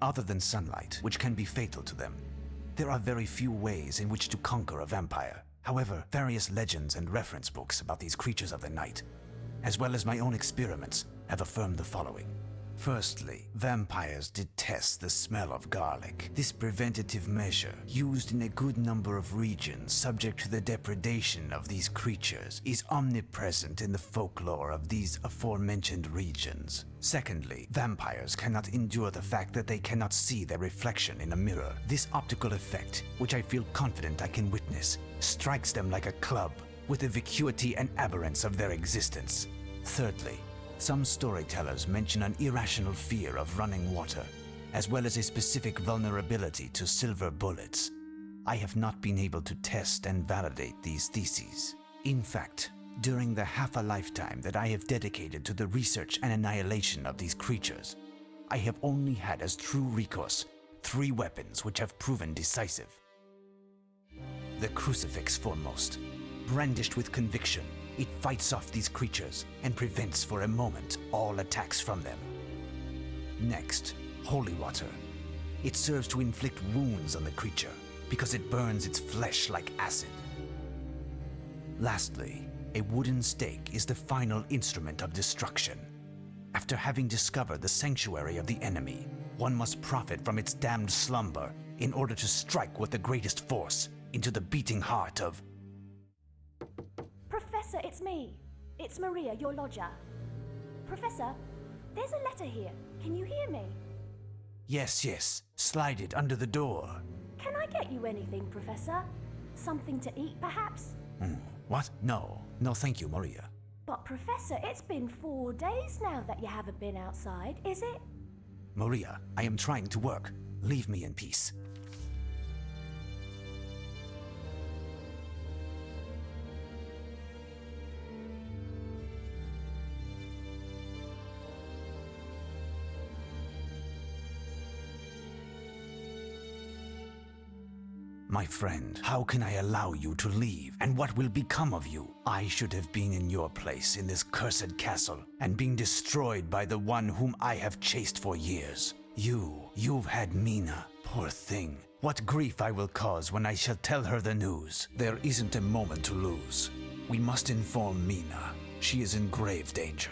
Other than sunlight, which can be fatal to them, there are very few ways in which to conquer a vampire. However, various legends and reference books about these creatures of the night, as well as my own experiments, have affirmed the following. Firstly, vampires detest the smell of garlic. This preventative measure, used in a good number of regions subject to the depredation of these creatures, is omnipresent in the folklore of these aforementioned regions. Secondly, vampires cannot endure the fact that they cannot see their reflection in a mirror. This optical effect, which I feel confident I can witness, strikes them like a club with the vacuity and aberrance of their existence. Thirdly, some storytellers mention an irrational fear of running water, as well as a specific vulnerability to silver bullets. I have not been able to test and validate these theses. In fact, during the half a lifetime that I have dedicated to the research and annihilation of these creatures, I have only had as true recourse 3 weapons which have proven decisive. The crucifix foremost. Brandished with conviction, it fights off these creatures and prevents for a moment all attacks from them. Next, holy water. It serves to inflict wounds on the creature because it burns its flesh like acid. Lastly, a wooden stake is the final instrument of destruction. After having discovered the sanctuary of the enemy, one must profit from its damned slumber in order to strike with the greatest force into the beating heart of... Professor, it's me. It's Maria, your lodger. Professor, there's a letter here. Can you hear me? Yes. Slide it under the door. Can I get you anything, Professor? Something to eat, perhaps? What? No, thank you, Maria. But Professor, it's been 4 days now that you haven't been outside, is it? Maria, I am trying to work. Leave me in peace. My friend, how can I allow you to leave? And what will become of you? I should have been in your place in this cursed castle and been destroyed by the one whom I have chased for years. You've had Mina. Poor thing. What grief I will cause when I shall tell her the news. There isn't a moment to lose. We must inform Mina. She is in grave danger.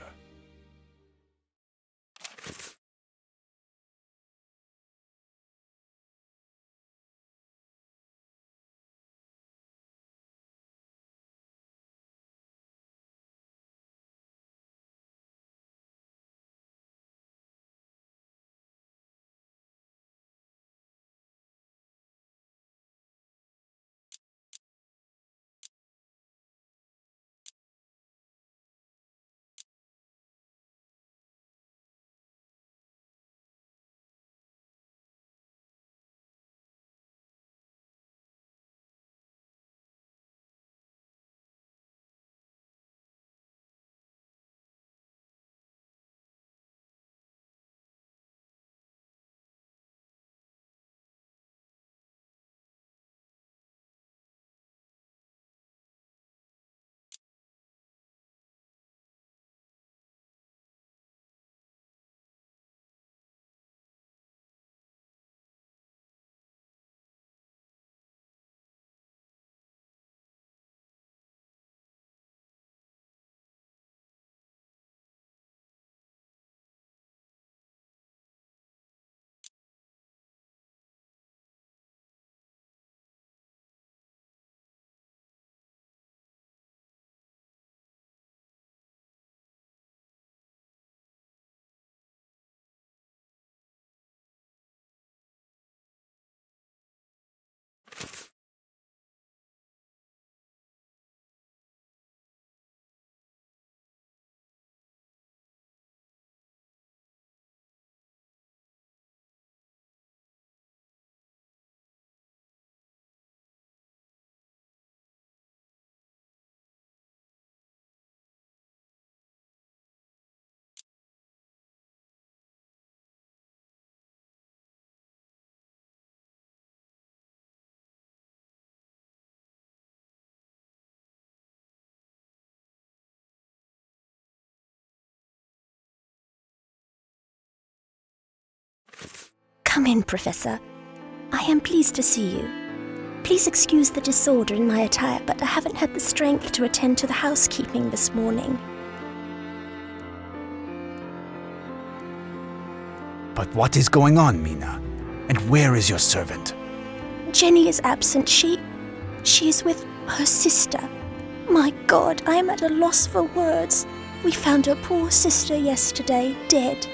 Come in, Professor. I am pleased to see you. Please excuse the disorder in my attire, but I haven't had the strength to attend to the housekeeping this morning. But what is going on, Mina? And where is your servant? Jenny is absent. She is with her sister. My God, I am at a loss for words. We found her poor sister yesterday, dead.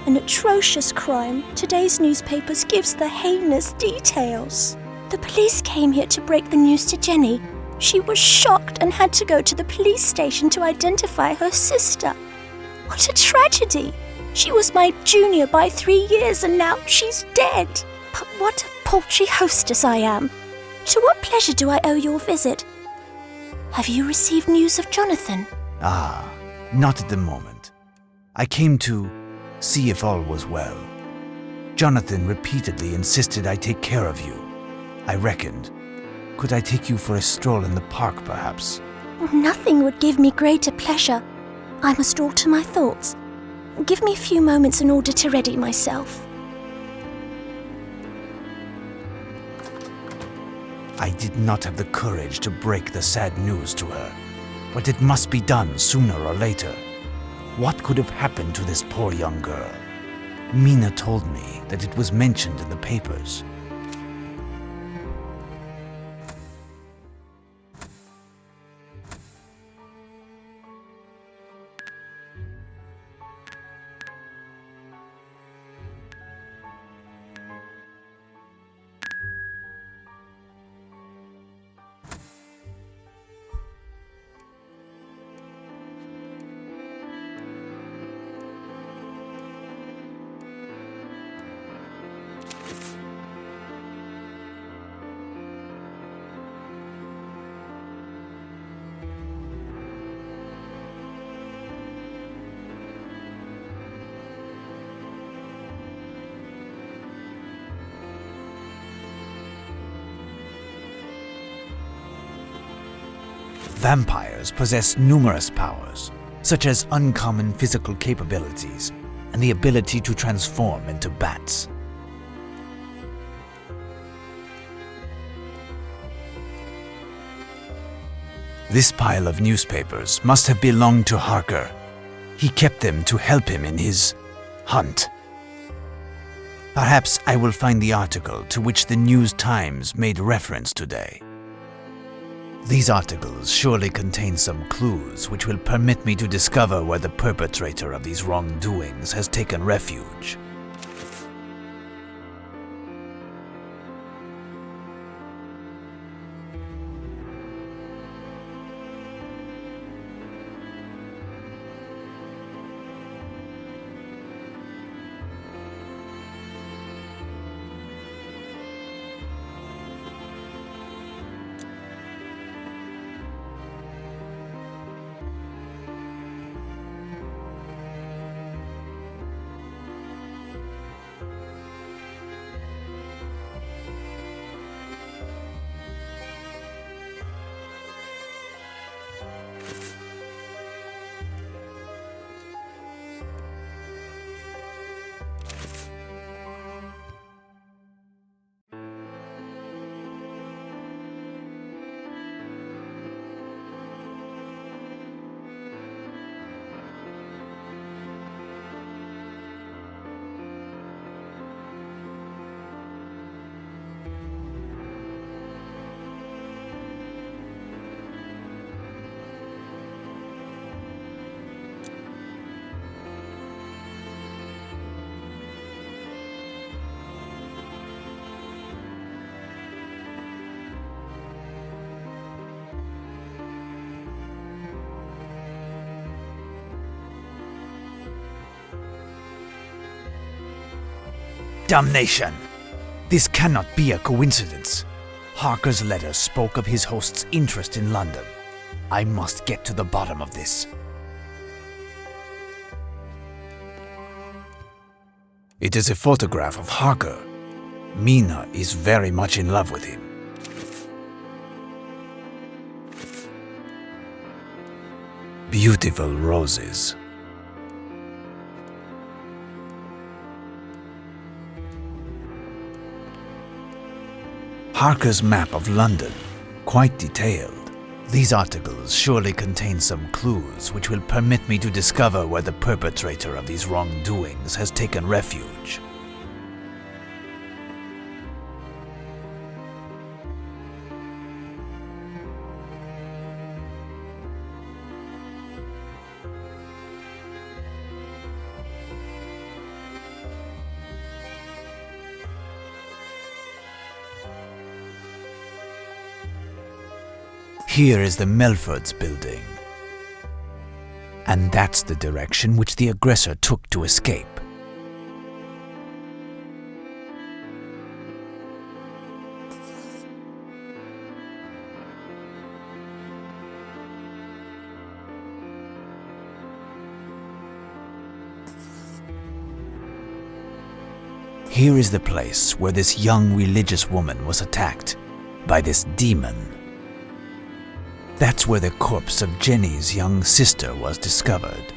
An atrocious crime. Today's newspapers gives the heinous details. The police came here to break the news to Jenny. She was shocked and had to go to the police station to identify her sister. What a tragedy! She was my junior by 3 years and now she's dead. But what a paltry hostess I am. To what pleasure do I owe your visit? Have you received news of Jonathan? Ah, not at the moment. I came to see if all was well. Jonathan repeatedly insisted I take care of you. I reckoned. Could I take you for a stroll in the park, perhaps? Nothing would give me greater pleasure. I must alter my thoughts. Give me a few moments in order to ready myself. I did not have the courage to break the sad news to her, but it must be done sooner or later. What could have happened to this poor young girl? Mina told me that it was mentioned in the papers. Vampires possess numerous powers, such as uncommon physical capabilities and the ability to transform into bats. This pile of newspapers must have belonged to Harker. He kept them to help him in his hunt. Perhaps I will find the article to which the News Times made reference today. These articles surely contain some clues which will permit me to discover where the perpetrator of these wrongdoings has taken refuge. Damnation! This cannot be a coincidence. Harker's letter spoke of his host's interest in London. I must get to the bottom of this. It is a photograph of Harker. Mina is very much in love with him. Beautiful roses. Harker's map of London, quite detailed. These articles surely contain some clues which will permit me to discover where the perpetrator of these wrongdoings has taken refuge. Here is the Melfords building. And that's the direction which the aggressor took to escape. Here is the place where this young religious woman was attacked by this demon. That's where the corpse of Jenny's young sister was discovered.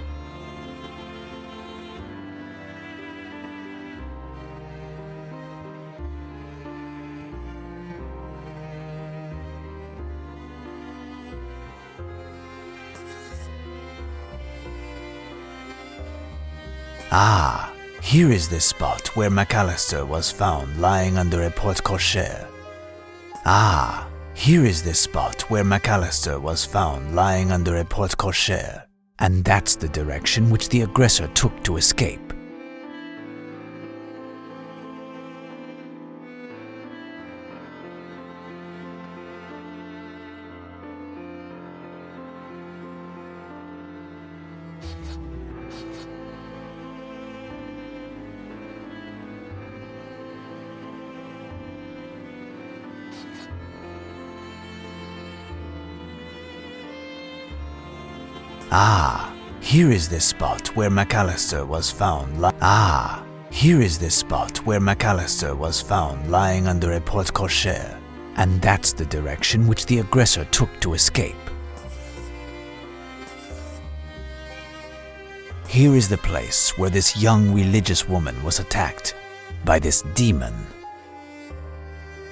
Ah, here is the spot where McAllister was found lying under a porte-cochere. Ah, here is the spot where McAllister was found lying under a porte-cochere, and that's the direction which the aggressor took to escape. Ah, here is the spot where McAllister was found here is the spot where McAllister was found lying under a porte-cochere, and that's the direction which the aggressor took to escape. Here is the place where this young religious woman was attacked by this demon,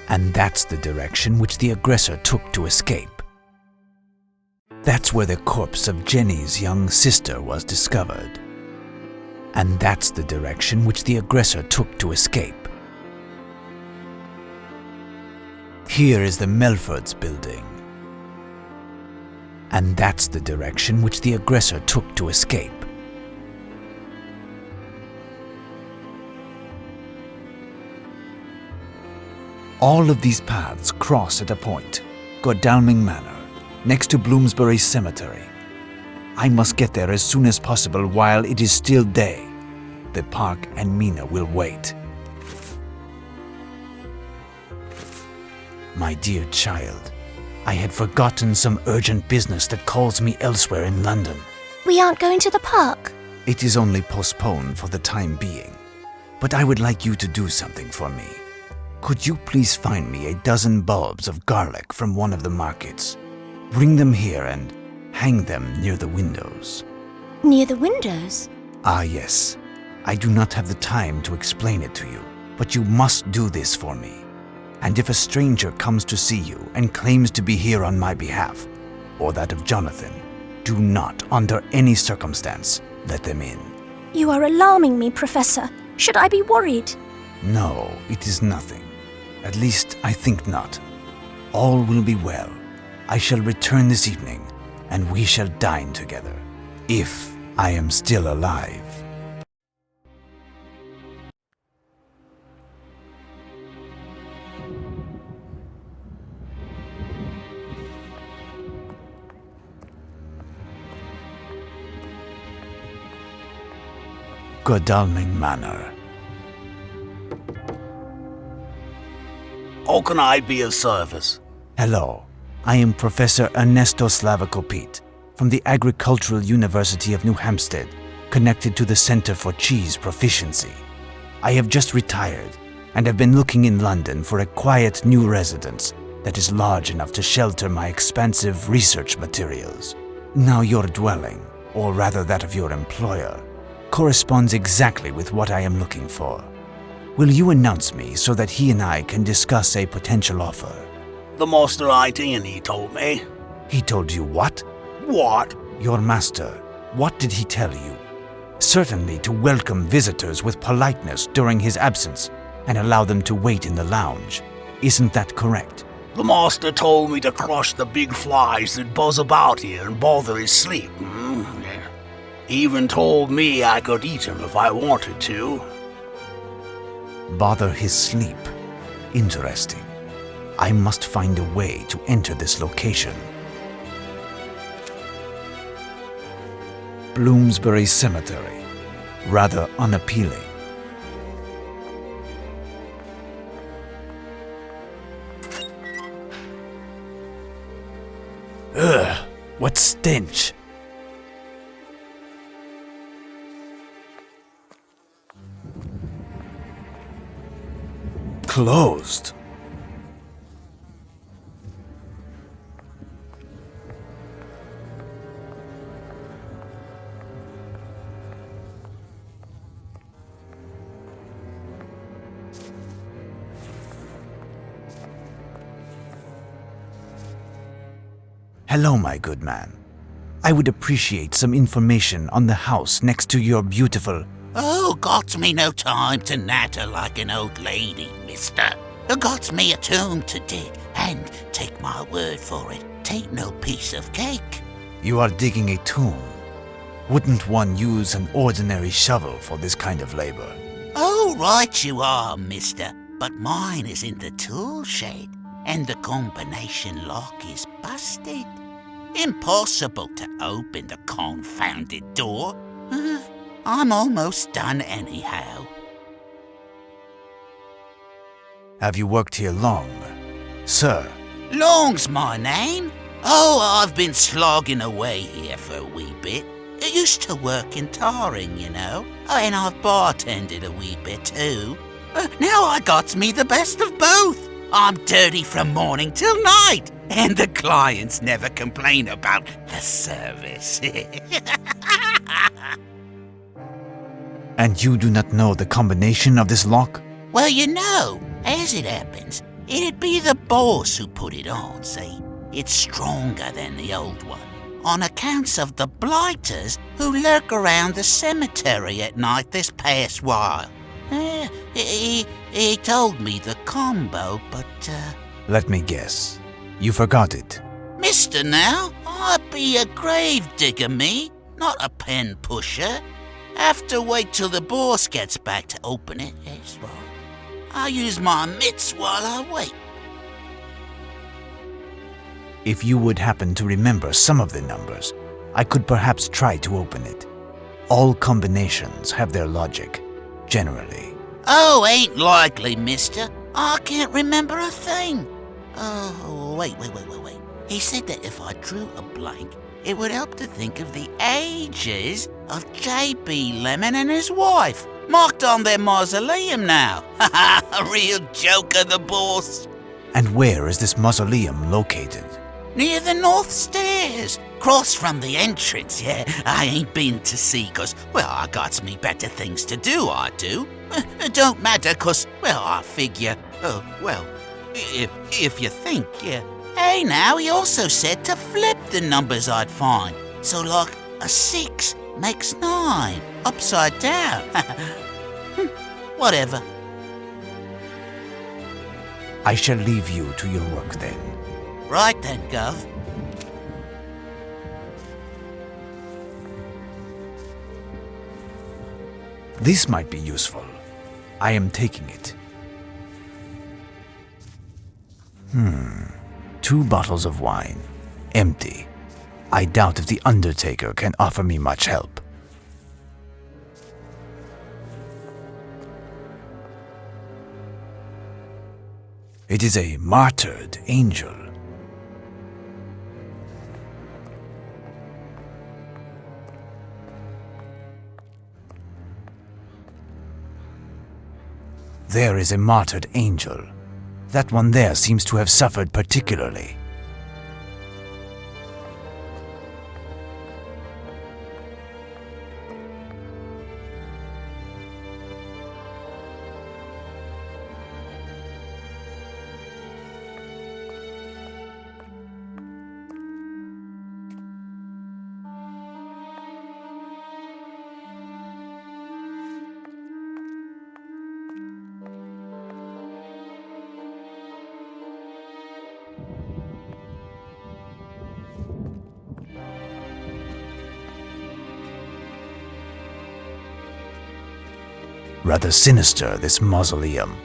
and that's the direction which the aggressor took to escape. That's where the corpse of Jenny's young sister was discovered. And that's the direction which the aggressor took to escape. Here is the Melfords building. And that's the direction which the aggressor took to escape. All of these paths cross at a point, Godalming Manor, next to Bloomsbury Cemetery. I must get there as soon as possible while it is still day. The park and Mina will wait. My dear child, I had forgotten some urgent business that calls me elsewhere in London. We aren't going to the park. It is only postponed for the time being, but I would like you to do something for me. Could you please find me a dozen bulbs of garlic from one of the markets? Bring them here and hang them near the windows. Near the windows? Ah, yes. I do not have the time to explain it to you, but you must do this for me. And if a stranger comes to see you and claims to be here on my behalf, or that of Jonathan, do not, under any circumstance, let them in. You are alarming me, Professor. Should I be worried? No, it is nothing. At least, I think not. All will be well. I shall return this evening, and we shall dine together, if I am still alive. Godalming Manor. How can I be of service? Hello, I am Professor Ernesto Slavakopit from the Agricultural University of New Hampstead, connected to the Center for Cheese Proficiency. I have just retired and have been looking in London for a quiet new residence that is large enough to shelter my expansive research materials. Now your dwelling, or rather that of your employer, corresponds exactly with what I am looking for. Will you announce me so that he and I can discuss a potential offer? The master ain't in, he told me. He told you what? What? Your master. What did he tell you? Certainly to welcome visitors with politeness during his absence and allow them to wait in the lounge. Isn't that correct? The master told me to crush the big flies that buzz about here and bother his sleep. Yeah. He even told me I could eat him if I wanted to. Bother his sleep. Interesting. I must find a way to enter this location. Bloomsbury Cemetery. Rather unappealing. Ugh, what stench! Closed. Hello, my good man. I would appreciate some information on the house next to your beautiful... Oh, got me no time to natter like an old lady, mister. Got me a tomb to dig, and take my word for it, 'tain't no piece of cake. You are digging a tomb. Wouldn't one use an ordinary shovel for this kind of labor? Oh, right you are, mister, but mine is in the tool shed, and the combination lock is busted. Impossible to open the confounded door. I'm almost done anyhow. Have you worked here long, sir? Long's my name. Oh, I've been slogging away here for a wee bit. I used to work in tarring, you know. Oh, and I've bartended a wee bit too. Now I got me the best of both. I'm dirty from morning till night, and the clients never complain about the service. And you do not know the combination of this lock? Well, you know, as it happens, it'd be the boss who put it on, see? It's stronger than the old one, on accounts of the blighters who lurk around the cemetery at night this past while. He told me the combo, but, Let me guess. You forgot it. Mister now, I be a grave digger, me, not a pen pusher. Have to wait till the boss gets back to open it, that's right. I use my mitts while I wait. If you would happen to remember some of the numbers, I could perhaps try to open it. All combinations have their logic, generally. Oh, ain't likely, mister. I can't remember a thing. Oh, wait. He said that if I drew a blank, it would help to think of the ages of J.B. Lemon and his wife, marked on their mausoleum now. A real joker, the boss. And where is this mausoleum located? Near the north stairs, cross from the entrance, yeah. I ain't been to see, 'cause, well, I got me better things to do, I do. It don't matter, 'cause, well, I figure, if you think, yeah. Hey, now, he also said to flip the numbers I'd find. So, like, a 6 makes 9, upside down. Whatever. I shall leave you to your work then. Right then, Gov. This might be useful. I am taking it. 2 bottles of wine. Empty. I doubt if the undertaker can offer me much help. It is a martyred angel. There is a martyred angel. That one there seems to have suffered particularly. Rather sinister, this mausoleum,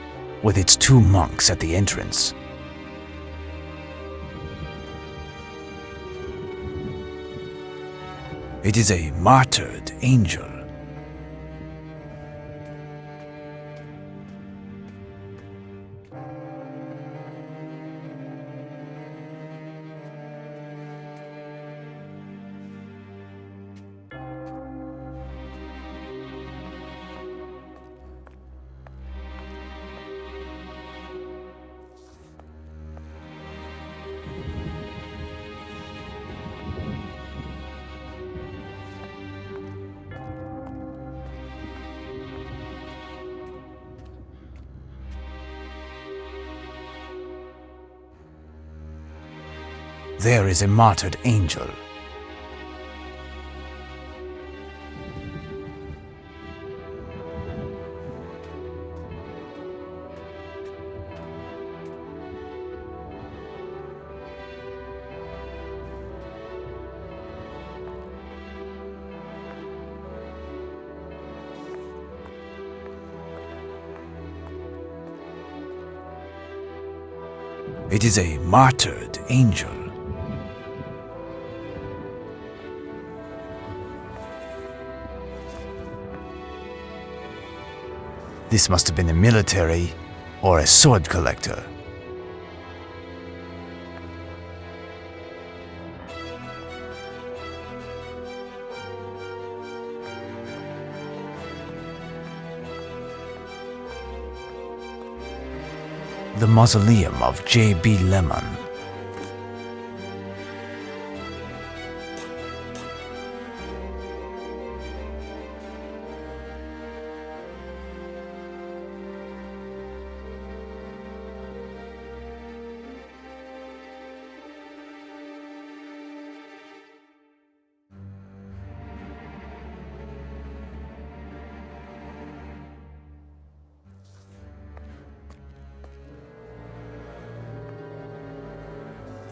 with its 2 monks at the entrance. It is a martyred angel. There is a martyred angel. It is a martyred angel. This must have been a military or a sword collector. The mausoleum of J.B. Lemon.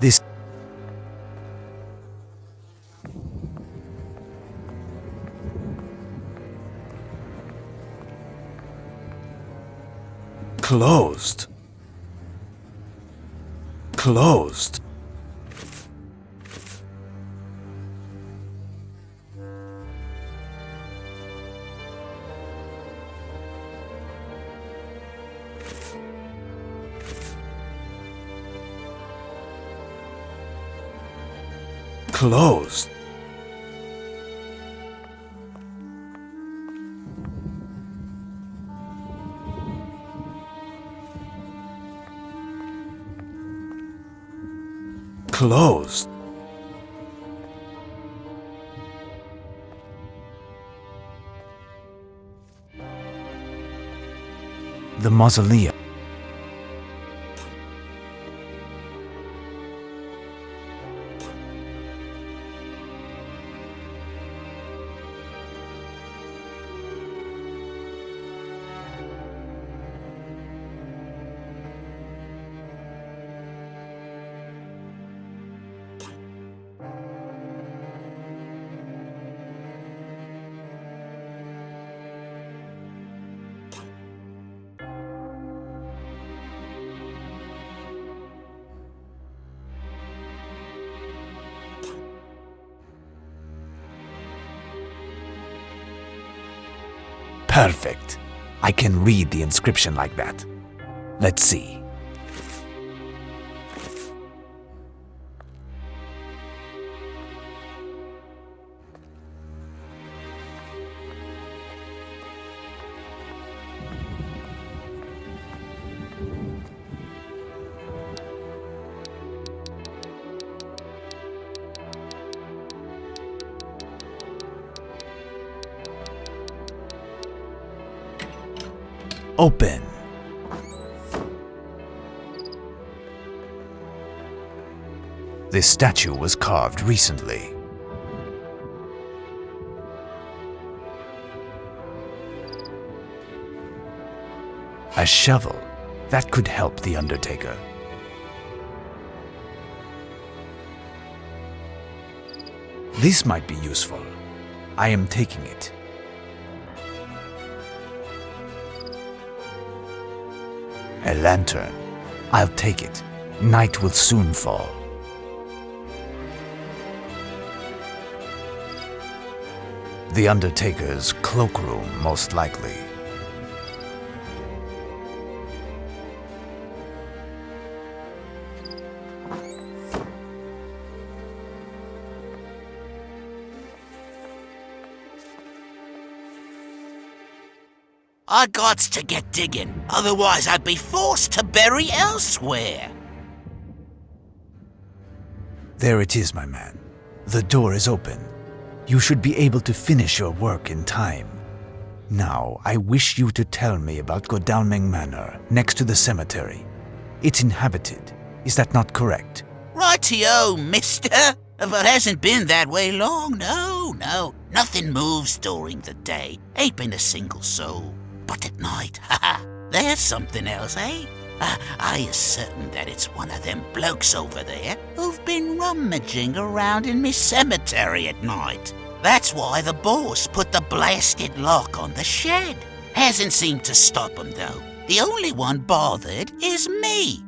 This closed. Closed. Closed. Closed. The mausoleum. Perfect. I can read the inscription like that. Let's see. Open. This statue was carved recently. A shovel. That could help the Undertaker. This might be useful. I am taking it. A lantern. I'll take it. Night will soon fall. The Undertaker's cloakroom, most likely. I gots to get digging, otherwise I'd be forced to bury elsewhere. There it is, my man. The door is open. You should be able to finish your work in time. Now, I wish you to tell me about Godalming Manor, next to the cemetery. It's inhabited. Is that not correct? Rightio, mister. But hasn't been that way long, no. Nothing moves during the day. Ain't been a single soul. But at night, there's something else, eh? I is certain that it's one of them blokes over there who've been rummaging around in me cemetery at night. That's why the boss put the blasted lock on the shed. Hasn't seemed to stop 'em though. The only one bothered is me.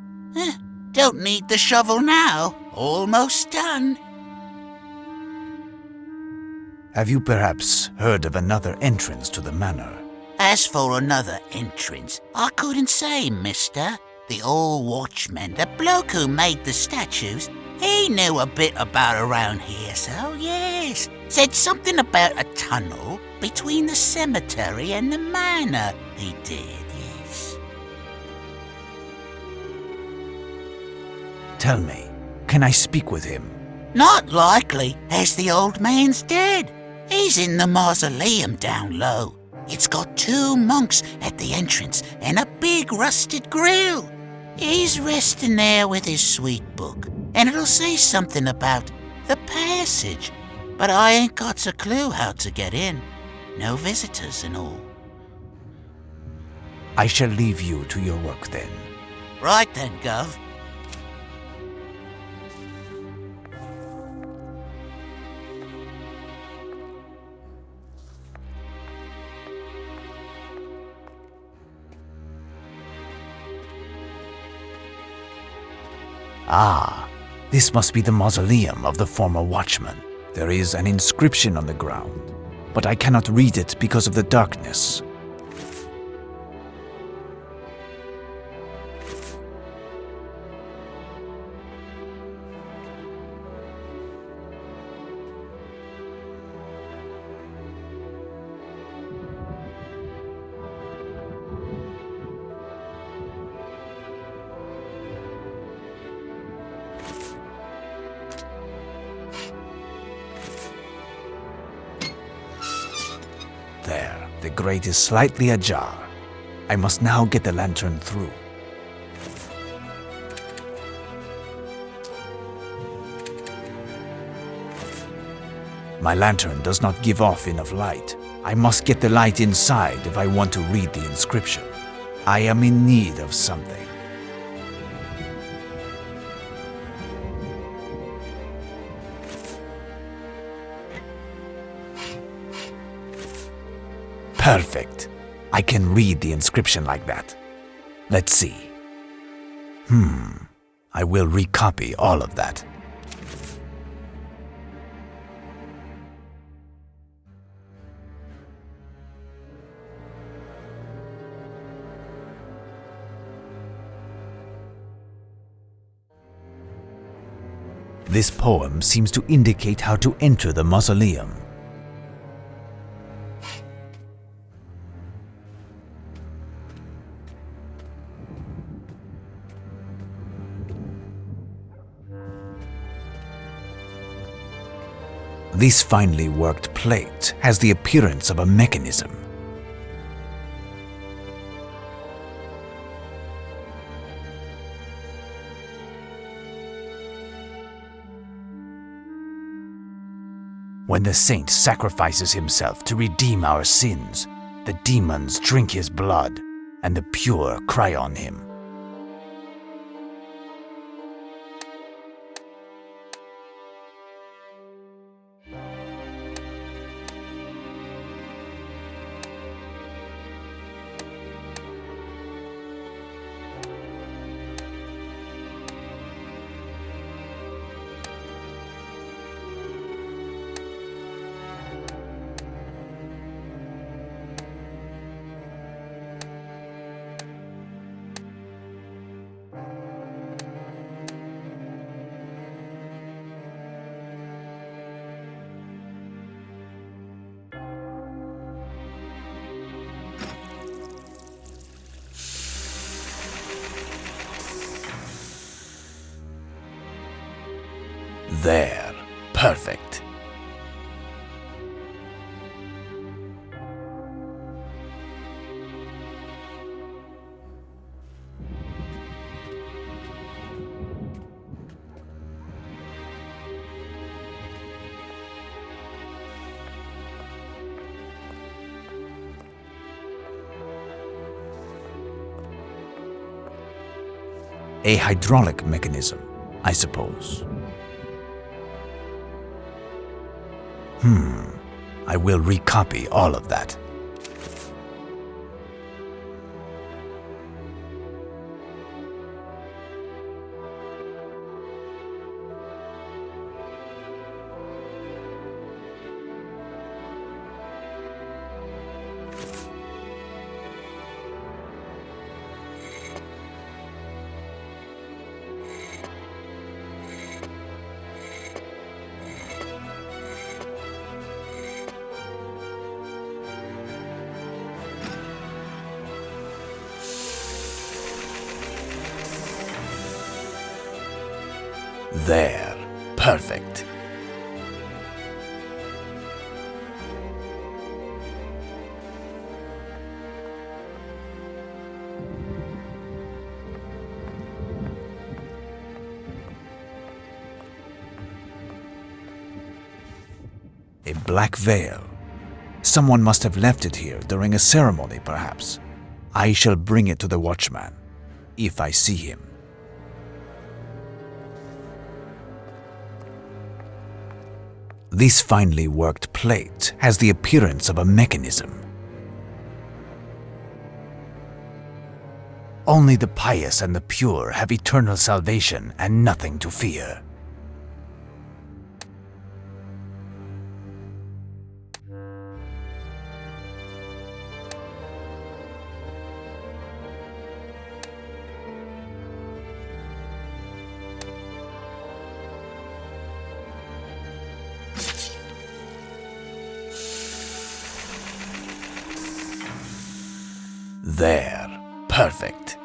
Don't need the shovel now. Almost done. Have you perhaps heard of another entrance to the manor? As for another entrance, I couldn't say, mister. The old watchman, the bloke who made the statues, he knew a bit about around here, so yes. Said something about a tunnel between the cemetery and the manor. He did, yes. Tell me, can I speak with him? Not likely, as the old man's dead. He's in the mausoleum down low. It's got 2 monks at the entrance and a big rusted grill. He's resting there with his sweet book, and it'll say something about the passage, but I ain't got a clue how to get in. No visitors and all. I shall leave you to your work then. Right then, Gov. Ah, this must be the mausoleum of the former watchman. There is an inscription on the ground, but I cannot read it because of the darkness. There, the grate is slightly ajar. I must now get the lantern through. My lantern does not give off enough light. I must get the light inside if I want to read the inscription. I am in need of something. Perfect. I can read the inscription like that. Let's see. I will recopy all of that. This poem seems to indicate how to enter the mausoleum. This finely worked plate has the appearance of a mechanism. When the saint sacrifices himself to redeem our sins, the demons drink his blood, and the pure cry on him. There. Perfect. A hydraulic mechanism, I suppose. I will recopy all of that. There. Perfect. A black veil. Someone must have left it here during a ceremony, perhaps. I shall bring it to the watchman, if I see him. This finely worked plate has the appearance of a mechanism. Only the pious and the pure have eternal salvation and nothing to fear. There. Perfect.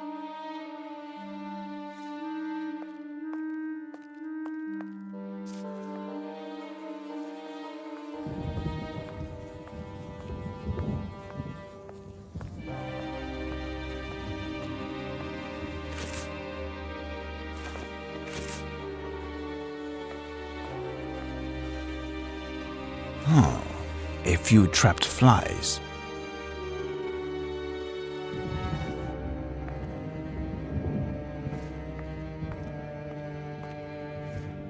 A few trapped flies.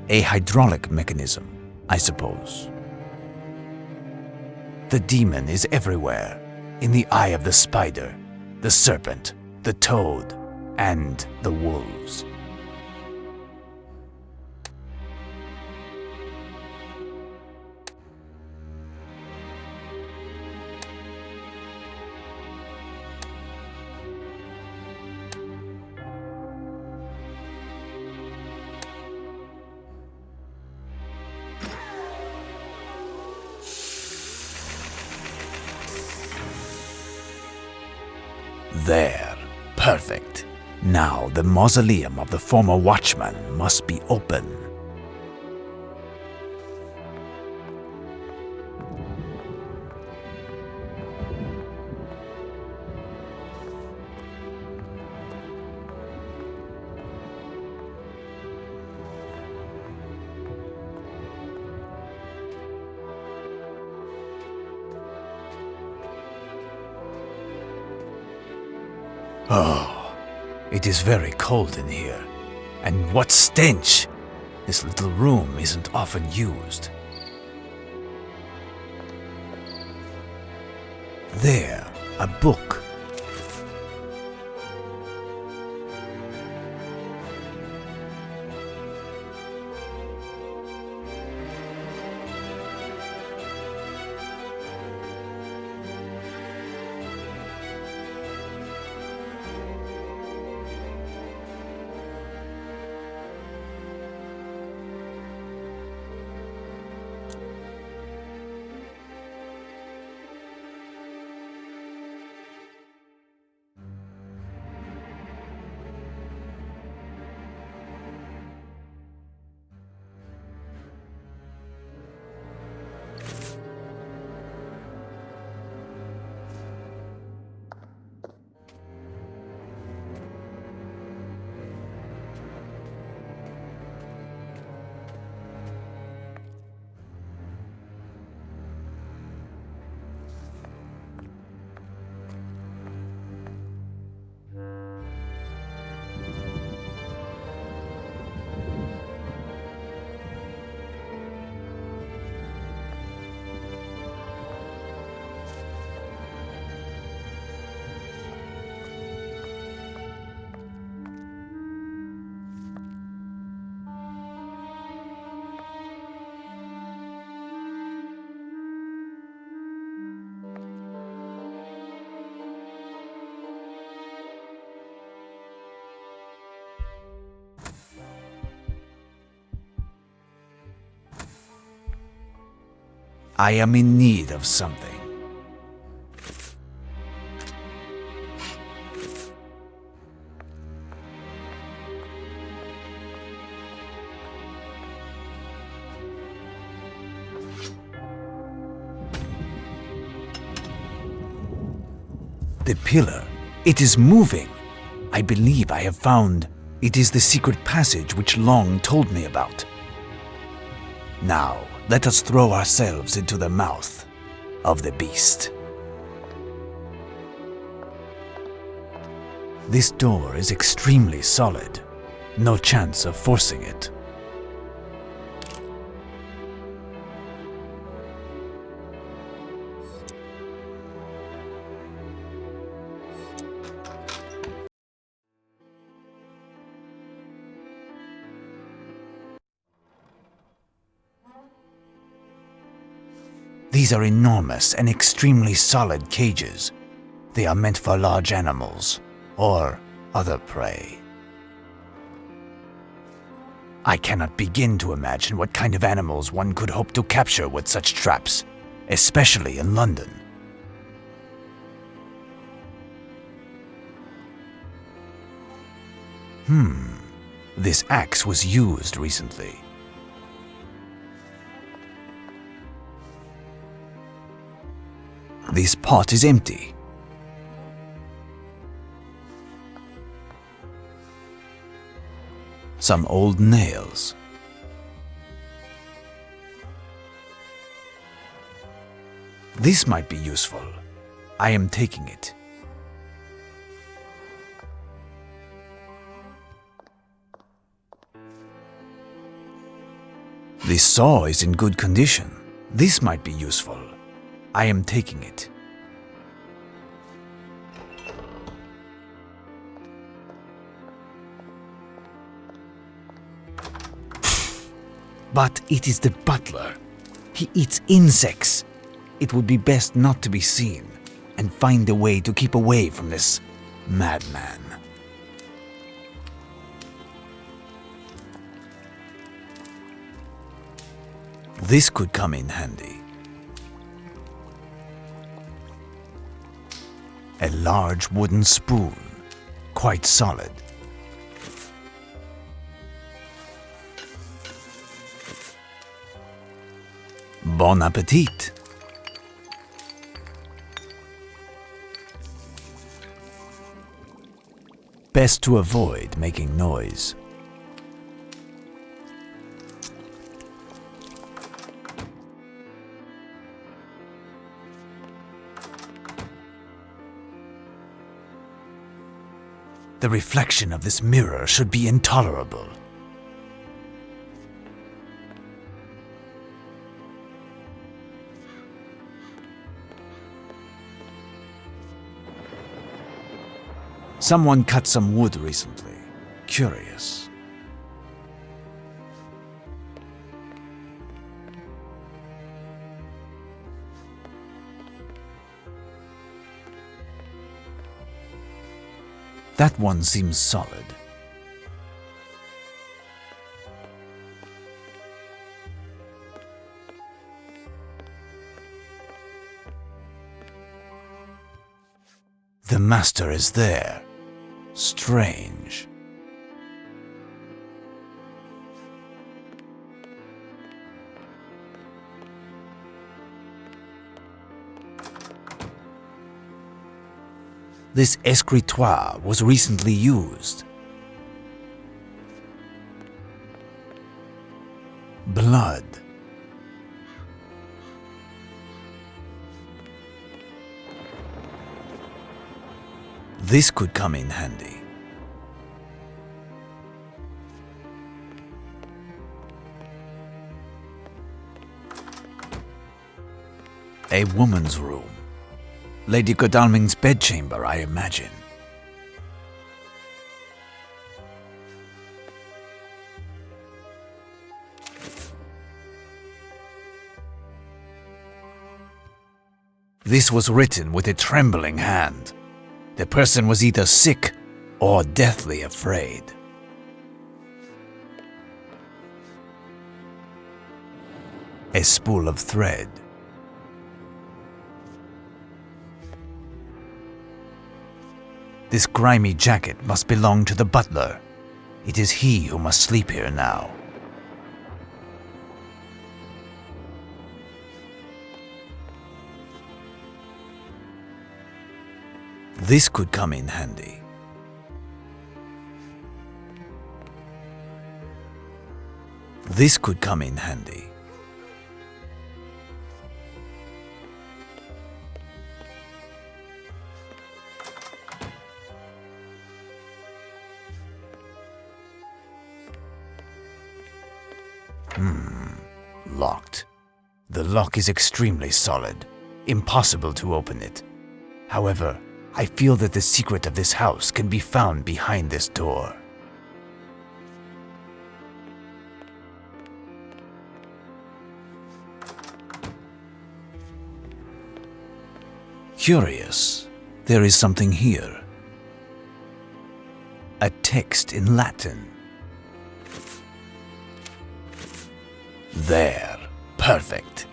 A hydraulic mechanism, I suppose. The demon is everywhere, in the eye of the spider, the serpent, the toad, and the wolves. There. Perfect. Now the mausoleum of the former watchman must be open. Oh, it is very cold in here. And what stench! This little room isn't often used. There, a book. I am in need of something. The pillar. It is moving. I believe I have found it is the secret passage which Long told me about. Now, let us throw ourselves into the mouth of the beast. This door is extremely solid. No chance of forcing it. These are enormous and extremely solid cages. They are meant for large animals or other prey. I cannot begin to imagine what kind of animals one could hope to capture with such traps, especially in London. This axe was used recently. This pot is empty. Some old nails. This might be useful. I am taking it. This saw is in good condition. This might be useful. I am taking it. But it is the butler. He eats insects. It would be best not to be seen and find a way to keep away from this madman. This could come in handy. A large wooden spoon, quite solid. Bon appetit! Best to avoid making noise. The reflection of this mirror should be intolerable. Someone cut some wood recently. Curious. That one seems solid. The master is there. Strange. This escritoire was recently used. Blood. This could come in handy. A woman's room. Lady Godalming's bedchamber, I imagine. This was written with a trembling hand. The person was either sick or deathly afraid. A spool of thread. This grimy jacket must belong to the butler. It is he who must sleep here now. This could come in handy. This could come in handy. Locked. The lock is extremely solid. Impossible to open it. However, I feel that the secret of this house can be found behind this door. Curious. There is something here. A text in Latin. There. Perfect.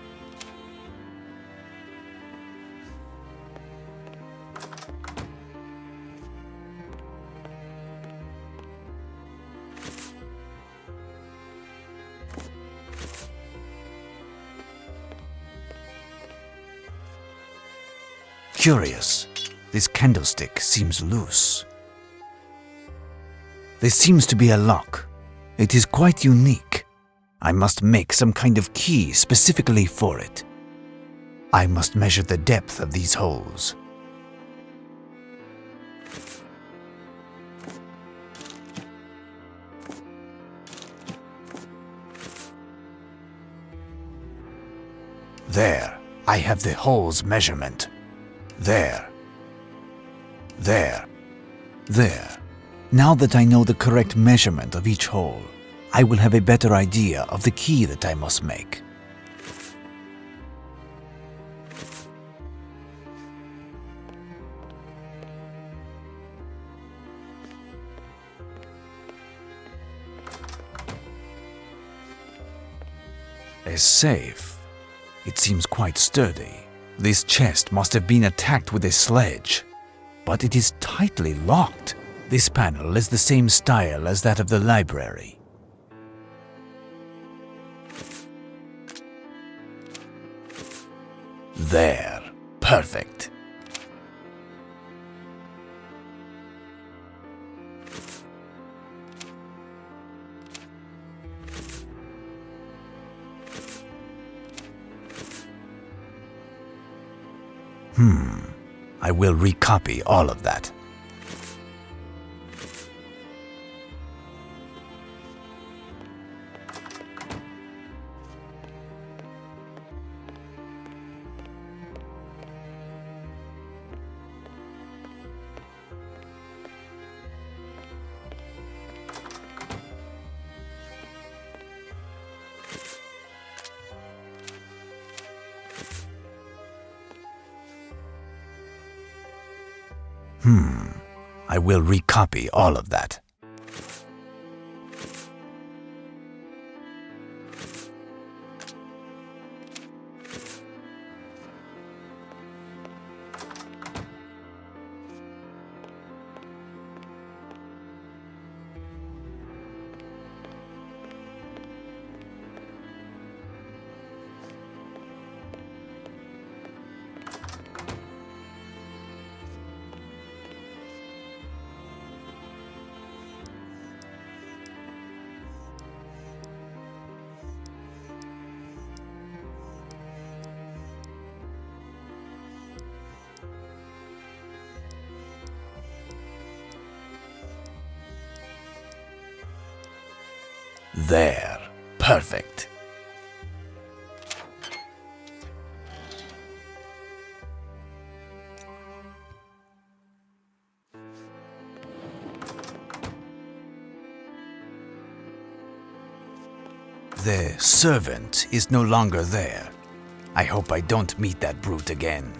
Curious. This candlestick seems loose. There seems to be a lock. It is quite unique. I must make some kind of key specifically for it. I must measure the depth of these holes. There, I have the hole's measurement. There. There. There. Now that I know the correct measurement of each hole, I will have a better idea of the key that I must make. A safe. It seems quite sturdy. This chest must have been attacked with a sledge, but it is tightly locked. This panel is the same style as that of the library. There. Perfect. I will recopy all of that. I will recopy all of that. There. Perfect. The servant is no longer there. I hope I don't meet that brute again.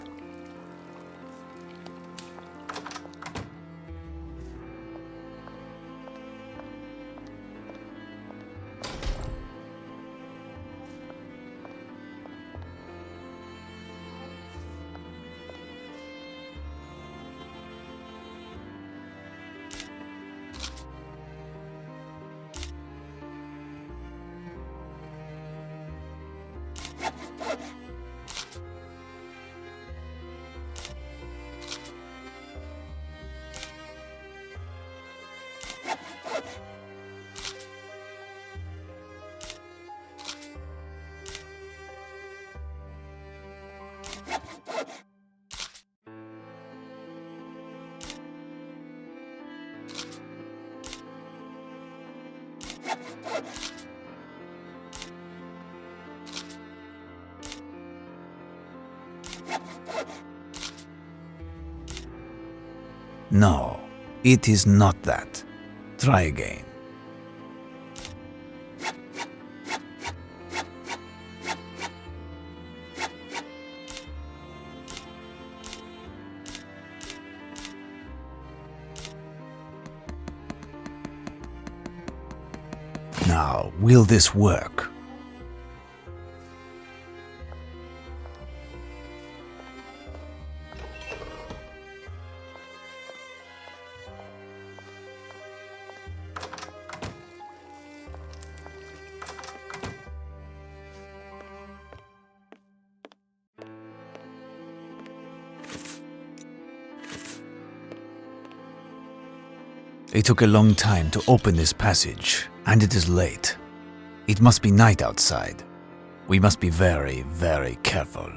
No, it is not that. Try again. Now, will this work? It took a long time to open this passage, and it is late. It must be night outside. We must be very, very careful.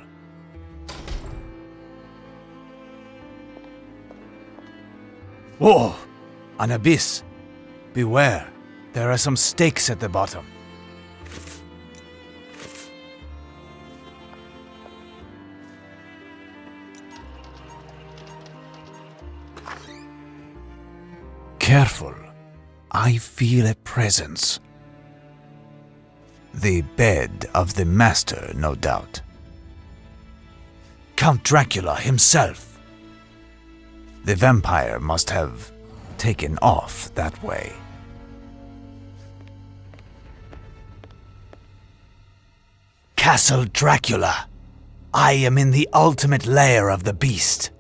Whoa! An abyss! Beware, there are some stakes at the bottom. Careful. I feel a presence. The bed of the master, no doubt. Count Dracula himself. The vampire must have taken off that way. Castle Dracula. I am in the ultimate lair of the beast.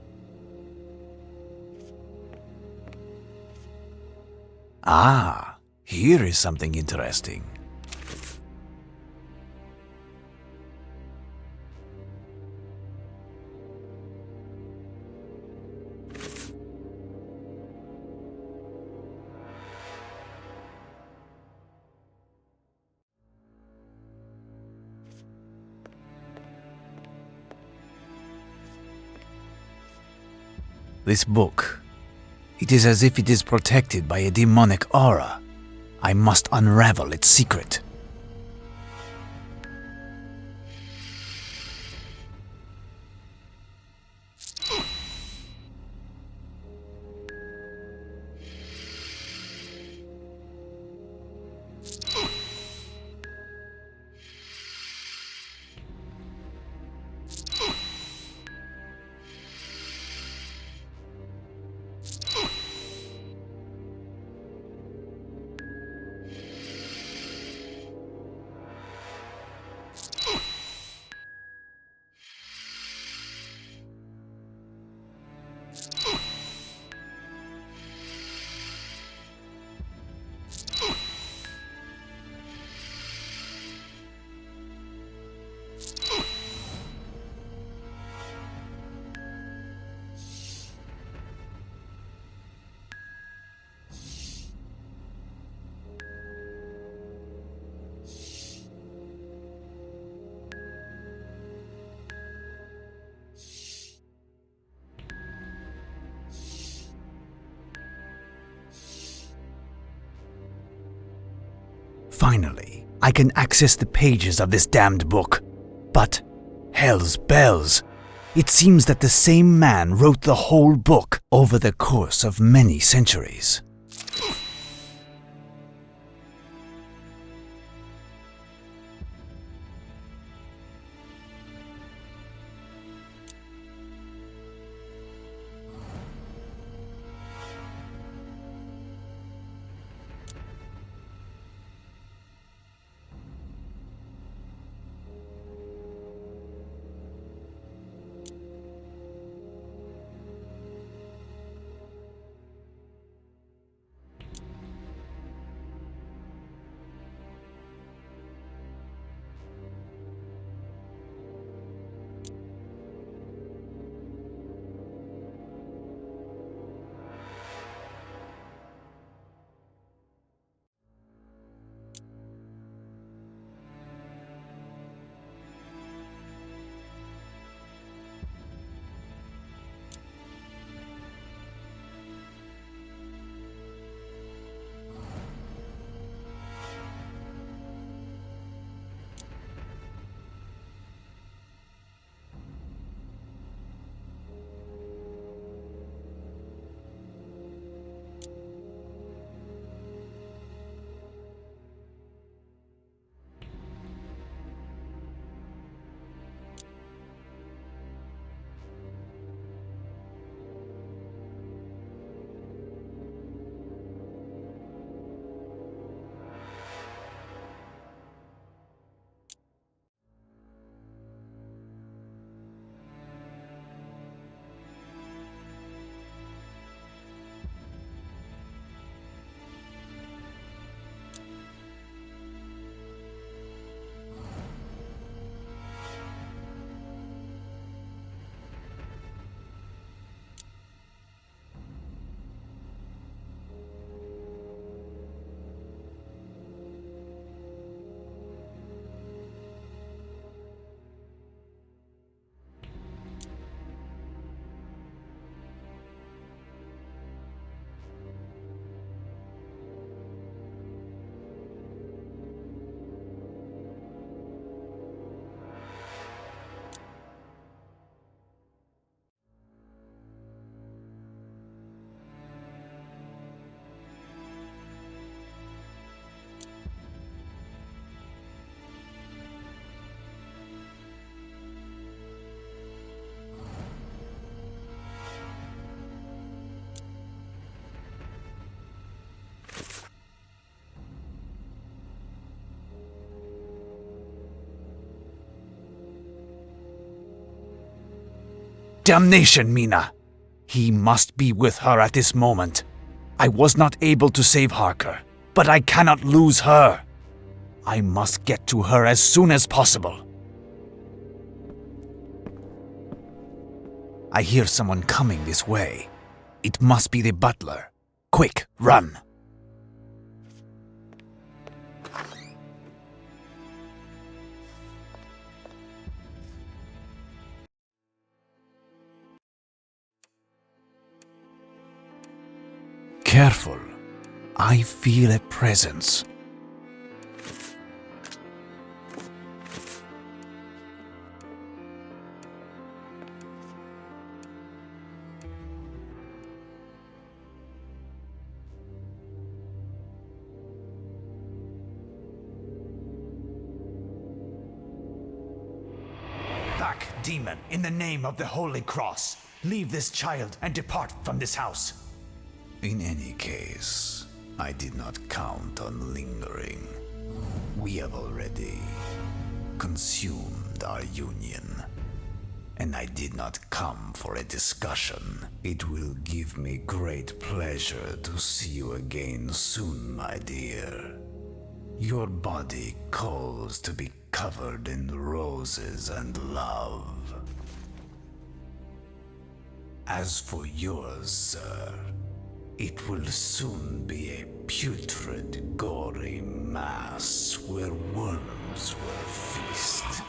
Ah, here is something interesting. This book. It is as if it is protected by a demonic aura. I must unravel its secret. Finally, I can access the pages of this damned book. But, hell's bells, it seems that the same man wrote the whole book over the course of many centuries. Damnation, Mina! He must be with her at this moment. I was not able to save Harker, but I cannot lose her. I must get to her as soon as possible. I hear someone coming this way. It must be the butler. Quick, run! Careful. I feel a presence. Back, demon, in the name of the Holy Cross. Leave this child and depart from this house. In any case, I did not count on lingering. We have already consumed our union. And I did not come for a discussion. It will give me great pleasure to see you again soon, my dear. Your body calls to be covered in roses and love. As for yours, sir, it will soon be a putrid, gory mass where worms will feast.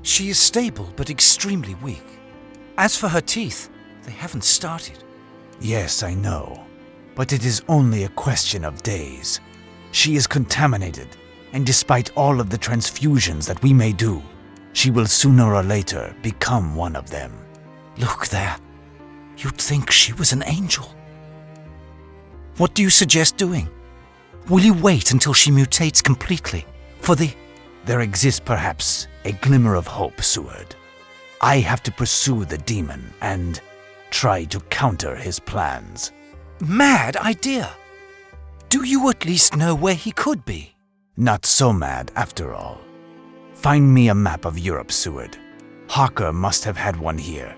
She is stable, but extremely weak. As for her teeth, they haven't started. Yes, I know. But it is only a question of days. She is contaminated, and despite all of the transfusions that we may do, she will sooner or later become one of them. Look there. You'd think she was an angel. What do you suggest doing? Will you wait until she mutates completely for the... There exists perhaps a glimmer of hope, Seward. I have to pursue the demon and try to counter his plans. Mad idea! Do you at least know where he could be? Not so mad, after all. Find me a map of Europe, Seward. Harker must have had one here.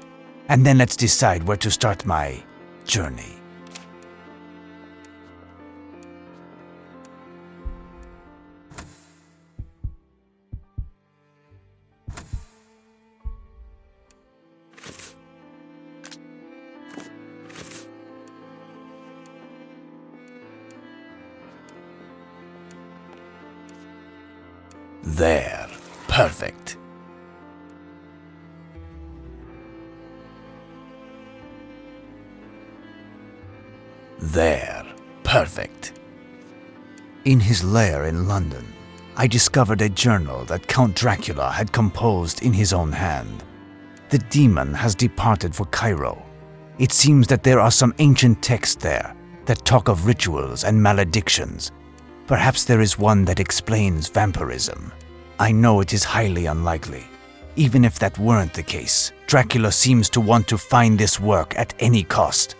And then let's decide where to start my journey. There. Perfect. There. Perfect. In his lair in London, I discovered a journal that Count Dracula had composed in his own hand. The demon has departed for Cairo. It seems that there are some ancient texts there that talk of rituals and maledictions. Perhaps there is one that explains vampirism. I know it is highly unlikely. Even if that weren't the case, Dracula seems to want to find this work at any cost.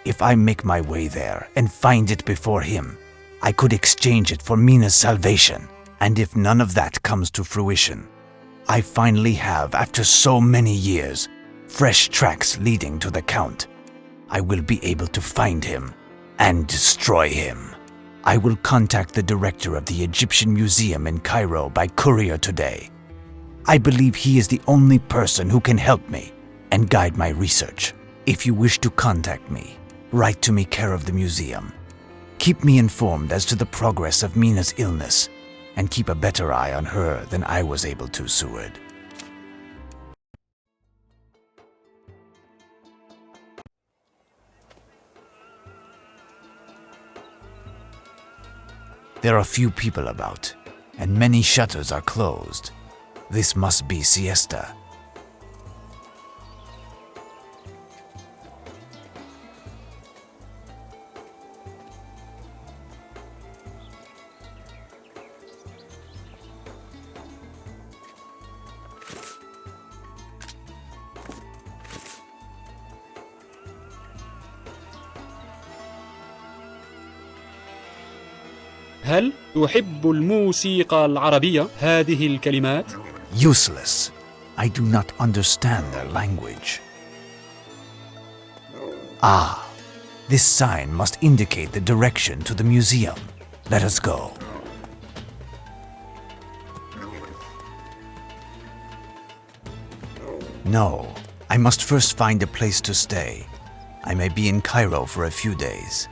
If I make my way there and find it before him, I could exchange it for Mina's salvation. And if none of that comes to fruition, I finally have, after so many years, fresh tracks leading to the Count. I will be able to find him and destroy him. I will contact the director of the Egyptian Museum in Cairo by courier today. I believe he is the only person who can help me and guide my research. If you wish to contact me, write to me care of the museum. Keep me informed as to the progress of Mina's illness, and keep a better eye on her than I was able to, Seward. There are few people about, and many shutters are closed. This must be siesta. هل تحب الموسيقى العربية؟ هذه الكلمات Useless. I do not understand their language. Ah, this sign must indicate the direction to the museum. Let us go. No, I must first find a place to stay. I may be in Cairo for a few days.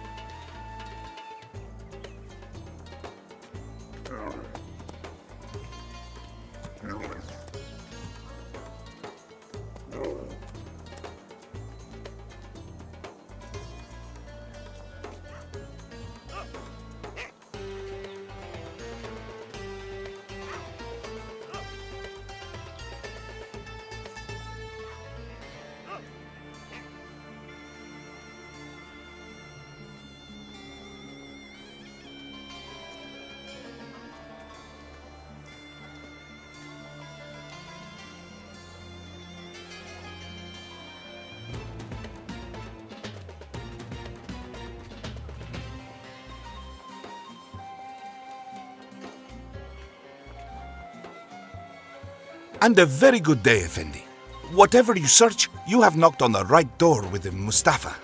And a very good day, Effendi. Whatever you search, you have knocked on the right door with the Mustafa.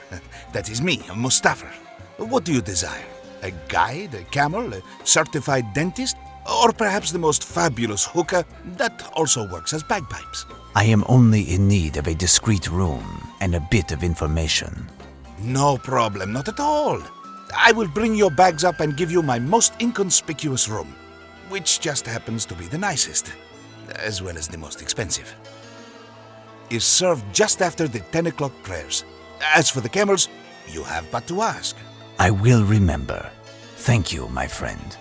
That is me, Mustafa. What do you desire? A guide, a camel, a certified dentist? Or perhaps the most fabulous hookah that also works as bagpipes? I am only in need of a discreet room and a bit of information. No problem, not at all. I will bring your bags up and give you my most inconspicuous room, which just happens to be the nicest, as well as the most expensive. Is served just after the 10 o'clock prayers. As for the camels, you have but to ask. I will remember. Thank you, my friend.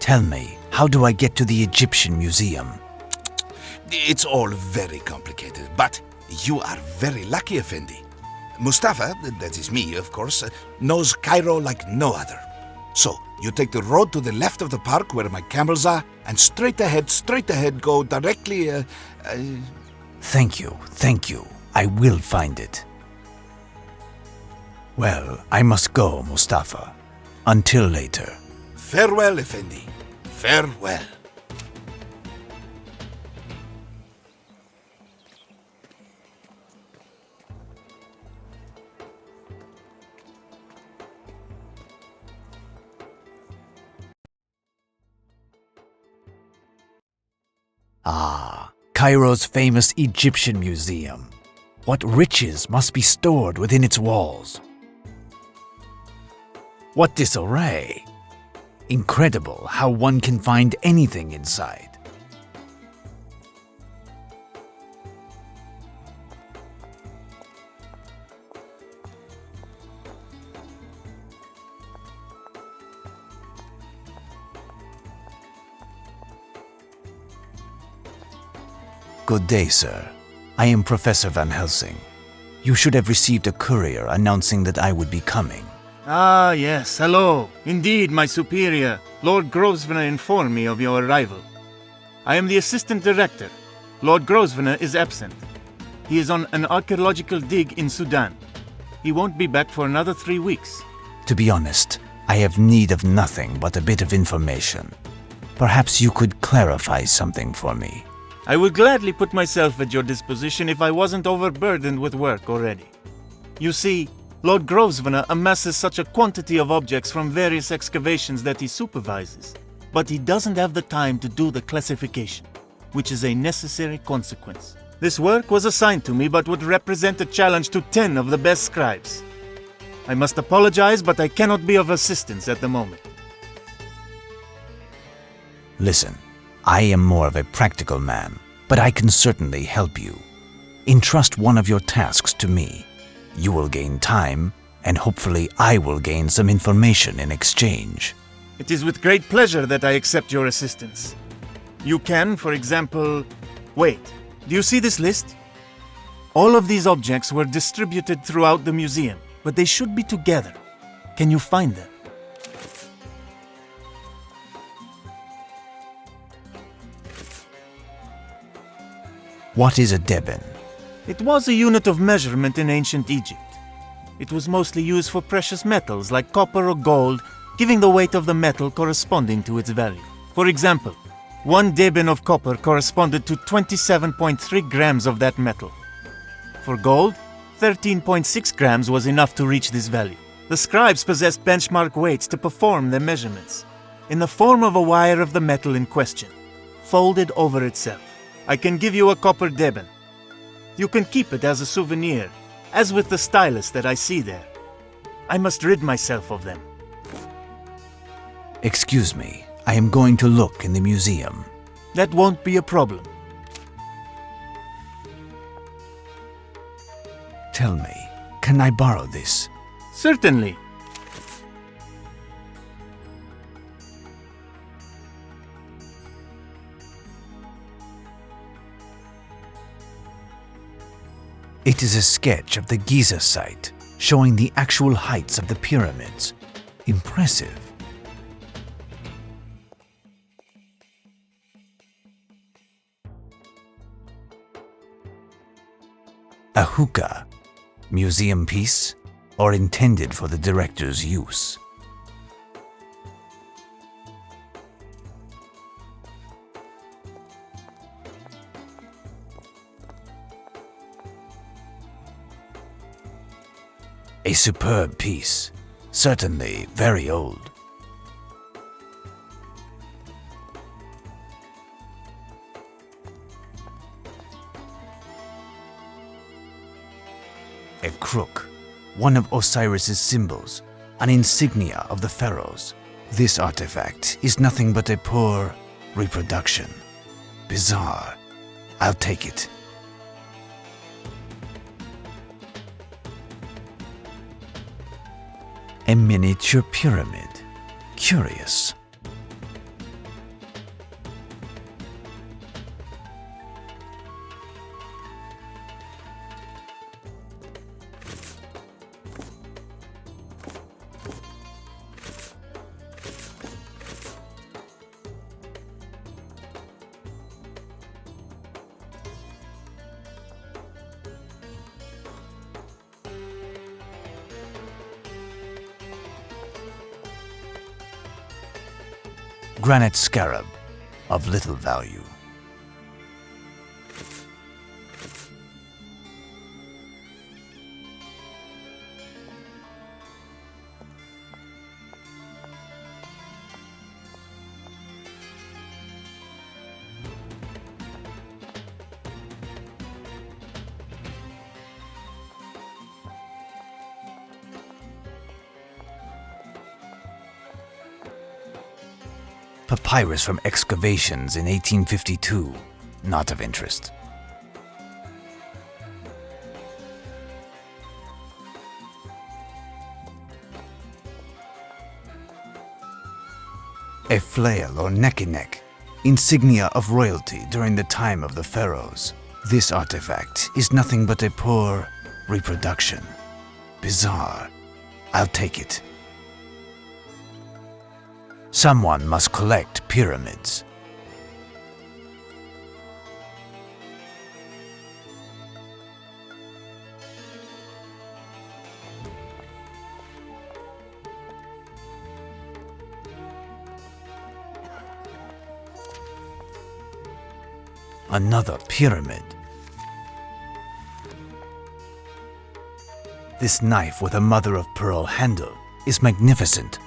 Tell me, how do I get to the Egyptian Museum? It's all very complicated, but you are very lucky, Effendi. Mustafa, that is me, of course, knows Cairo like no other. So, you take the road to the left of the park where my camels are, and straight ahead, go directly, Thank you. I will find it. Well, I must go, Mustafa. Until later. Farewell, Effendi. Farewell. Ah, Cairo's famous Egyptian Museum. What riches must be stored within its walls? What disarray! Incredible how one can find anything inside. Good day, sir. I am Professor Van Helsing. You should have received a courier announcing that I would be coming. Ah, yes, hello. Indeed, my superior, Lord Grosvenor informed me of your arrival. I am the assistant director. Lord Grosvenor is absent. He is on an archaeological dig in Sudan. He won't be back for another 3 weeks. To be honest, I have need of nothing but a bit of information. Perhaps you could clarify something for me. I would gladly put myself at your disposition if I wasn't overburdened with work already. You see, Lord Grosvenor amasses such a quantity of objects from various excavations that he supervises, but he doesn't have the time to do the classification, which is a necessary consequence. This work was assigned to me but would represent a challenge to 10 of the best scribes. I must apologize, but I cannot be of assistance at the moment. Listen, I am more of a practical man, but I can certainly help you. Entrust one of your tasks to me. You will gain time, and hopefully I will gain some information in exchange. It is with great pleasure that I accept your assistance. You can, for example... Wait, do you see this list? All of these objects were distributed throughout the museum, but they should be together. Can you find them? What is a deben? It was a unit of measurement in ancient Egypt. It was mostly used for precious metals like copper or gold, giving the weight of the metal corresponding to its value. For example, 1 deben of copper corresponded to 27.3 grams of that metal. For gold, 13.6 grams was enough to reach this value. The scribes possessed benchmark weights to perform their measurements, in the form of a wire of the metal in question, folded over itself. I can give you a copper deben. You can keep it as a souvenir, as with the stylus that I see there. I must rid myself of them. Excuse me, I am going to look in the museum. That won't be a problem. Tell me, can I borrow this? Certainly. It is a sketch of the Giza site, showing the actual heights of the pyramids. Impressive. A hookah, museum piece, or intended for the director's use? A superb piece, certainly very old. A crook, one of Osiris's symbols, an insignia of the pharaohs. This artifact is nothing but a poor reproduction. Bizarre. I'll take it. A miniature pyramid. Curious. Granite scarab, of little value. Papyrus from excavations in 1852, not of interest. A flail or neck, insignia of royalty during the time of the pharaohs. This artifact is nothing but a poor reproduction. Bizarre. I'll take it. Someone must collect pyramids. Another pyramid. This knife with a mother-of-pearl handle is magnificent.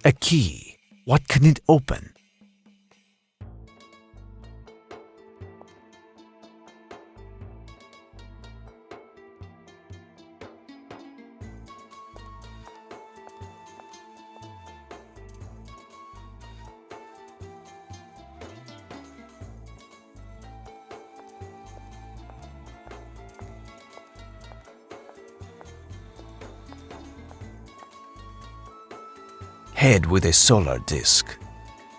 A key. What can it open? Head with a solar disk,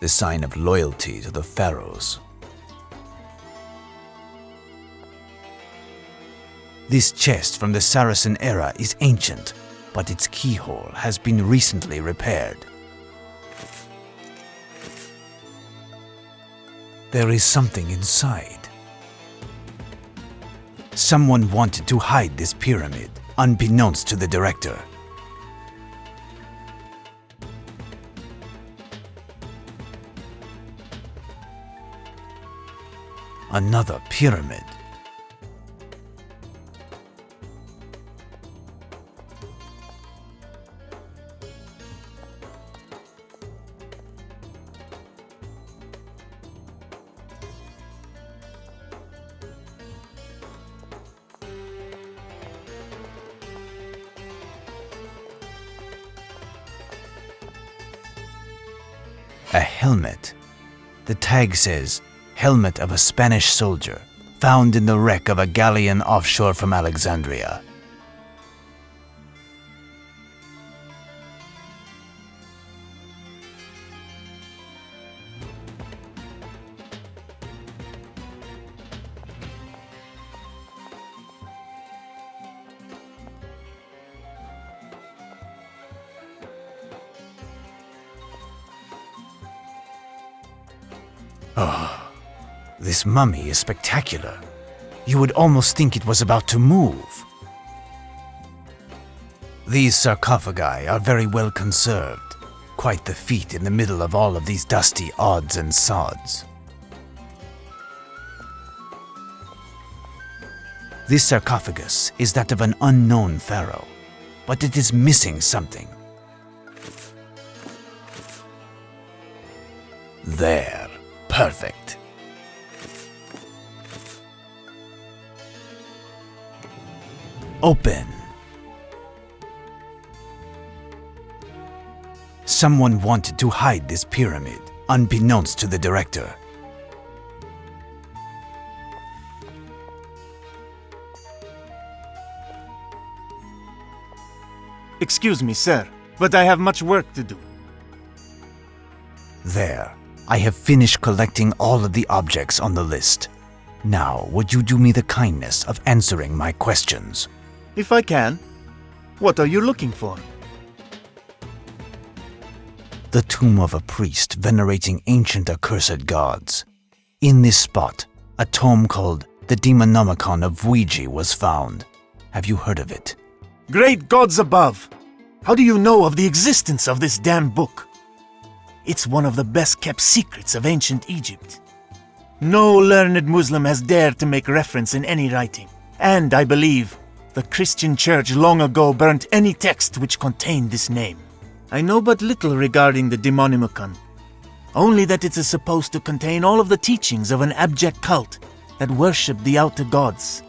the sign of loyalty to the pharaohs. This chest from the Saracen era is ancient, but its keyhole has been recently repaired. There is something inside. Someone wanted to hide this pyramid, unbeknownst to the director. Another pyramid. A helmet. The tag says, "Helmet of a Spanish soldier, found in the wreck of a galleon offshore from Alexandria." This mummy is spectacular. You would almost think it was about to move. These sarcophagi are very well conserved. Quite the feat in the middle of all of these dusty odds and sods. This sarcophagus is that of an unknown pharaoh, but it is missing something. There. Perfect. Open. Someone wanted to hide this pyramid, unbeknownst to the director. Excuse me, sir, but I have much work to do. There. I have finished collecting all of the objects on the list. Now, would you do me the kindness of answering my questions? If I can. What are you looking for? The tomb of a priest venerating ancient accursed gods. In this spot, a tome called the Demonomicon of Ouija was found. Have you heard of it? Great gods above! How do you know of the existence of this damn book? It's one of the best-kept secrets of ancient Egypt. No learned Muslim has dared to make reference in any writing, and I believe the Christian Church long ago burnt any text which contained this name. I know but little regarding the Demonomicon, only that it is supposed to contain all of the teachings of an abject cult that worshipped the outer gods,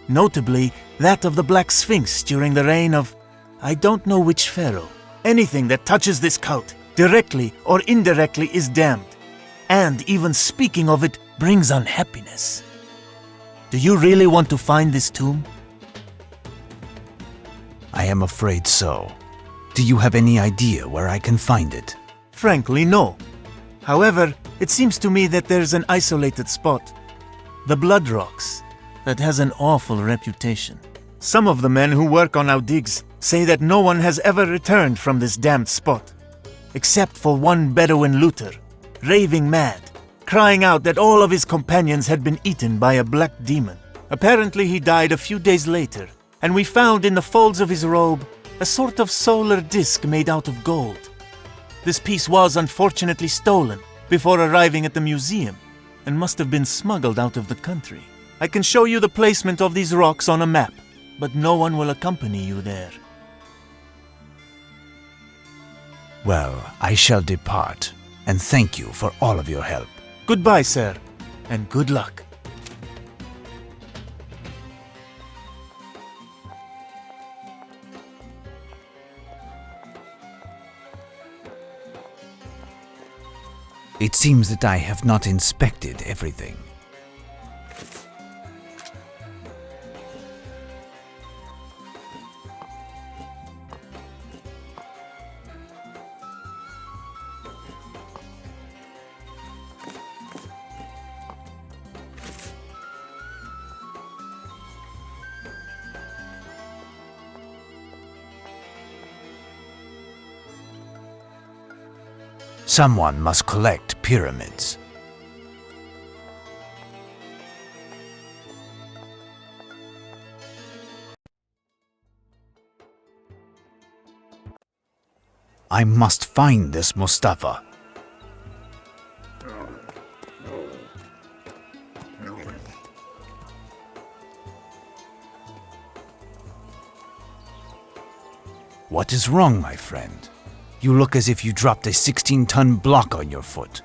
notably that of the Black Sphinx during the reign of I don't know which pharaoh. Anything that touches this cult, directly or indirectly, is damned, and even speaking of it brings unhappiness. Do you really want to find this tomb? I am afraid so. Do you have any idea where I can find it? Frankly, no. However, it seems to me that there's an isolated spot, the Blood Rocks, that has an awful reputation. Some of the men who work on our digs say that no one has ever returned from this damned spot, except for one Bedouin looter, raving mad, crying out that all of his companions had been eaten by a black demon. Apparently he died a few days later, and we found in the folds of his robe a sort of solar disc made out of gold. This piece was unfortunately stolen before arriving at the museum, and must have been smuggled out of the country. I can show you the placement of these rocks on a map, but no one will accompany you there. Well, I shall depart, and thank you for all of your help. Goodbye, sir, and good luck. It seems that I have not inspected everything. Someone must collect pyramids. I must find this Mustafa. What is wrong, my friend? You look as if you dropped a 16-ton block on your foot.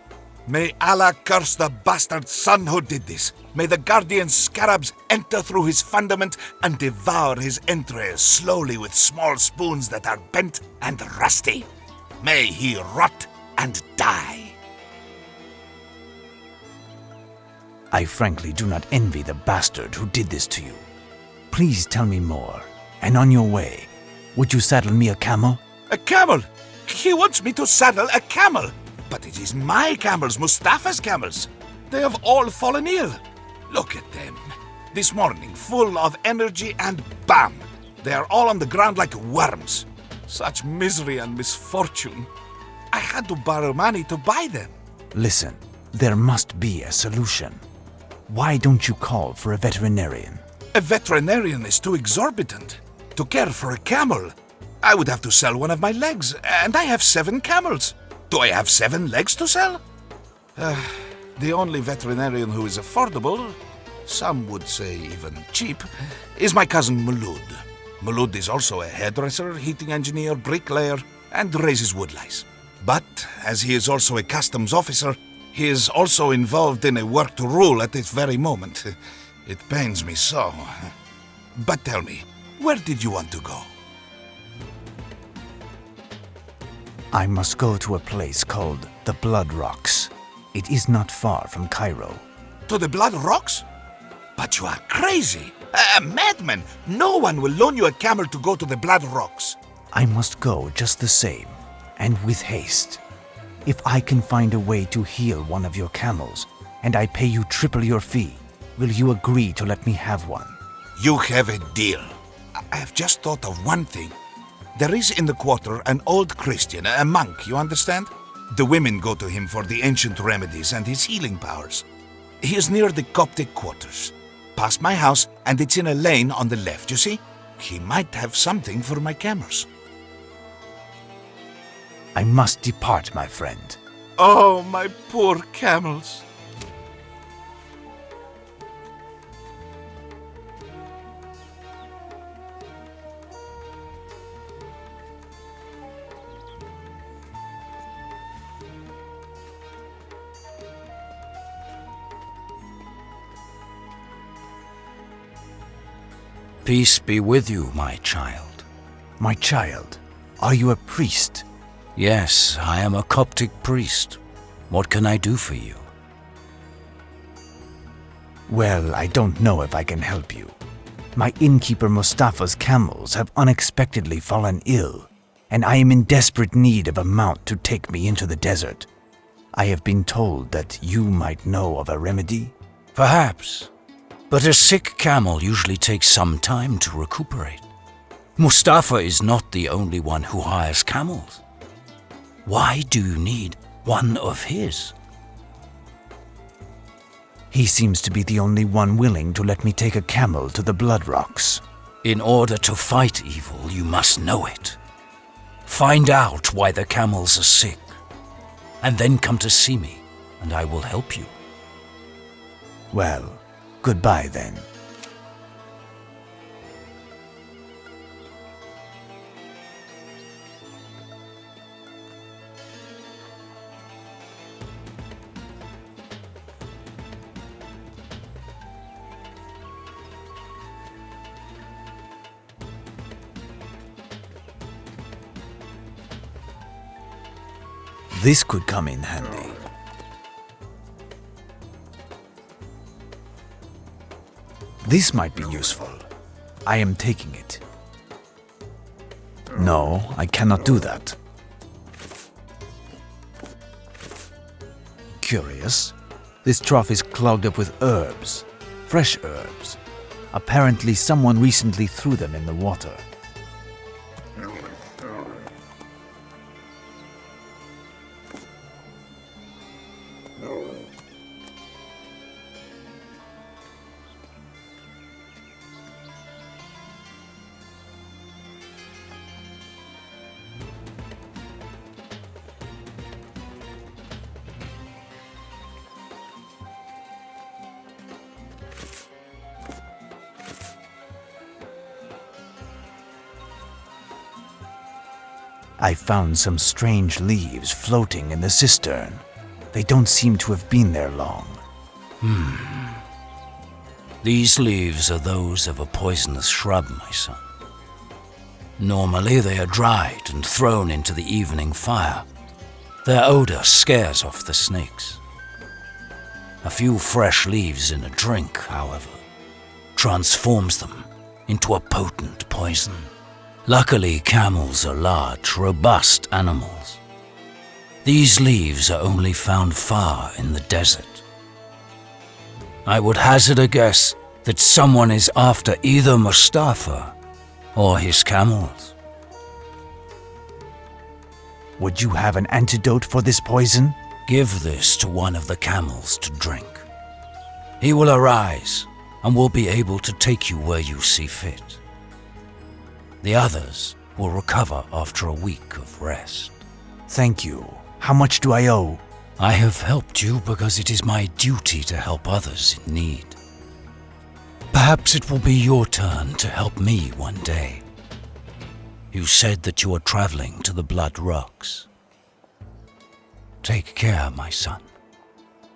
May Allah curse the bastard son who did this. May the guardian scarabs enter through his fundament and devour his entrails slowly with small spoons that are bent and rusty. May he rot and die. I frankly do not envy the bastard who did this to you. Please tell me more, and on your way, would you saddle me a camel? A camel? He wants me to saddle a camel. But it is my camels, Mustafa's camels. They have all fallen ill. Look at them. This morning, full of energy, and bam! They are all on the ground like worms. Such misery and misfortune. I had to borrow money to buy them. Listen, there must be a solution. Why don't you call for a veterinarian? A veterinarian is too exorbitant. To care for a camel, I would have to sell one of my legs, and I have 7 camels. Do I have 7 legs to sell? The only veterinarian who is affordable, some would say even cheap, is my cousin Mulud. Mulud is also a hairdresser, heating engineer, bricklayer, and raises woodlice. But, as he is also a customs officer, he is also involved in a work to rule at this very moment. It pains me so. But tell me, where did you want to go? I must go to a place called the Blood Rocks. It is not far from Cairo. To the Blood Rocks? But you are crazy! A madman! No one will loan you a camel to go to the Blood Rocks. I must go just the same, and with haste. If I can find a way to heal one of your camels, and I pay you triple your fee, will you agree to let me have one? You have a deal. I have just thought of one thing. There is in the quarter an old Christian, a monk, you understand? The women go to him for the ancient remedies and his healing powers. He is near the Coptic quarters. Past my house, and it's in a lane on the left, you see? He might have something for my camels. I must depart, my friend. Oh, my poor camels. Peace be with you, my child. My child, are you a priest? Yes, I am a Coptic priest. What can I do for you? Well, I don't know if I can help you. My innkeeper Mustafa's camels have unexpectedly fallen ill, and I am in desperate need of a mount to take me into the desert. I have been told that you might know of a remedy. Perhaps. But a sick camel usually takes some time to recuperate. Mustafa is not the only one who hires camels. Why do you need one of his? He seems to be the only one willing to let me take a camel to the Blood Rocks. In order to fight evil, you must know it. Find out why the camels are sick, and then come to see me, and I will help you. Well, goodbye then. This could come in handy. This might be useful. I am taking it. No, I cannot do that. Curious. This trough is clogged up with herbs. Fresh herbs. Apparently someone recently threw them in the water. I found some strange leaves floating in the cistern. They don't seem to have been there long. These leaves are those of a poisonous shrub, my son. Normally they are dried and thrown into the evening fire. Their odor scares off the snakes. A few fresh leaves in a drink, however, transforms them into a potent poison. Luckily, camels are large, robust animals. These leaves are only found far in the desert. I would hazard a guess that someone is after either Mustafa or his camels. Would you have an antidote for this poison? Give this to one of the camels to drink. He will arise and will be able to take you where you see fit. The others will recover after a week of rest. Thank you. How much do I owe? I have helped you because it is my duty to help others in need. Perhaps it will be your turn to help me one day. You said that you are traveling to the Blood Rocks. Take care, my son.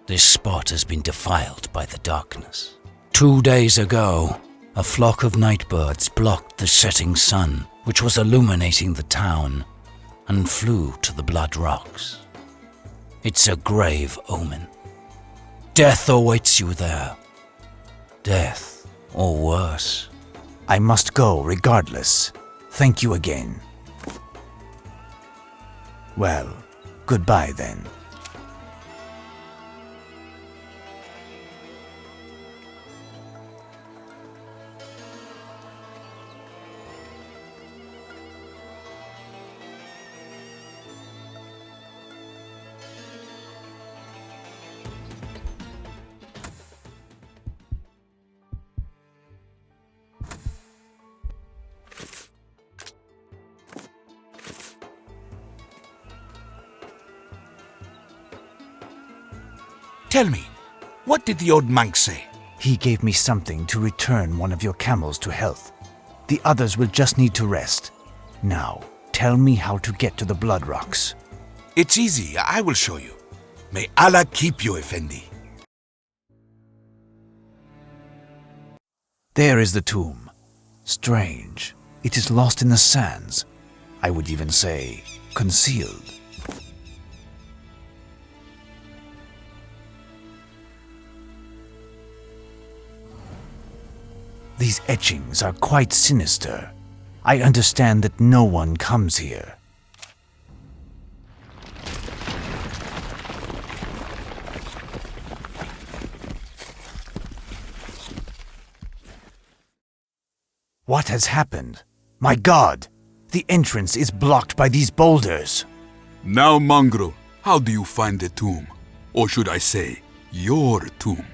This spot has been defiled by the darkness. 2 days ago, a flock of nightbirds blocked the setting sun, which was illuminating the town, and flew to the Blood Rocks. It's a grave omen. Death awaits you there. Death, or worse. I must go regardless. Thank you again. Well, goodbye then. Tell me, what did the old monk say? He gave me something to return one of your camels to health. The others will just need to rest. Now, tell me how to get to the Blood Rocks. It's easy, I will show you. May Allah keep you, Effendi. There is the tomb. Strange. It is lost in the sands. I would even say, concealed. These etchings are quite sinister. I understand that no one comes here. What has happened? My God! The entrance is blocked by these boulders. Now, Mangro, how do you find the tomb? Or should I say, your tomb?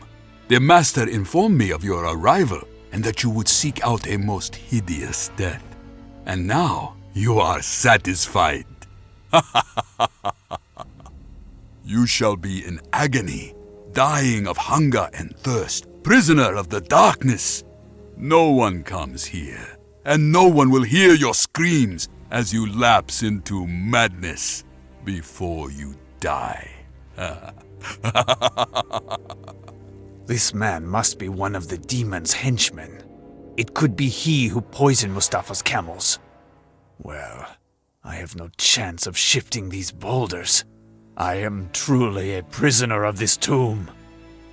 The master informed me of your arrival and that you would seek out a most hideous death. And now you are satisfied. You shall be in agony, dying of hunger and thirst, prisoner of the darkness. No one comes here, and no one will hear your screams as you lapse into madness before you die. This man must be one of the demon's henchmen. It could be he who poisoned Mustafa's camels. Well, I have no chance of shifting these boulders. I am truly a prisoner of this tomb,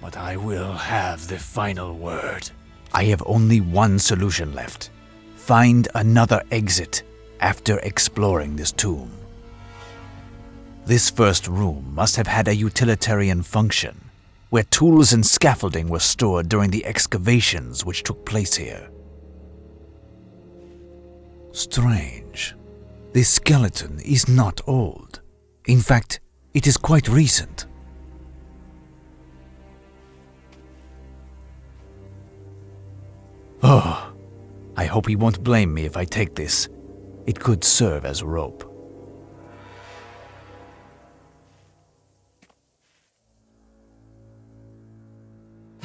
but I will have the final word. I have only one solution left. Find another exit after exploring this tomb. This first room must have had a utilitarian function, where tools and scaffolding were stored during the excavations which took place here. Strange. This skeleton is not old. In fact, it is quite recent. Oh, I hope he won't blame me if I take this. It could serve as rope.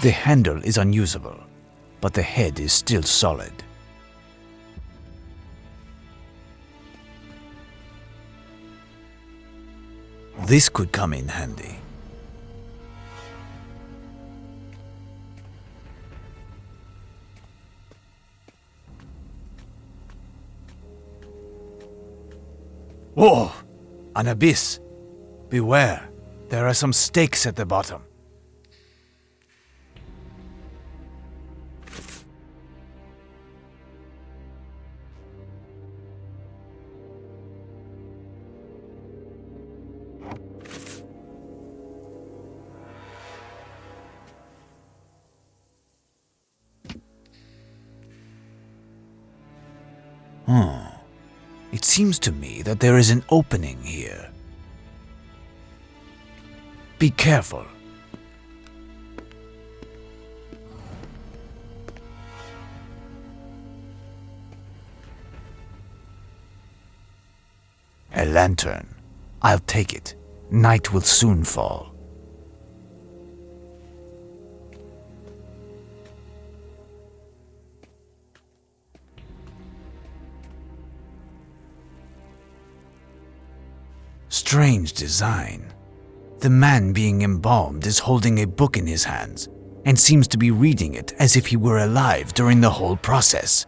The handle is unusable, but the head is still solid. This could come in handy. Whoa! An abyss. Beware. There are some stakes at the bottom. It seems to me that there is an opening here. Be careful. A lantern. I'll take it. Night will soon fall. Strange design. The man being embalmed is holding a book in his hands and seems to be reading it as if he were alive during the whole process.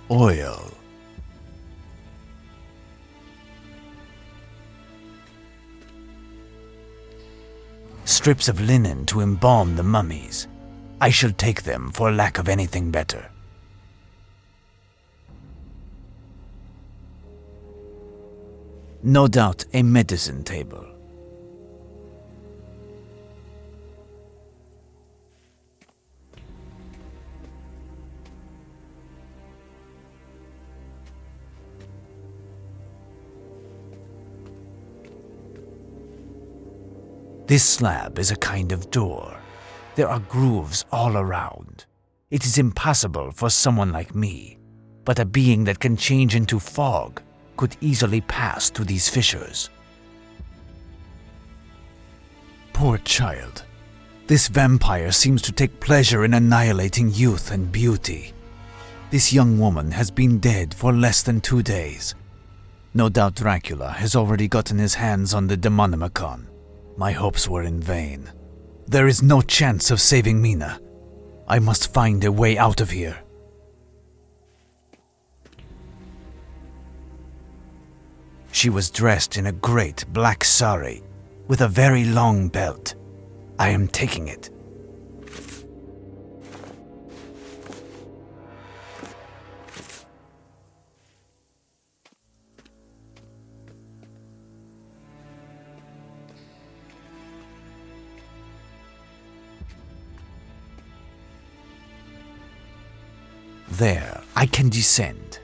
Oil. Strips of linen to embalm the mummies. I shall take them for lack of anything better. No doubt a medicine table. This slab is a kind of door. There are grooves all around. It is impossible for someone like me, but a being that can change into fog could easily pass through these fissures. Poor child. This vampire seems to take pleasure in annihilating youth and beauty. This young woman has been dead for less than 2 days. No doubt Dracula has already gotten his hands on the Demonomicon. My hopes were in vain. There is no chance of saving Mina. I must find a way out of here. She was dressed in a great black sari with a very long belt. I am taking it. There, I can descend.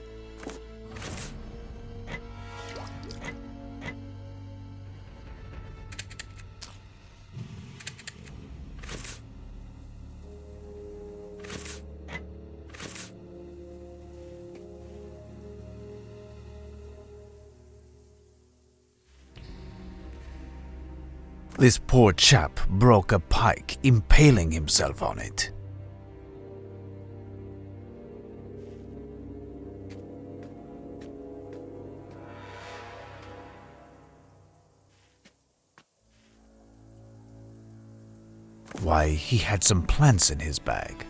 This poor chap broke a pike, impaling himself on it. Why, he had some plants in his bag.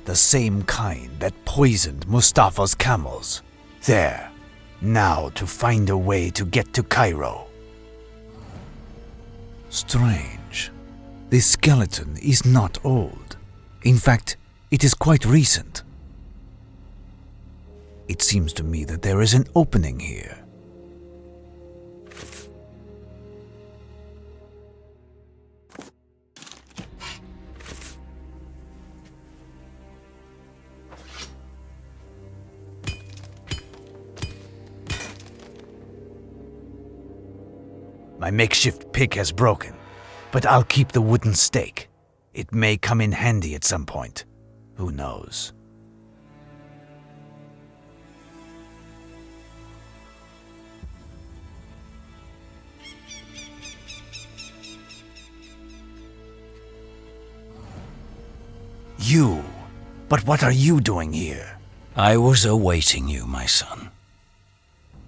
The same kind that poisoned Mustafa's camels. There. Now to find a way to get to Cairo. Strange. This skeleton is not old. In fact, it is quite recent. It seems to me that there is an opening here. My makeshift pick has broken, but I'll keep the wooden stake. It may come in handy at some point. Who knows? You, But what are you doing here? I was awaiting you, my son.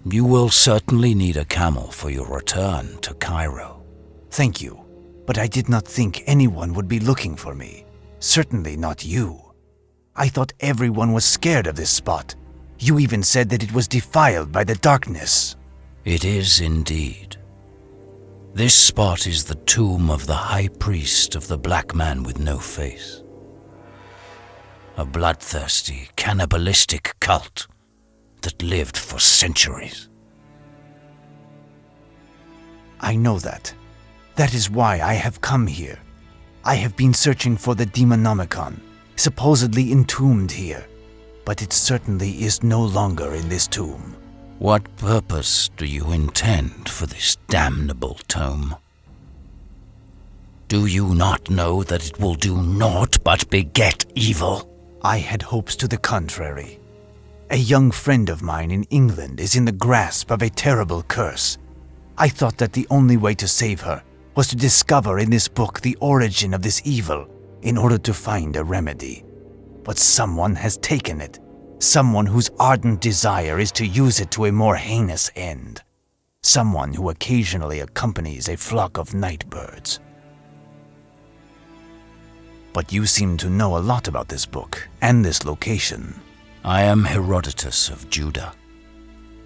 You will certainly need a camel for your return to Cairo. Thank you, but I did not think anyone would be looking for me. Certainly not you. I thought everyone was scared of this spot. You even said that it was defiled by the darkness. It is indeed. This spot is the tomb of the high priest of the black man with no face. A bloodthirsty, cannibalistic cult that lived for centuries. I know that. That is why I have come here. I have been searching for the Demonomicon, supposedly entombed here, but it certainly is no longer in this tomb. What purpose do you intend for this damnable tome? Do you not know that it will do naught but beget evil? I had hopes to the contrary. A young friend of mine in England is in the grasp of a terrible curse. I thought that the only way to save her was to discover in this book the origin of this evil in order to find a remedy. But someone has taken it. Someone whose ardent desire is to use it to a more heinous end. Someone who occasionally accompanies a flock of night birds. But you seem to know a lot about this book and this location. I am Herodotus of Judah.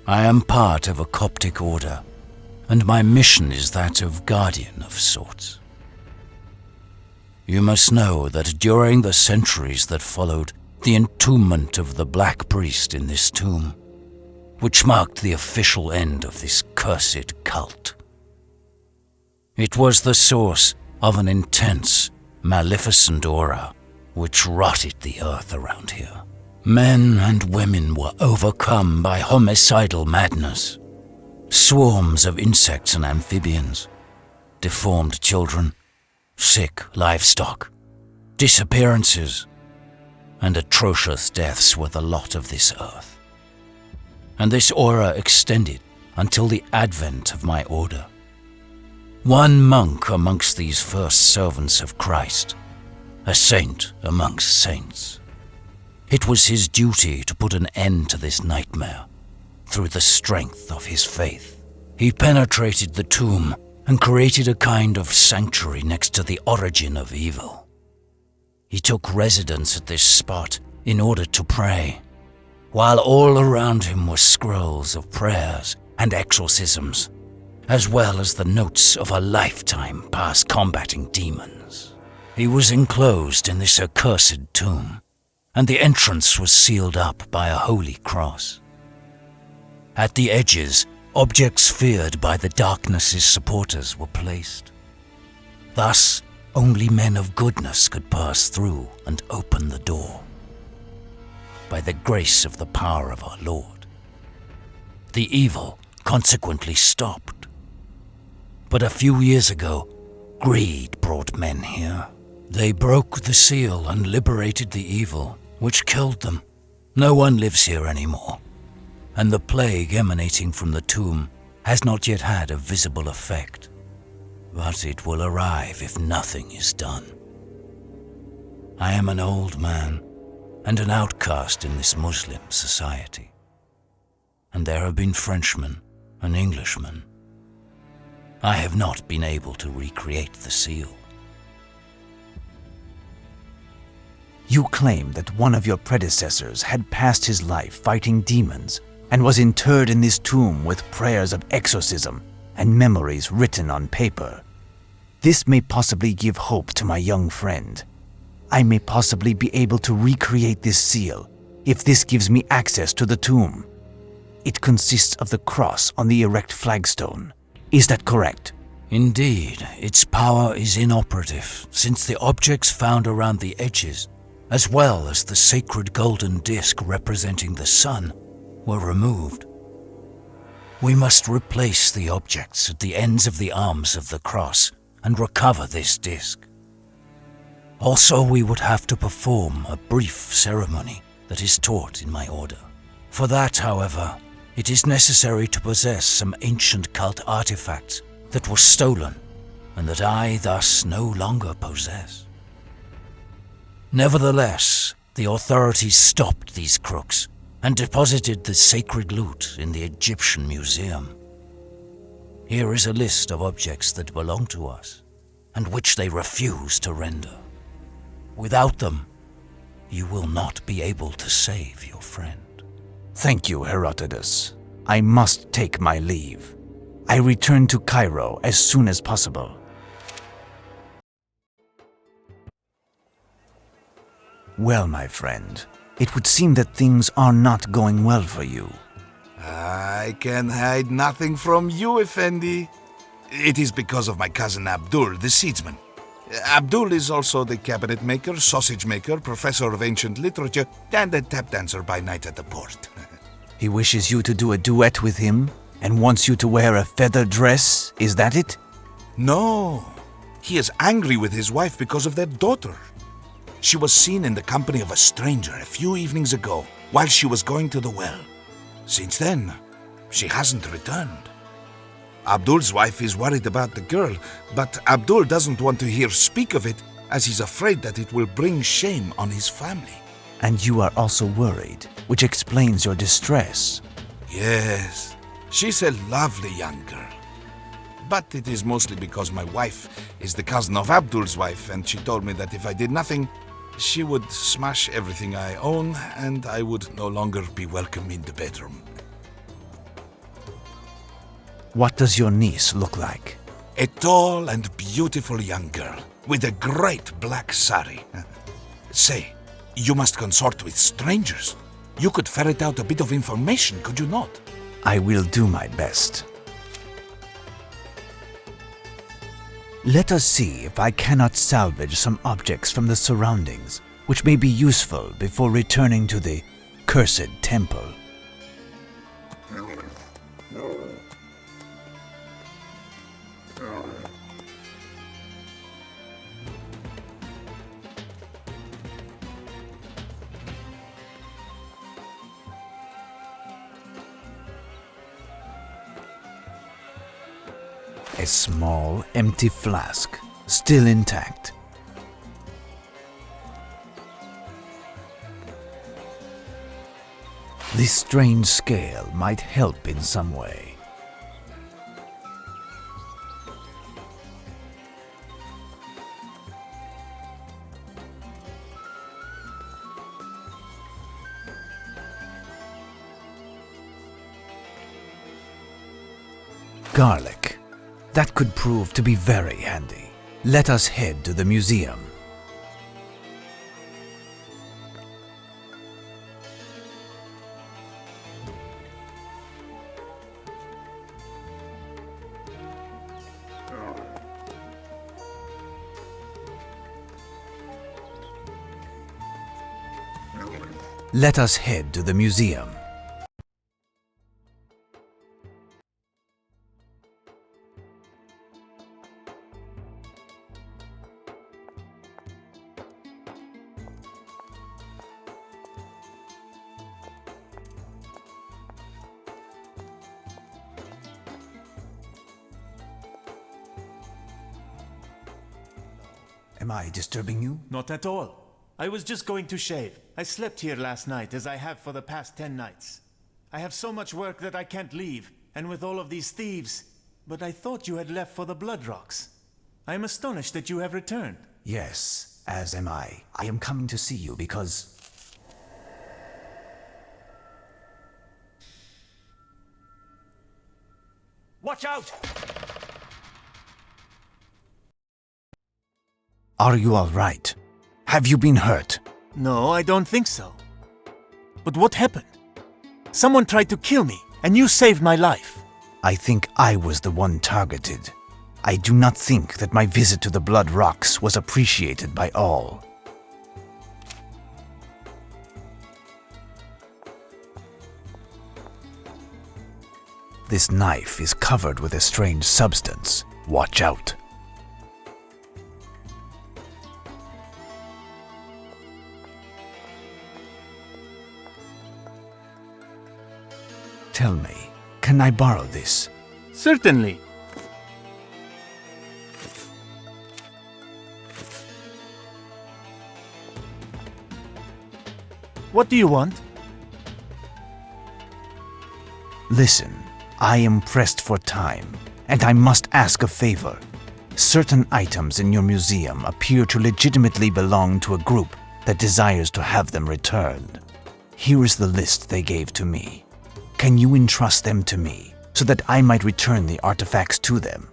I am part of a Coptic order, and my mission is that of guardian of sorts. You must know that during the centuries that followed the entombment of the Black Priest in this tomb, which marked the official end of this cursed cult, it was the source of an intense, maleficent aura which rotted the earth around here. Men and women were overcome by homicidal madness. Swarms of insects and amphibians, deformed children, sick livestock, disappearances, and atrocious deaths were the lot of this earth. And this aura extended until the advent of my order. One monk amongst these first servants of Christ, a saint amongst saints. It was his duty to put an end to this nightmare through the strength of his faith. He penetrated the tomb and created a kind of sanctuary next to the origin of evil. He took residence at this spot in order to pray, while all around him were scrolls of prayers and exorcisms, as well as the notes of a lifetime past combating demons. He was enclosed in this accursed tomb, and the entrance was sealed up by a holy cross. At the edges, objects feared by the darkness's supporters were placed. Thus, only men of goodness could pass through and open the door. By the grace of the power of our Lord, the evil consequently stopped. But a few years ago, greed brought men here. They broke the seal and liberated the evil, which killed them. No one lives here anymore, and the plague emanating from the tomb has not yet had a visible effect. But it will arrive if nothing is done. I am an old man and an outcast in this Muslim society, and there have been Frenchmen and Englishmen. I have not been able to recreate the seal. You claim that one of your predecessors had passed his life fighting demons and was interred in this tomb with prayers of exorcism and memories written on paper. This may possibly give hope to my young friend. I may possibly be able to recreate this seal if this gives me access to the tomb. It consists of the cross on the erect flagstone. Is that correct? Indeed, its power is inoperative, since the objects found around the edges, as well as the sacred golden disc representing the sun, were removed. We must replace the objects at the ends of the arms of the cross and recover this disc. Also, we would have to perform a brief ceremony that is taught in my order. For that, however, it is necessary to possess some ancient cult artifacts that were stolen and that I thus no longer possess. Nevertheless, The authorities stopped these crooks and deposited the sacred loot in the Egyptian museum. Here is a list of objects that belong to us and which they refuse to render. Without them, you will not be able to save your friend. Thank you, Herodotus. I must take my leave. I return to Cairo as soon as possible. Well, my friend, it would seem that things are not going well for you. I can hide nothing from you, Effendi. It is because of my cousin Abdul, the seedsman. Abdul is also the cabinet maker, sausage maker, professor of ancient literature, and a tap dancer by night at the port. He wishes you to do a duet with him and wants you to wear a feather dress, is that it? No, he is angry with his wife because of their daughter. She was seen in the company of a stranger a few evenings ago while she was going to the well. Since then, she hasn't returned. Abdul's wife is worried about the girl, but Abdul doesn't want to hear speak of it as he's afraid that it will bring shame on his family. And you are also worried, which explains your distress. Yes, she's a lovely young girl. But it is mostly because my wife is the cousin of Abdul's wife, and she told me that if I did nothing, she would smash everything I own, and I would no longer be welcome in the bedroom. What does your niece look like? A tall and beautiful young girl with a great black sari. Say, you must consort with strangers. You could ferret out a bit of information, could you not? I will do my best. Let us see if I cannot salvage some objects from the surroundings, which may be useful before returning to the cursed temple. A small, empty flask, still intact. This strange scale might help in some way. Garlic. That could prove to be very handy. Let us head to the museum. Let us head to the museum. Am I disturbing you? Not at all. I was just going to shave. I slept here last night, as I have for the past 10 nights. I have so much work that I can't leave, and with all of these thieves. But I thought you had left for the Blood Rocks. I am astonished that you have returned. Yes, as am I. I am coming to see you because... Watch out! Are you all right? Have you been hurt? No, I don't think so. But what happened? Someone tried to kill me, and you saved my life. I think I was the one targeted. I do not think that my visit to the Blood Rocks was appreciated by all. This knife is covered with a strange substance. Watch out. Tell me, can I borrow this? Certainly. What do you want? Listen, I am pressed for time, and I must ask a favor. Certain items in your museum appear to legitimately belong to a group that desires to have them returned. Here is the list they gave to me. Can you entrust them to me, so that I might return the artifacts to them?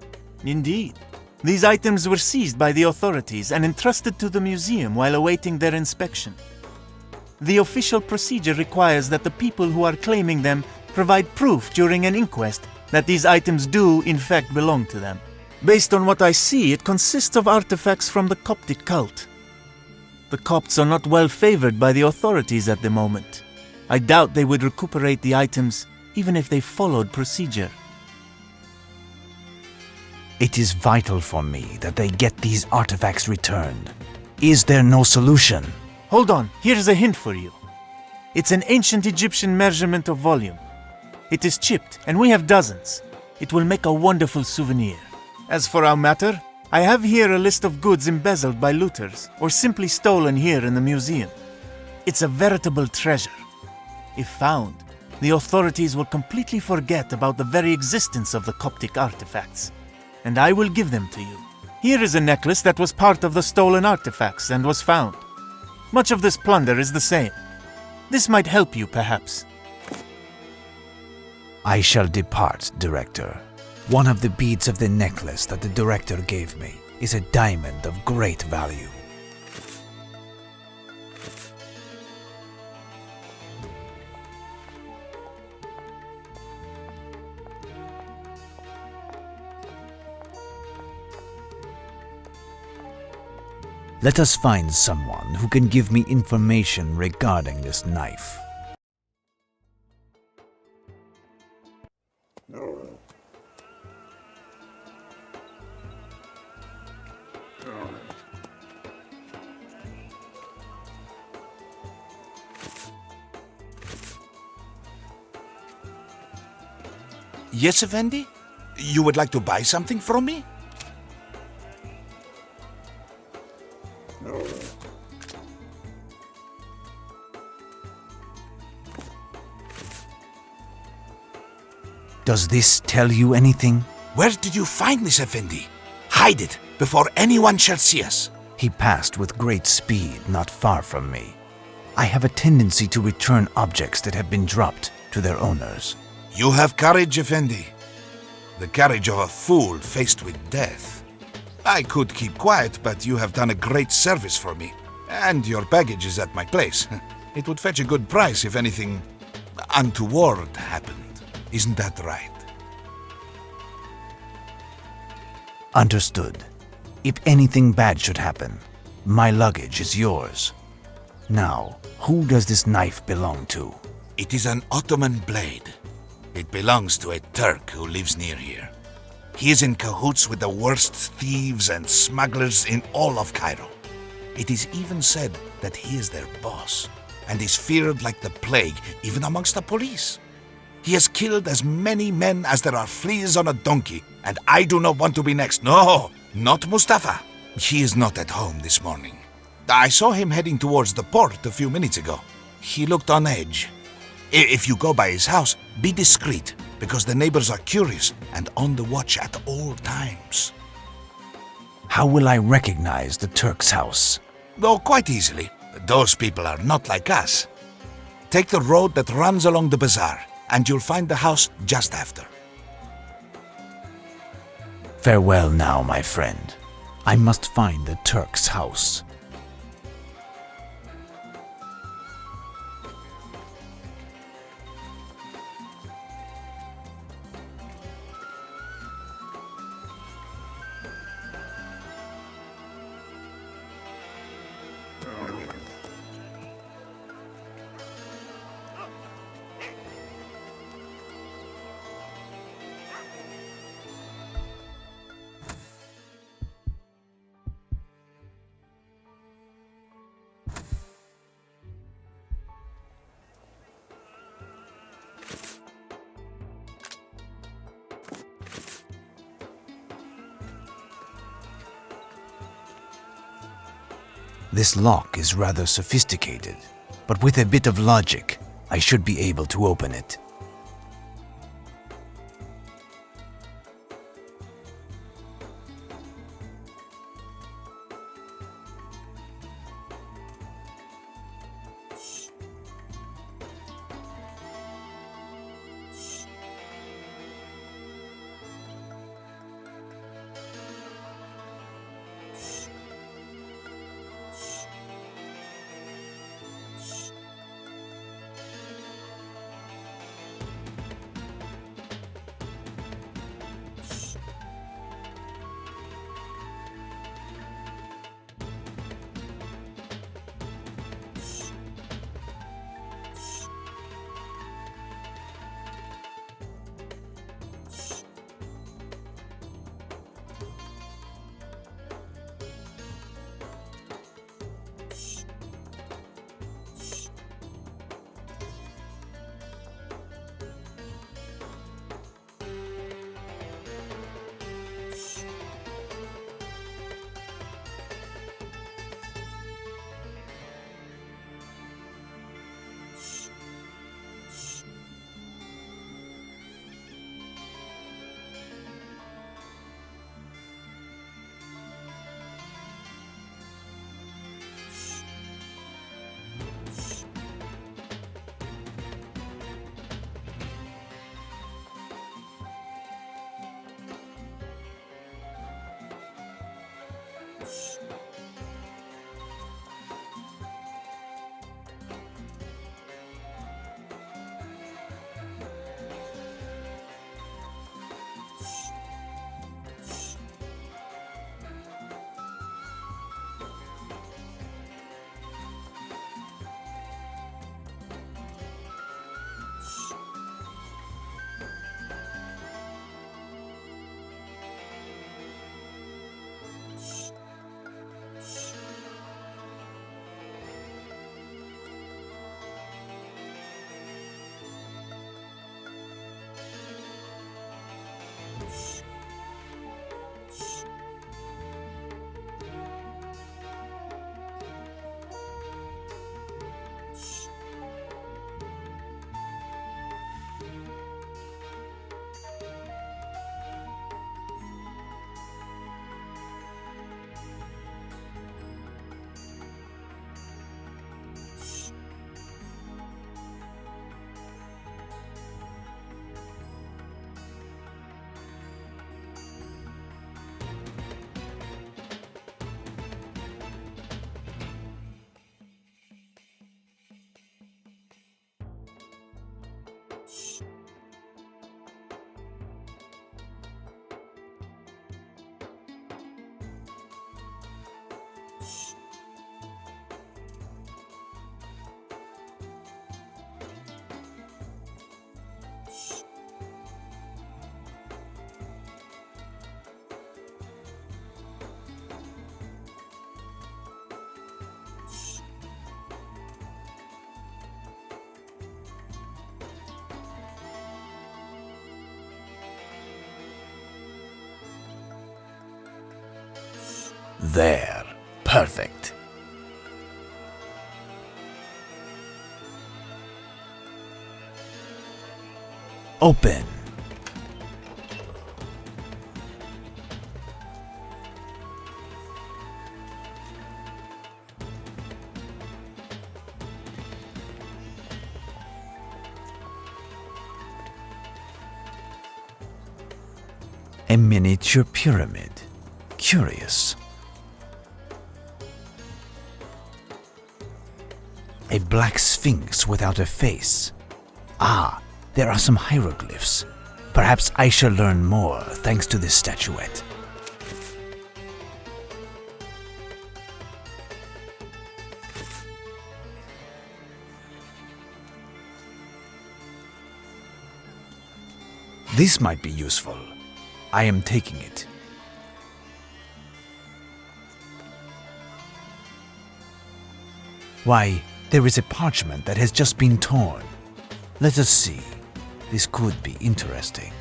Indeed. These items were seized by the authorities and entrusted to the museum while awaiting their inspection. The official procedure requires that the people who are claiming them provide proof during an inquest that these items do in fact belong to them. Based on what I see, it consists of artifacts from the Coptic cult. The Copts are not well favored by the authorities at the moment. I doubt they would recuperate the items even if they followed procedure. It is vital for me that they get these artifacts returned. Is there no solution? Hold on, here's a hint for you. It's an ancient Egyptian measurement of volume. It is chipped, and we have dozens. It will make a wonderful souvenir. As for our matter, I have here a list of goods embezzled by looters, or simply stolen here in the museum. It's a veritable treasure. If found, the authorities will completely forget about the very existence of the Coptic artifacts, and I will give them to you. Here is a necklace that was part of the stolen artifacts and was found. Much of this plunder is the same. This might help you, perhaps. I shall depart, Director. One of the beads of the necklace that the Director gave me is a diamond of great value. Let us find someone who can give me information regarding this knife. Yes, Effendi? You would like to buy something from me? Does this tell you anything? Where did you find this, Effendi? Hide it before anyone shall see us. He passed with great speed not far from me. I have a tendency to return objects that have been dropped to their owners. You have courage, Effendi. The courage of a fool faced with death. I could keep quiet, but you have done a great service for me. And your baggage is at my place. It would fetch a good price if anything untoward happened. Isn't that right? Understood. If anything bad should happen, my luggage is yours. Now, who does this knife belong to? It is an Ottoman blade. It belongs to a Turk who lives near here. He is in cahoots with the worst thieves and smugglers in all of Cairo. It is even said that he is their boss and is feared like the plague even amongst the police. He has killed as many men as there are fleas on a donkey, and I do not want to be next. No, not Mustafa. He is not at home this morning. I saw him heading towards the port a few minutes ago. He looked on edge. If you go by his house, be discreet, because the neighbors are curious and on the watch at all times. How will I recognize the Turk's house? Oh, quite easily. Those people are not like us. Take the road that runs along the bazaar, and you'll find the house just after. Farewell now, my friend. I must find the Turk's house. This lock is rather sophisticated. but with a bit of logic, I should be able to open it. There. Perfect. Open. A miniature pyramid. Curious. A black sphinx without a face. Ah, there are some hieroglyphs. Perhaps I shall learn more thanks to this statuette. This might be useful. I am taking it. Why, there is a parchment that has just been torn. Let us see. This could be interesting.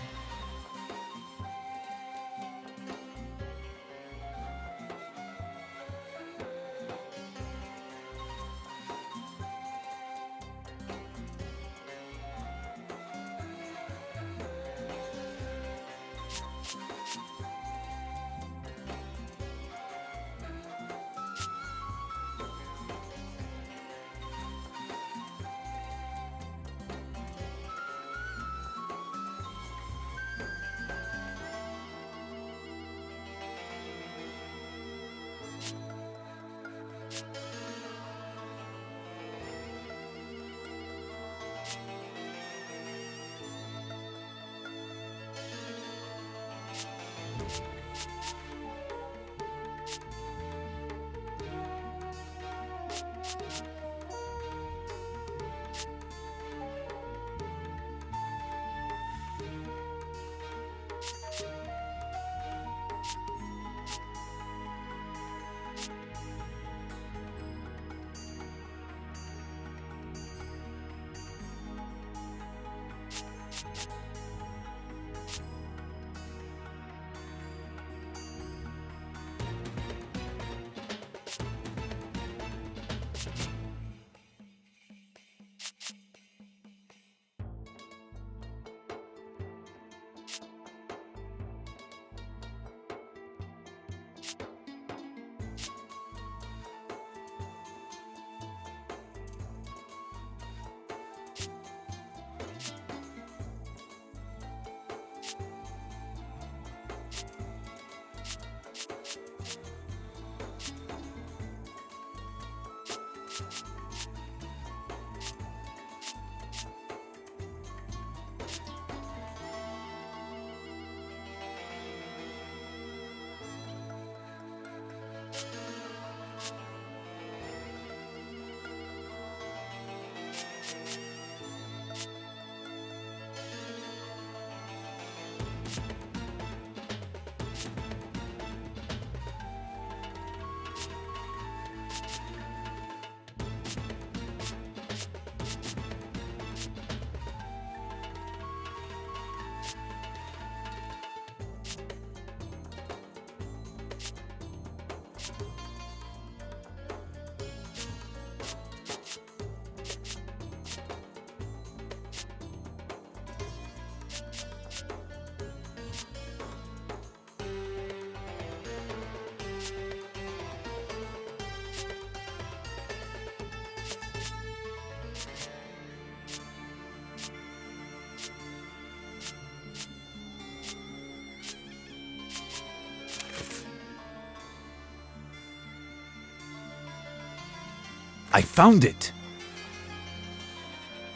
I found it!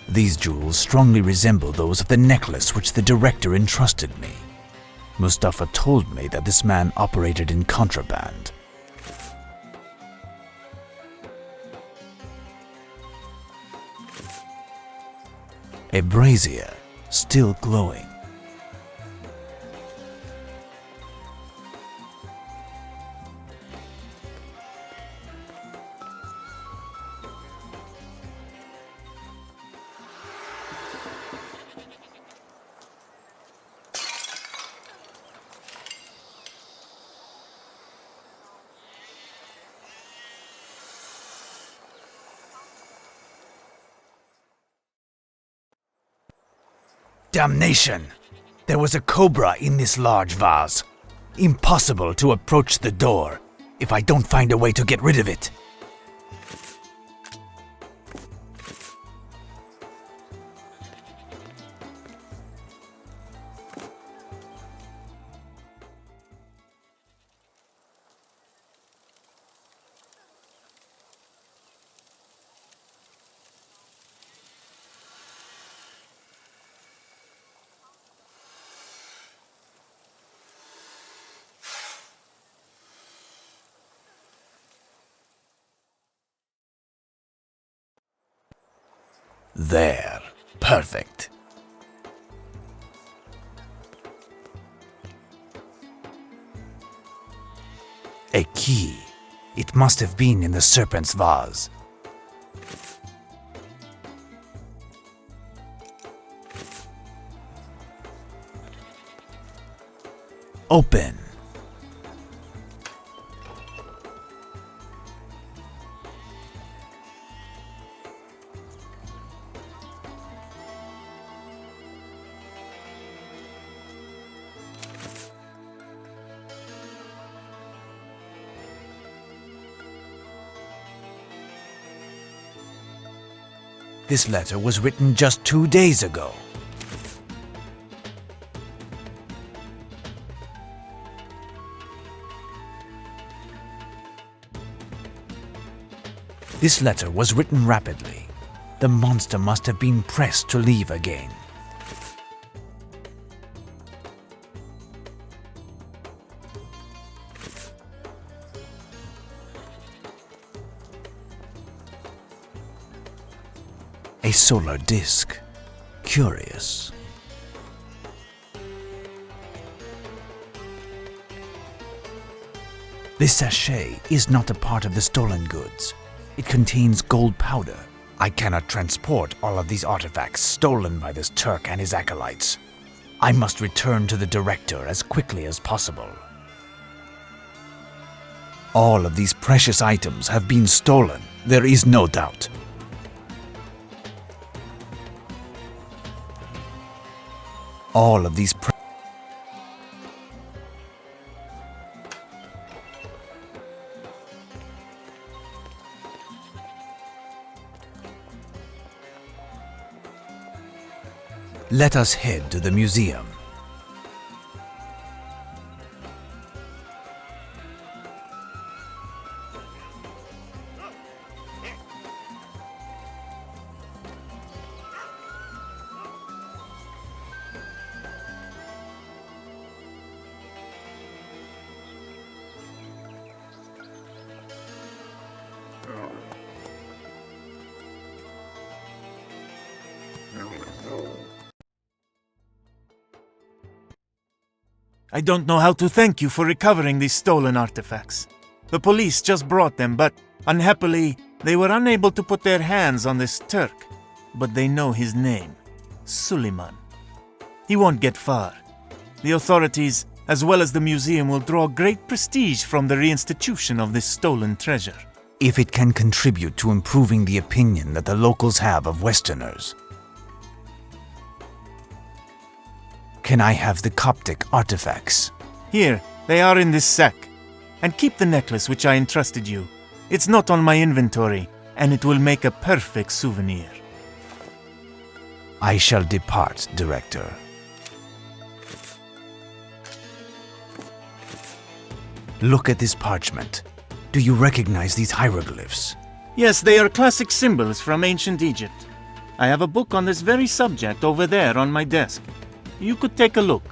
These jewels strongly resemble those of the necklace which the director entrusted me. Mustafa told me that this man operated in contraband. A brazier, still glowing. Damnation! There was a cobra in this large vase. Impossible to approach the door if I don't find a way to get rid of it. There. Perfect. A key. It must have been in the serpent's vase. Open. This letter was written just 2 days ago. This letter was written rapidly. The monster must have been pressed to leave again. A solar disk. Curious. This sachet is not a part of the stolen goods. It contains gold powder. I cannot transport all of these artifacts stolen by this Turk and his acolytes. I must return to the director as quickly as possible. All of these precious items have been stolen, there is no doubt. All of these Let us head to the museum. I don't know how to thank you for recovering these stolen artifacts. The police just brought them, but unhappily, they were unable to put their hands on this Turk. But they know his name, Suleiman. He won't get far. The authorities, as well as the museum, will draw great prestige from the reinstitution of this stolen treasure. If it can contribute to improving the opinion that the locals have of Westerners. Can I have the Coptic artifacts? Here, they are in this sack. And keep the necklace which I entrusted you. It's not on my inventory, and it will make a perfect souvenir. I shall depart, Director. Look at this parchment. Do you recognize these hieroglyphs? Yes, they are classic symbols from ancient Egypt. I have a book on this very subject over there on my desk. You could take a look.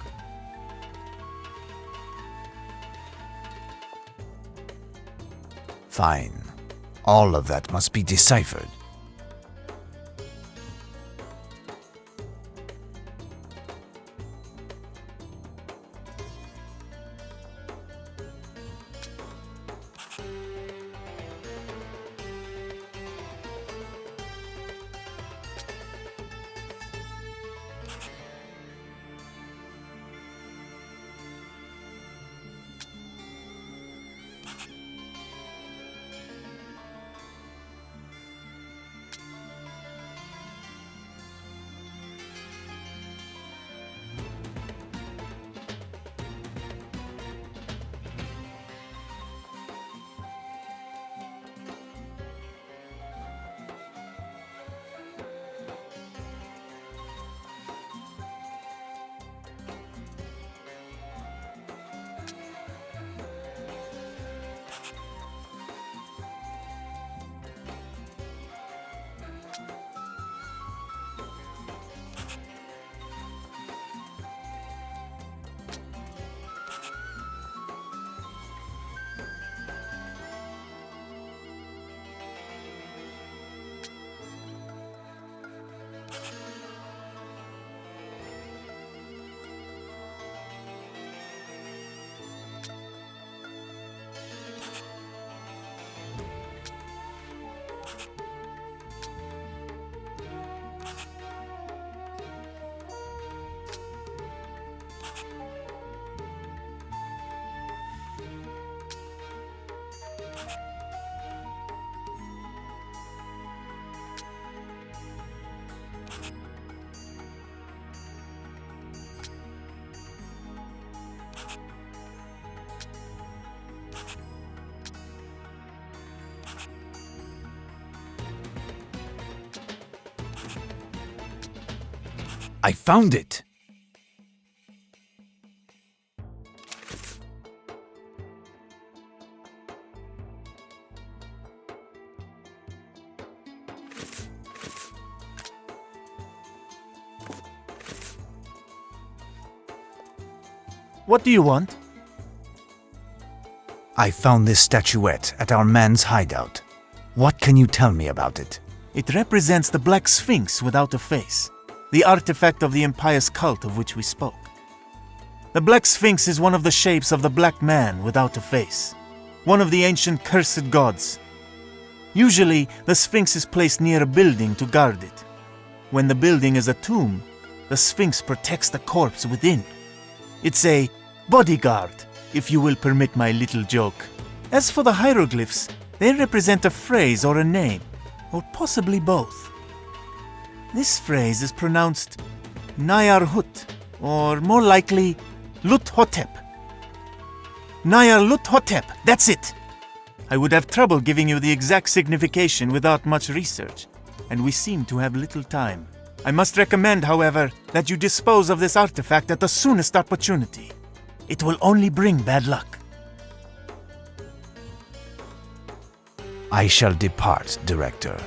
Fine. All of that must be deciphered. I found it! What do you want? I found this statuette at our man's hideout. What can you tell me about it? It represents the Black Sphinx without a face, the artifact of the impious cult of which we spoke. The Black Sphinx is one of the shapes of the Black Man without a face, one of the ancient cursed gods. Usually, the Sphinx is placed near a building to guard it. When the building is a tomb, the Sphinx protects the corpse within. It's a bodyguard, if you will permit my little joke. As for the hieroglyphs, they represent a phrase or a name, or possibly both. This phrase is pronounced Nayar-hut, or more likely, Lut-hotep. Nayar-lut-hotep, that's it! I would have trouble giving you the exact signification without much research, and we seem to have little time. I must recommend, however, that you dispose of this artifact at the soonest opportunity. It will only bring bad luck. I shall depart, Director.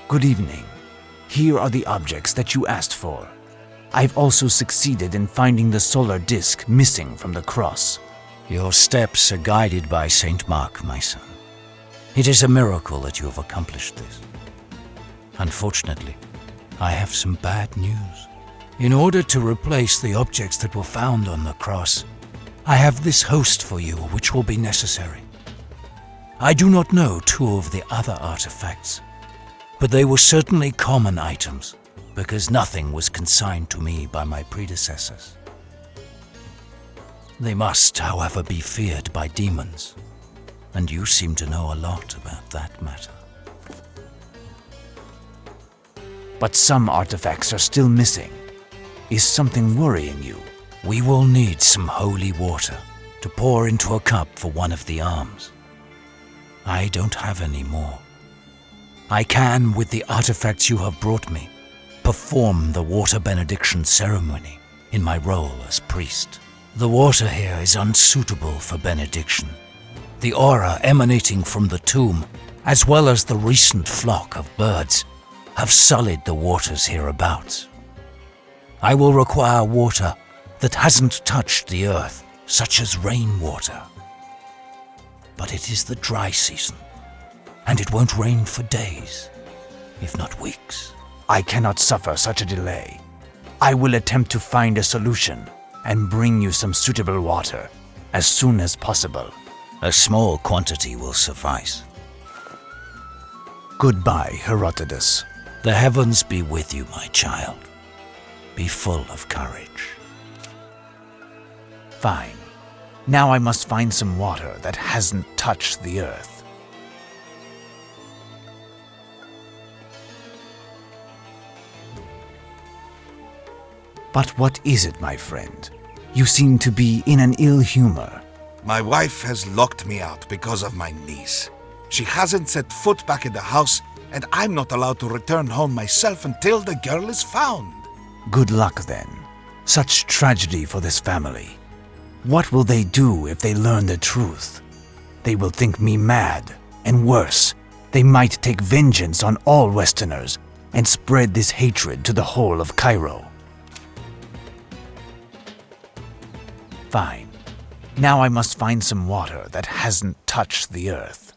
Good evening. Here are the objects that you asked for. I've also succeeded in finding the solar disk missing from the cross. Your steps are guided by Saint Mark, my son. It is a miracle that you have accomplished this. Unfortunately, I have some bad news. In order to replace the objects that were found on the cross, I have this host for you which will be necessary. I do not know two of the other artifacts, but they were certainly common items, because nothing was consigned to me by my predecessors. They must, however, be feared by demons, and you seem to know a lot about that matter. But some artifacts are still missing. Is something worrying you? We will need some holy water to pour into a cup for one of the arms. I don't have any more. I can, with the artifacts you have brought me, perform the water benediction ceremony in my role as priest. The water here is unsuitable for benediction. The aura emanating from the tomb, as well as the recent flock of birds, have sullied the waters hereabouts. I will require water that hasn't touched the earth, such as rainwater. But it is the dry season, and it won't rain for days, if not weeks. I cannot suffer such a delay. I will attempt to find a solution and bring you some suitable water as soon as possible. A small quantity will suffice. Goodbye, Herodotus. The heavens be with you, my child. Be full of courage. Fine. Now I must find some water that hasn't touched the earth. But what is it, my friend? You seem to be in an ill humor. My wife has locked me out because of my niece. She hasn't set foot back in the house, and I'm not allowed to return home myself until the girl is found. Good luck, then. Such tragedy for this family. What will they do if they learn the truth? They will think me mad, and worse, they might take vengeance on all Westerners and spread this hatred to the whole of Cairo. Fine. Now I must find some water that hasn't touched the earth.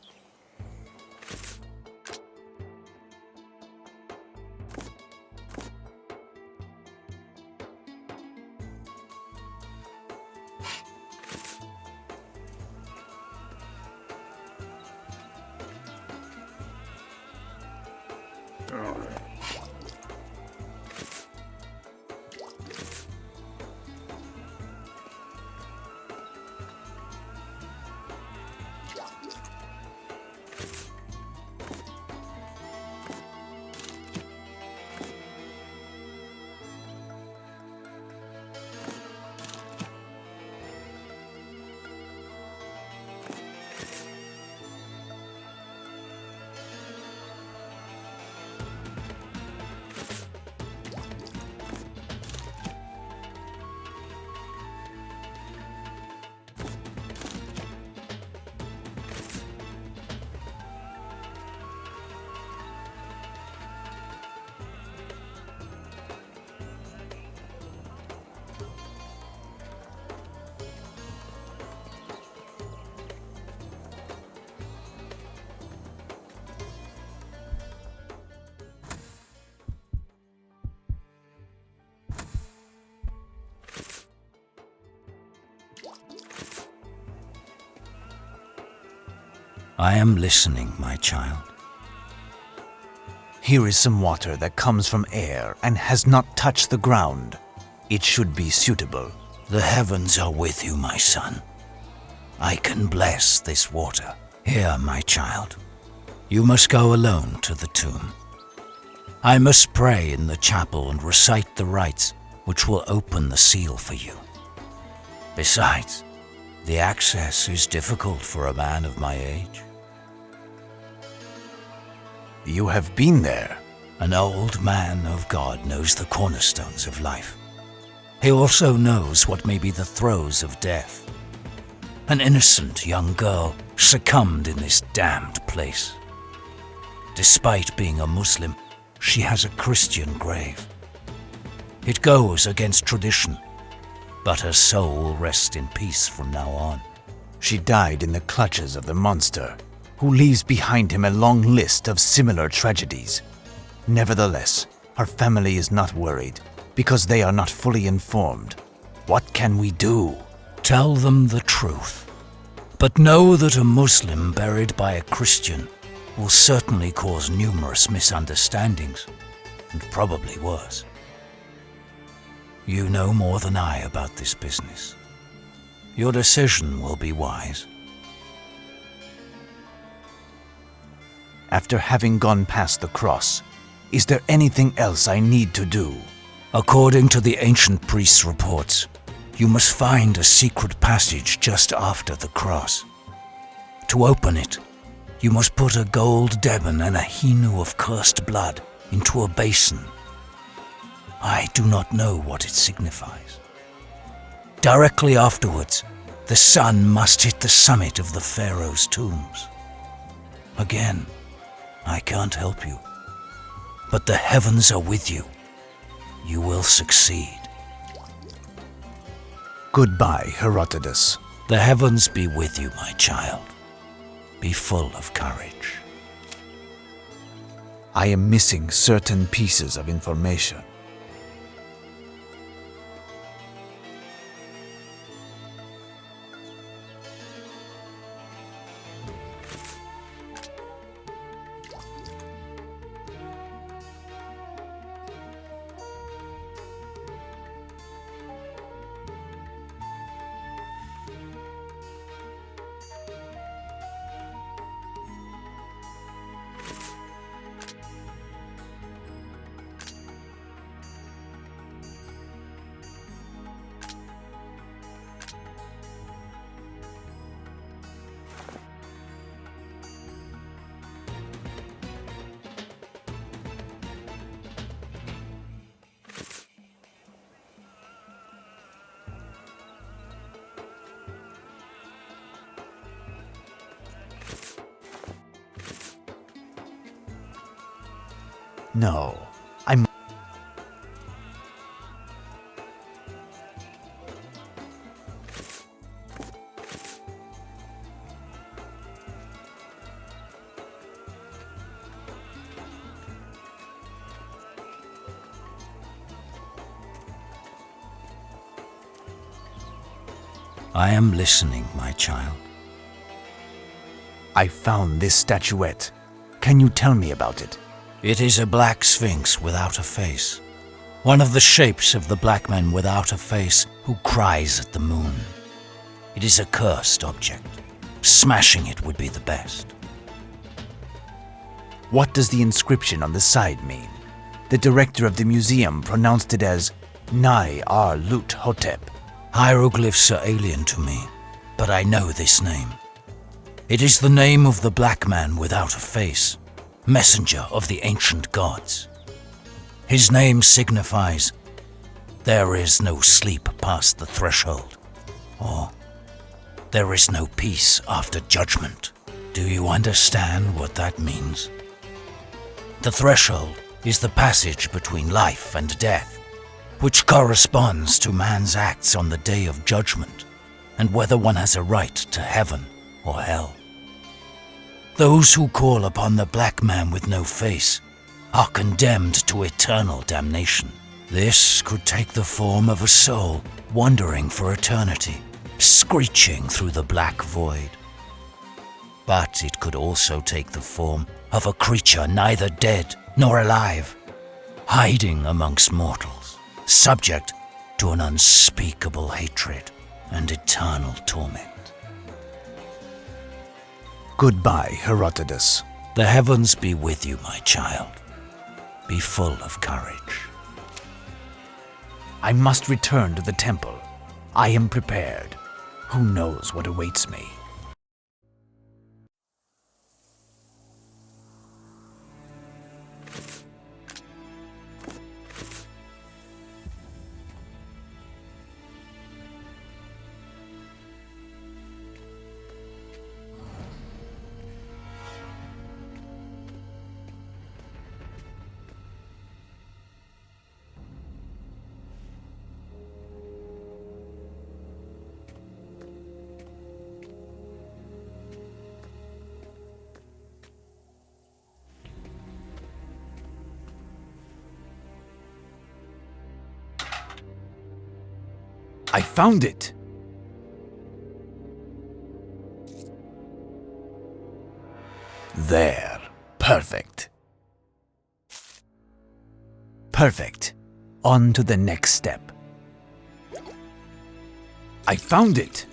I am listening, my child. Here is some water that comes from air and has not touched the ground. It should be suitable. The heavens are with you, my son. I can bless this water. Here, my child. You must go alone to the tomb. I must pray in the chapel and recite the rites which will open the seal for you. Besides, the access is difficult for a man of my age. You have been there. An old man of God knows the cornerstones of life. He also knows what may be the throes of death. An innocent young girl succumbed in this damned place. Despite being a Muslim, she has a Christian grave. It goes against tradition, but her soul will rest in peace from now on. She died in the clutches of the monster, who leaves behind him a long list of similar tragedies. Nevertheless, her family is not worried, because they are not fully informed. What can we do? Tell them the truth. But know that a Muslim buried by a Christian will certainly cause numerous misunderstandings, and probably worse. You know more than I about this business. Your decision will be wise. After having gone past the cross, is there anything else I need to do? According to the ancient priest's reports, you must find a secret passage just after the cross. To open it, you must put a gold deben and a hinu of cursed blood into a basin. I do not know what it signifies. Directly afterwards, the sun must hit the summit of the pharaoh's tombs. Again, I can't help you, but the heavens are with you. You will succeed. Goodbye, Herodotus. The heavens be with you, my child. Be full of courage. I am missing certain pieces of information. No, I'm... I am listening, my child. I found this statuette. Can you tell me about it? It is a black sphinx without a face. One of the shapes of the black man without a face who cries at the moon. It is a cursed object. Smashing it would be the best. What does the inscription on the side mean? The director of the museum pronounced it as Nai Ar Lut Hotep. Hieroglyphs are alien to me, but I know this name. It is the name of the black man without a face, messenger of the ancient gods. His name signifies, there is no sleep past the threshold, or there is no peace after judgment. Do you understand what that means? The threshold is the passage between life and death, which corresponds to man's acts on the day of judgment, and whether one has a right to heaven or hell. Those who call upon the black man with no face are condemned to eternal damnation. This could take the form of a soul wandering for eternity, screeching through the black void. But it could also take the form of a creature neither dead nor alive, hiding amongst mortals, subject to an unspeakable hatred and eternal torment. Goodbye, Herodotus. The heavens be with you, my child. Be full of courage. I must return to the temple. I am prepared. Who knows what awaits me? I found it! There. Perfect. Perfect. On to the next step. I found it!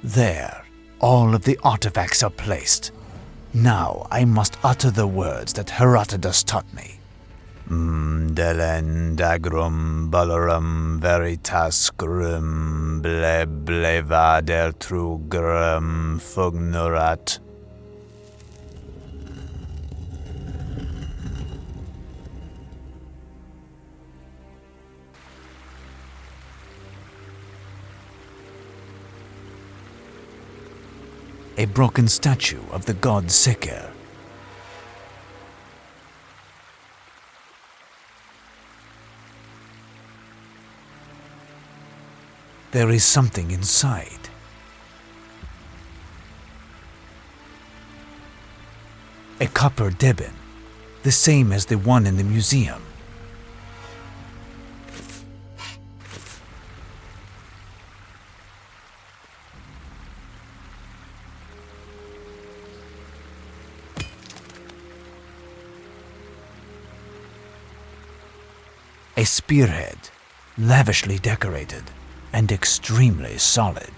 There, all of the artifacts are placed. Now I must utter the words that Herodotus taught me. Delen dagrum balarum veritas grum blevader trugrum fugnurat. A broken statue of the god Seker. There is something inside. A copper deben, the same as the one in the museum. A spearhead, lavishly decorated and extremely solid.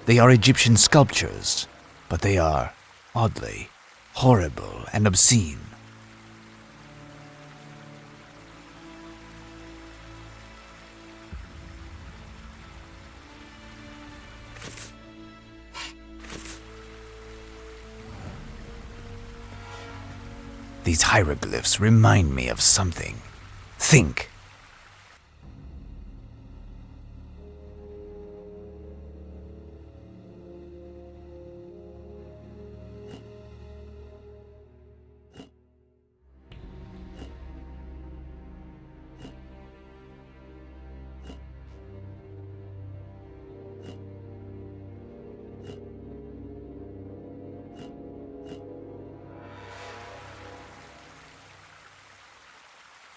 They are Egyptian sculptures, but they are, oddly, horrible and obscene. These hieroglyphs remind me of something. Think.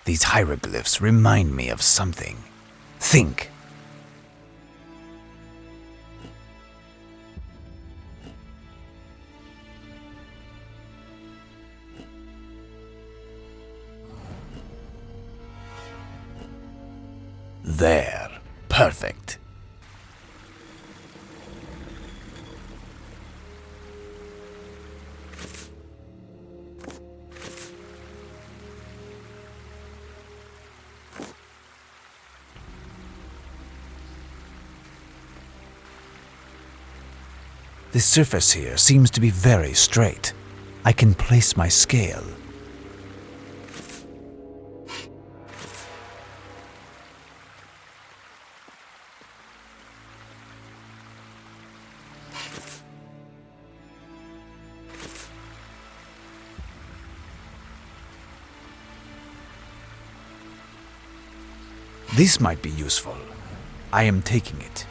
These hieroglyphs remind me of something. Think. There. Perfect. The surface here seems to be very straight. I can place my scale. This might be useful. I am taking it.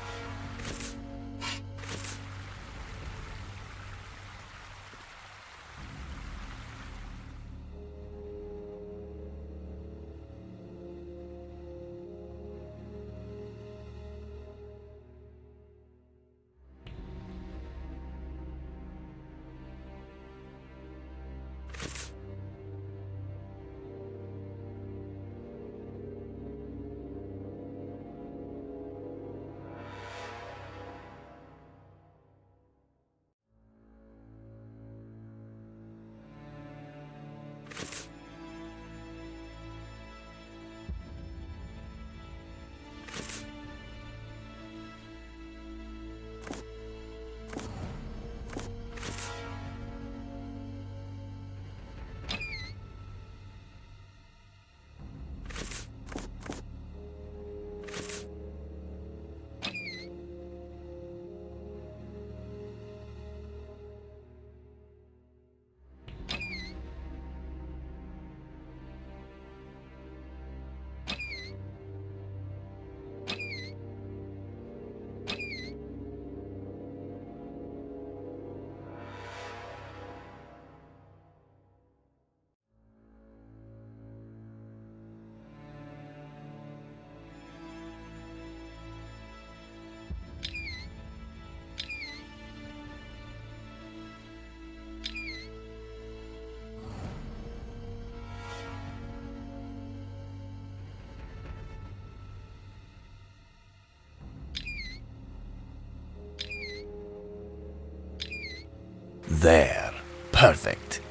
There. Perfect.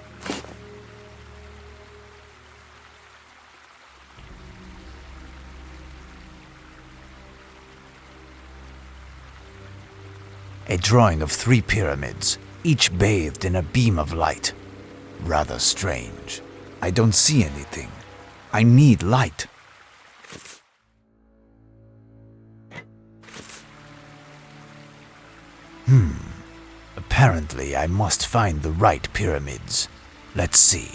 A drawing of 3 pyramids, each bathed in a beam of light. Rather strange. I don't see anything. I need light. Apparently, I must find the right pyramids. Let's see.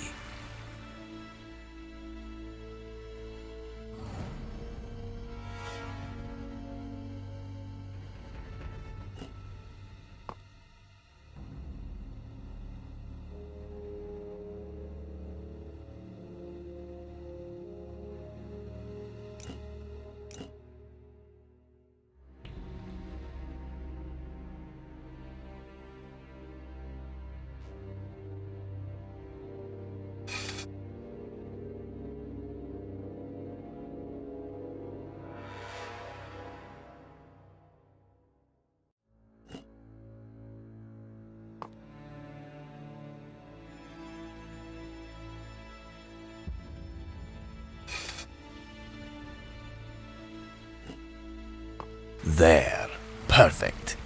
There. Perfect.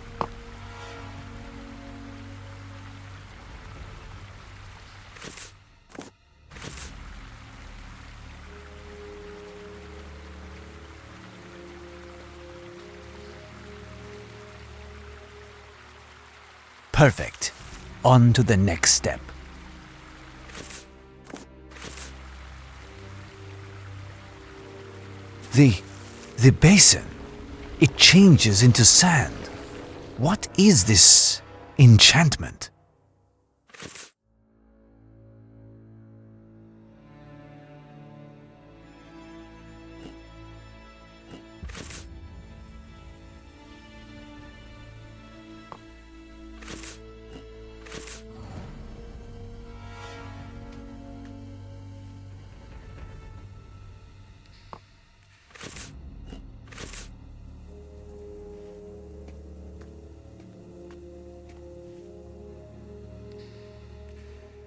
Perfect. On to the next step. The basin. It changes into sand. What is this enchantment?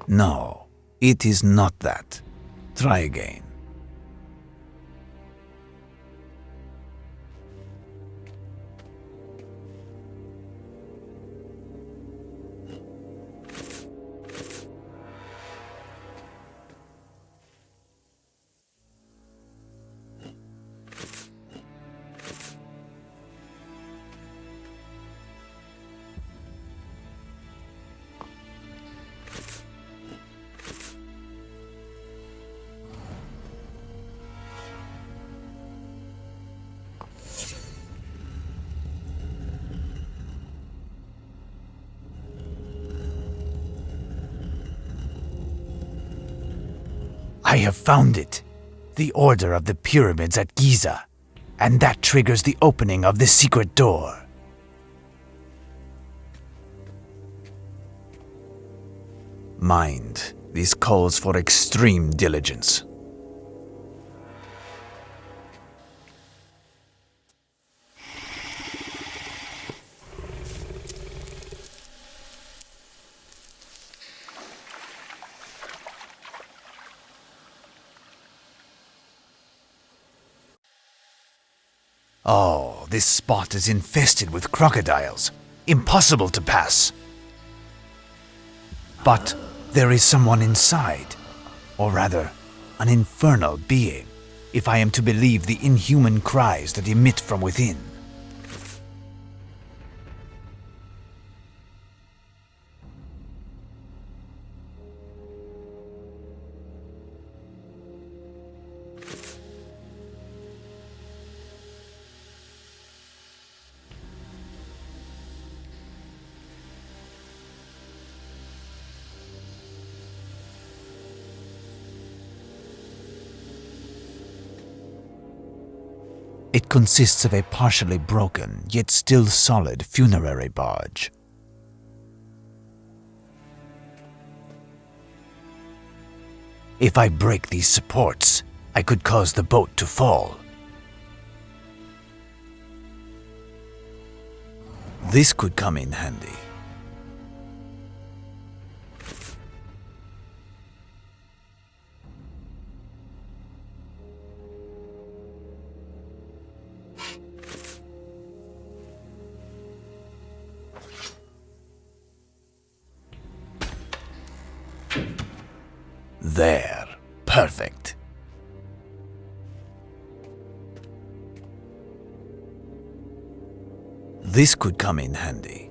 No, it is not that. Try again. I have found it. The order of the pyramids at Giza. And that triggers the opening of the secret door. Mind, this calls for extreme diligence. Oh, this spot is infested with crocodiles. Impossible to pass. But there is someone inside. Or rather, an infernal being, if I am to believe the inhuman cries that emit from within. It consists of a partially broken, yet still solid funerary barge. If I break these supports, I could cause the boat to fall. This could come in handy. There. Perfect. This could come in handy.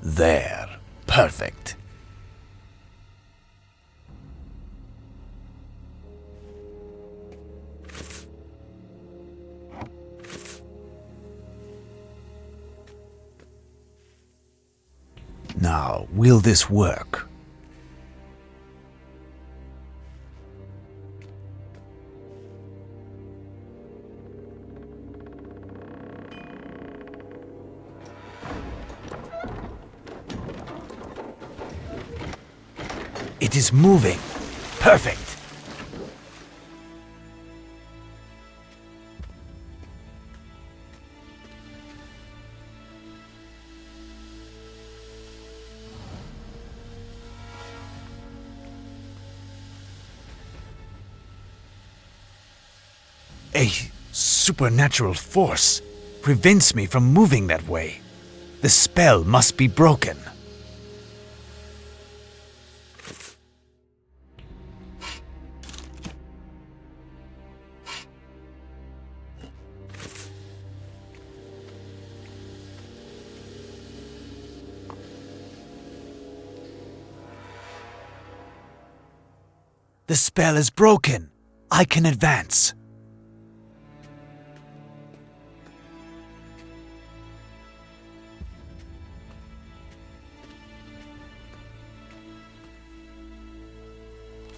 There. Perfect. Now, will this work? It is moving. Perfect. A supernatural force prevents me from moving that way. The spell must be broken. The spell is broken. I can advance.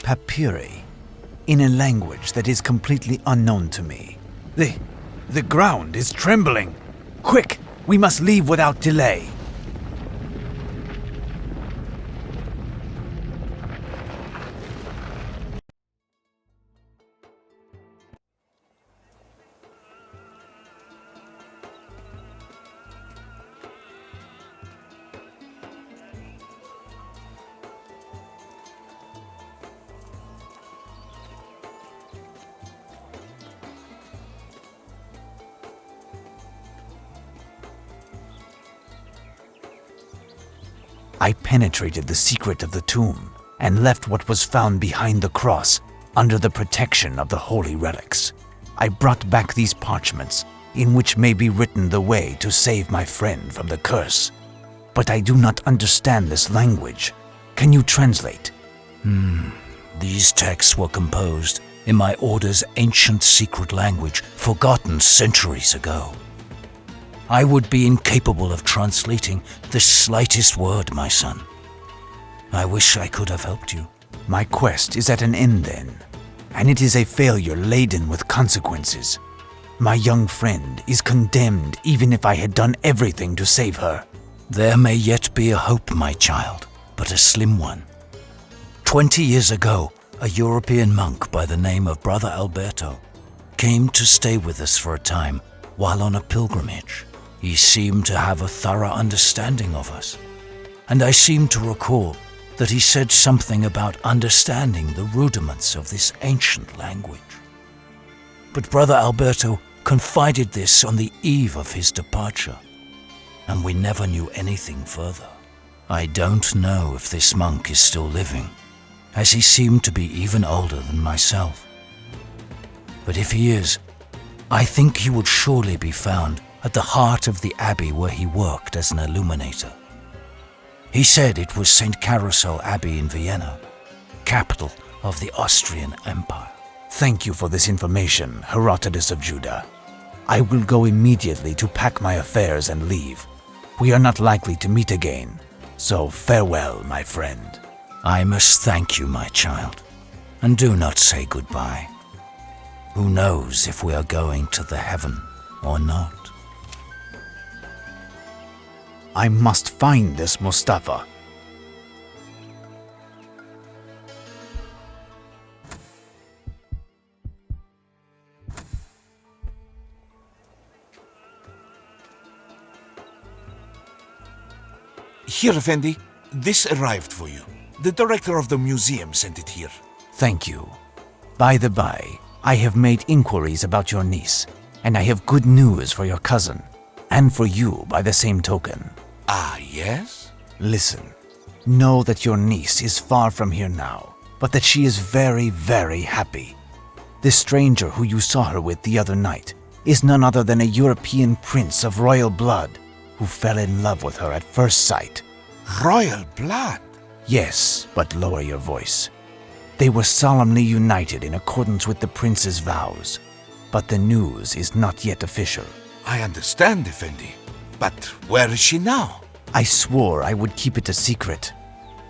Papyri, in a language that is completely unknown to me. The ground is trembling. Quick, we must leave without delay. I penetrated the secret of the tomb and left what was found behind the cross under the protection of the holy relics. I brought back these parchments, in which may be written the way to save my friend from the curse. But I do not understand this language. Can you translate? These texts were composed in my order's ancient secret language, forgotten centuries ago. I would be incapable of translating the slightest word, my son. I wish I could have helped you. My quest is at an end then, and it is a failure laden with consequences. My young friend is condemned even if I had done everything to save her. There may yet be a hope, my child, but a slim one. 20 years ago, a European monk by the name of Brother Alberto came to stay with us for a time while on a pilgrimage. He seemed to have a thorough understanding of us, and I seem to recall that he said something about understanding the rudiments of this ancient language. But Brother Alberto confided this on the eve of his departure, and we never knew anything further. I don't know if this monk is still living, as he seemed to be even older than myself. But if he is, I think he would surely be found at the heart of the abbey where he worked as an illuminator. He said it was St. Carousel Abbey in Vienna, capital of the Austrian Empire. Thank you for this information, Herodotus of Judah. I will go immediately to pack my affairs and leave. We are not likely to meet again, so farewell, my friend. I must thank you, my child, and do not say goodbye. Who knows if we are going to the heaven or not? I must find this Mustafa. Here, Effendi, this arrived for you. The director of the museum sent it here. Thank you. By the by, I have made inquiries about your niece, and I have good news for your cousin, and for you by the same token. Ah, yes? Listen, know that your niece is far from here now, but that she is very, very happy. The stranger who you saw her with the other night is none other than a European prince of royal blood who fell in love with her at first sight. Royal blood? Yes, but lower your voice. They were solemnly united in accordance with the prince's vows, but the news is not yet official. I understand, Effendi. But where is she now? I swore I would keep it a secret.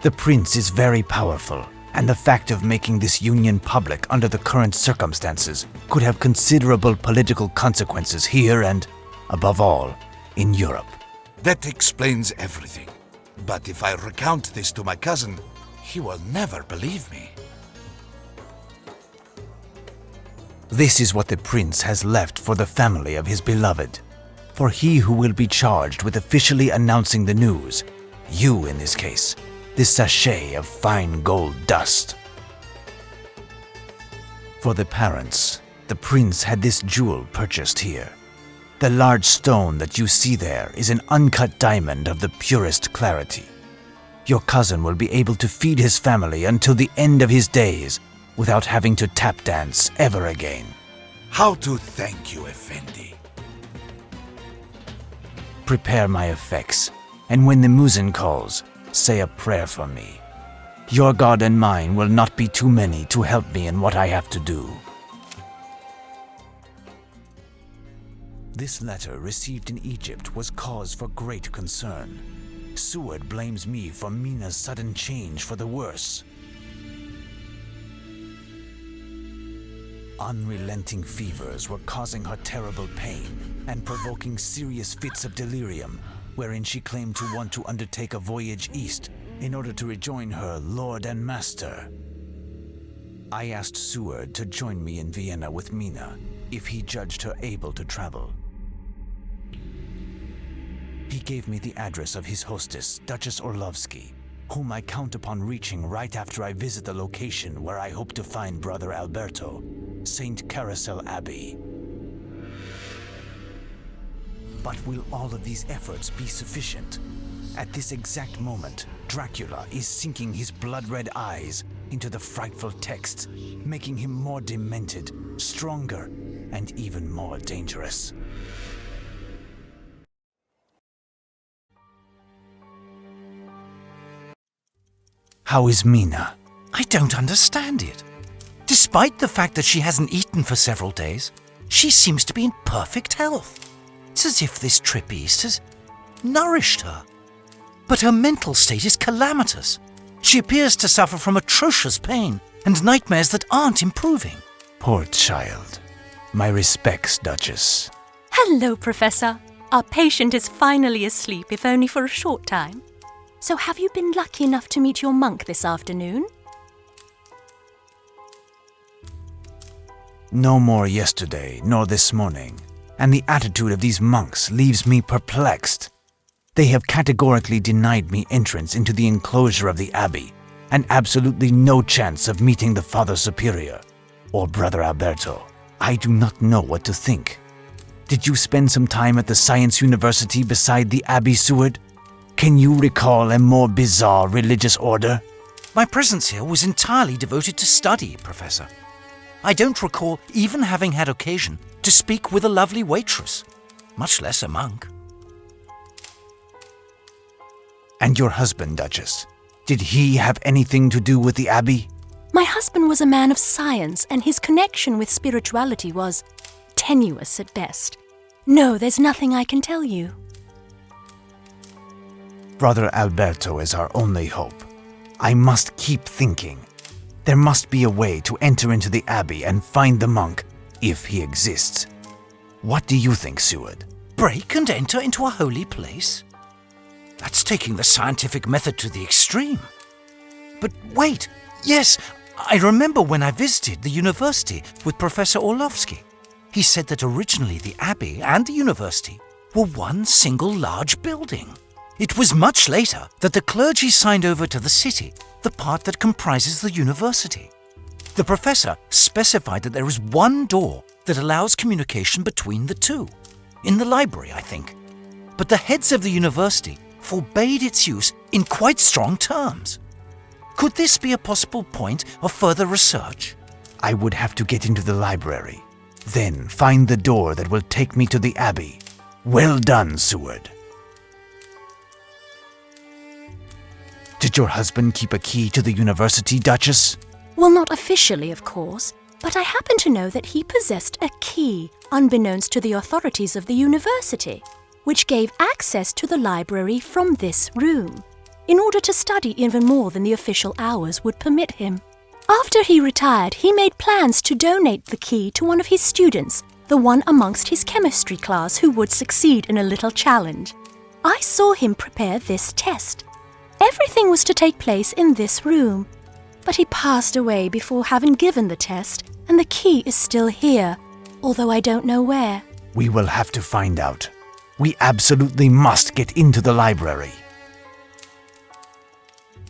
The prince is very powerful, and the fact of making this union public under the current circumstances could have considerable political consequences here and, above all, in Europe. That explains everything. But if I recount this to my cousin, he will never believe me. This is what the prince has left for the family of his beloved. For he who will be charged with officially announcing the news, you in this case, this sachet of fine gold dust. For the parents, the prince had this jewel purchased here. The large stone that you see there is an uncut diamond of the purest clarity. Your cousin will be able to feed his family until the end of his days without having to tap dance ever again. How to thank you, Effendi? Prepare my effects, and when the muezzin calls, say a prayer for me. Your God and mine will not be too many to help me in what I have to do. This letter received in Egypt was cause for great concern. Seward blames me for Mina's sudden change for the worse. Unrelenting fevers were causing her terrible pain and provoking serious fits of delirium, wherein she claimed to want to undertake a voyage east in order to rejoin her lord and master. I asked Seward to join me in Vienna with Mina if he judged her able to travel. He gave me the address of his hostess, Duchess Orlovsky, whom I count upon reaching right after I visit the location where I hope to find Brother Alberto, St. Carousel Abbey. But will all of these efforts be sufficient? At this exact moment, Dracula is sinking his blood-red eyes into the frightful text, making him more demented, stronger, and even more dangerous. How is Mina? I don't understand it. Despite the fact that she hasn't eaten for several days, she seems to be in perfect health. It's as if this trip east has nourished her. But her mental state is calamitous. She appears to suffer from atrocious pain and nightmares that aren't improving. Poor child. My respects, Duchess. Hello, Professor. Our patient is finally asleep, if only for a short time. So have you been lucky enough to meet your monk this afternoon? No more yesterday, nor this morning, and the attitude of these monks leaves me perplexed. They have categorically denied me entrance into the enclosure of the abbey, and absolutely no chance of meeting the Father Superior, or Brother Alberto. I do not know what to think. Did you spend some time at the Science University beside the Abbey, Seward? Can you recall a more bizarre religious order? My presence here was entirely devoted to study, Professor. I don't recall even having had occasion to speak with a lovely waitress, much less a monk. And your husband, Duchess, did he have anything to do with the Abbey? My husband was a man of science, and his connection with spirituality was tenuous at best. No, there's nothing I can tell you. Brother Alberto is our only hope. I must keep thinking. There must be a way to enter into the Abbey and find the monk, if he exists. What do you think, Seward? Break and enter into a holy place? That's taking the scientific method to the extreme. But wait, yes, I remember when I visited the university with Professor Orlovsky. He said that originally the Abbey and the university were one single large building. It was much later that the clergy signed over to the city the part that comprises the university. The professor specified that there is one door that allows communication between the two. In the library, I think. But the heads of the university forbade its use in quite strong terms. Could this be a possible point of further research? I would have to get into the library, then find the door that will take me to the Abbey. Well done, Seward. Did your husband keep a key to the university, Duchess? Well, not officially, of course, but I happen to know that he possessed a key, unbeknownst to the authorities of the university, which gave access to the library from this room, in order to study even more than the official hours would permit him. After he retired, he made plans to donate the key to one of his students, the one amongst his chemistry class who would succeed in a little challenge. I saw him prepare this test. Everything was to take place in this room, but he passed away before having given the test, and the key is still here, although I don't know where. We will have to find out. We absolutely must get into the library.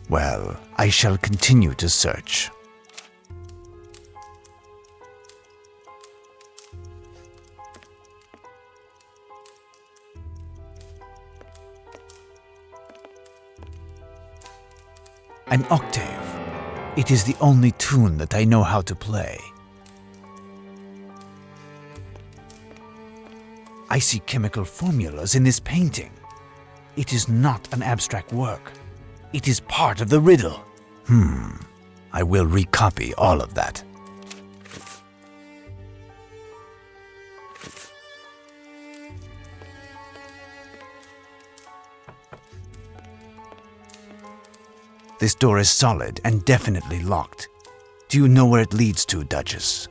Well, I shall continue to search. An octave. It is the only tune that I know how to play. I see chemical formulas in this painting. It is not an abstract work. It is part of the riddle. I will recopy all of that. This door is solid and definitely locked. Do you know where it leads to, Duchess?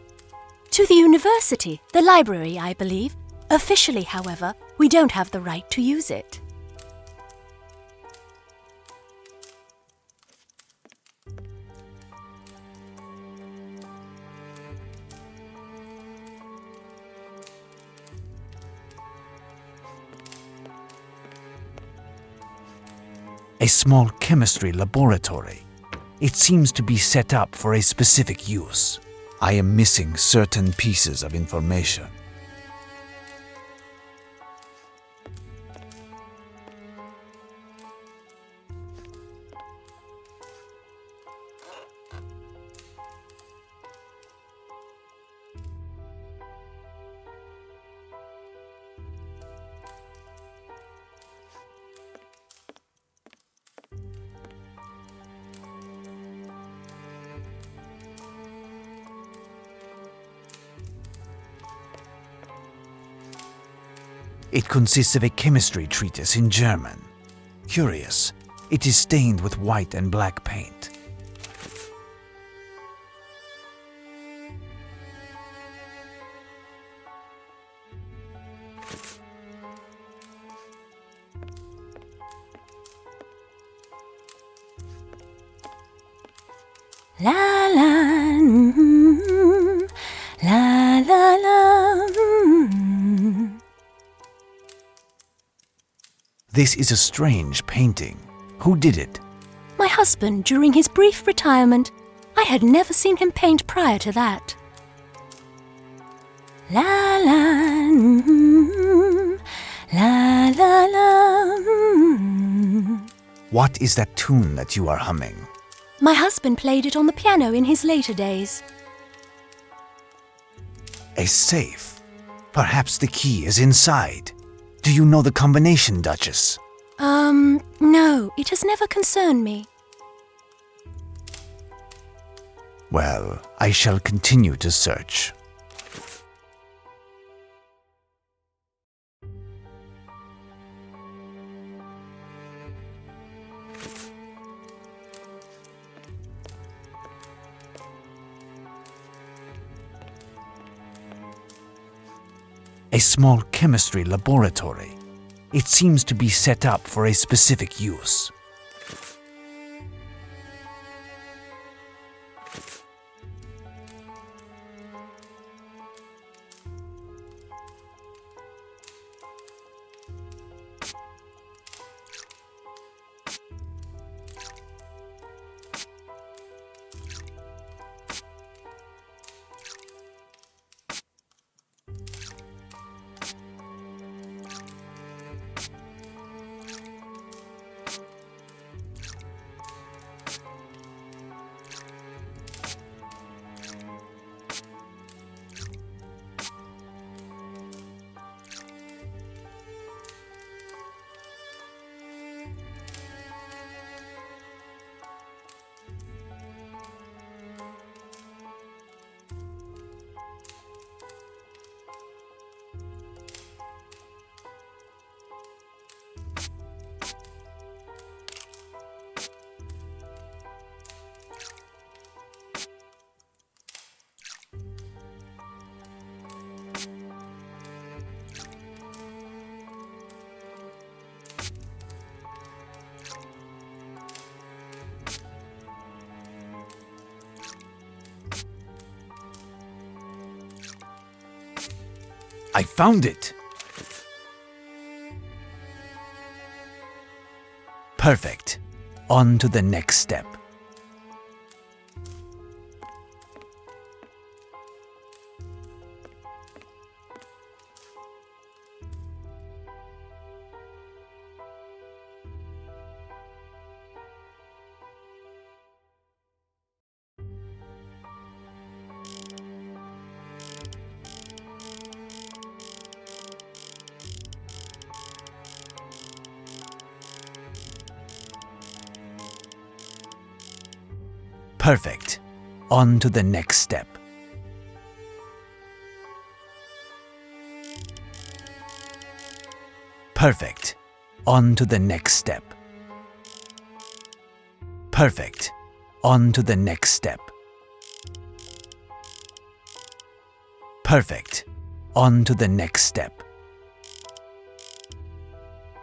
To the university, the library, I believe. Officially, however, we don't have the right to use it. A small chemistry laboratory. It seems to be set up for a specific use. I am missing certain pieces of information. It consists of a chemistry treatise in German. Curious, it is stained with white and black paint. La la, la la la. This is a strange painting. Who did it? My husband, during his brief retirement. I had never seen him paint prior to that. La la, la la la. What is that tune that you are humming? My husband played it on the piano in his later days. A safe. Perhaps the key is inside. Do you know the combination, Duchess? No, it has never concerned me. Well, I shall continue to search. A small chemistry laboratory. It seems to be set up for a specific use. I found it! Perfect. On to the next step. Perfect. On to the next step. Perfect. On to the next step. Perfect. On to the next step. Perfect. On to the next step.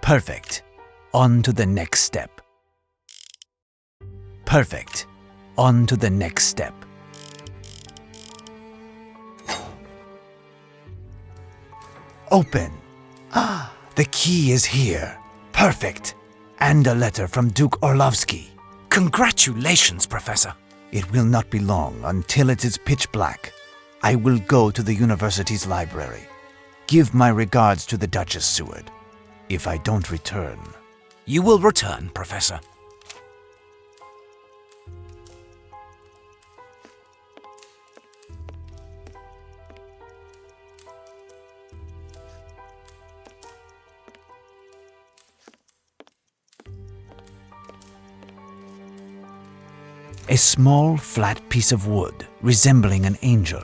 Perfect. On to the next step. Perfect. On to the next step. Open. Ah, the key is here. Perfect. And a letter from Duke Orlovsky. Congratulations, Professor. It will not be long until it is pitch black. I will go to the university's library. Give my regards to the Duchess, Seward. If I don't return... You will return, Professor. A small, flat piece of wood resembling an angel.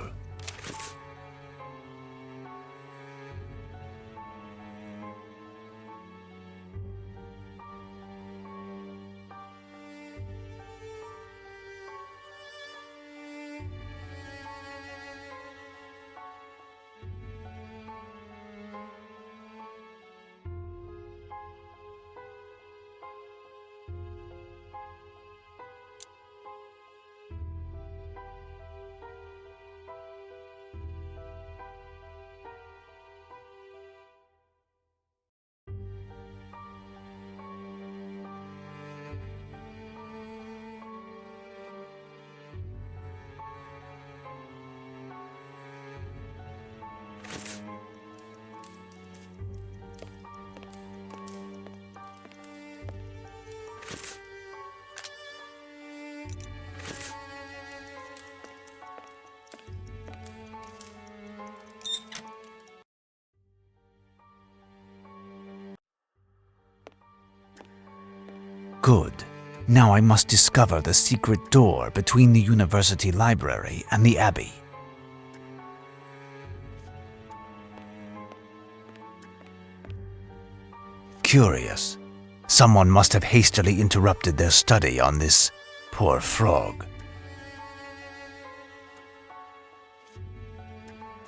Good. Now I must discover the secret door between the university library and the abbey. Curious. Someone must have hastily interrupted their study on this poor frog.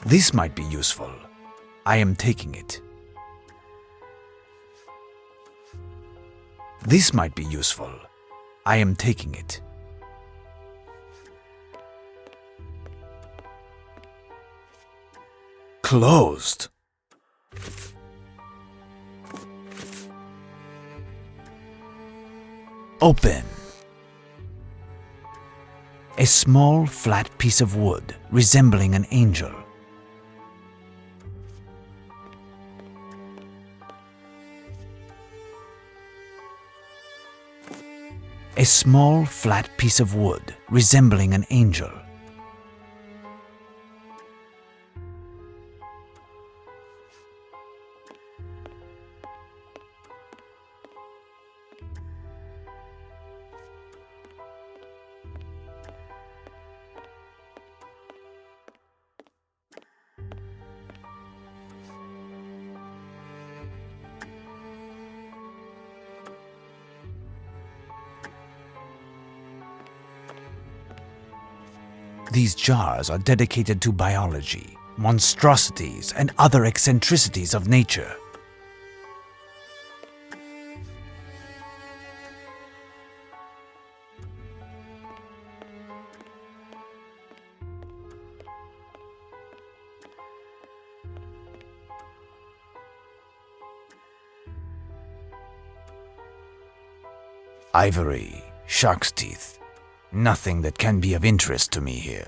This might be useful. I am taking it. This might be useful. I am taking it. Closed. Open. A small, flat piece of wood resembling an angel. A small, flat piece of wood resembling an angel. These jars are dedicated to biology, monstrosities, and other eccentricities of nature. Ivory, shark's teeth. Nothing that can be of interest to me here.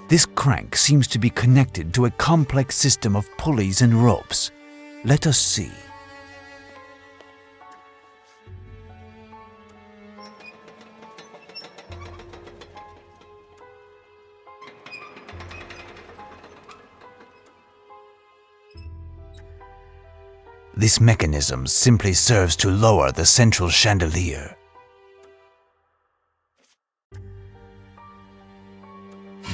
This crank seems to be connected to a complex system of pulleys and ropes. Let us see. This mechanism simply serves to lower the central chandelier.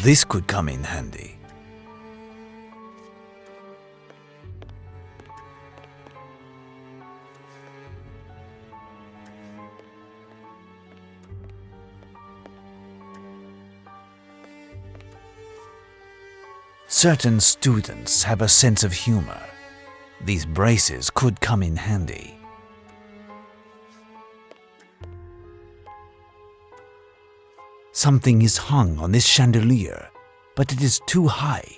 This could come in handy. Certain students have a sense of humor. These braces could come in handy. Something is hung on this chandelier, but it is too high.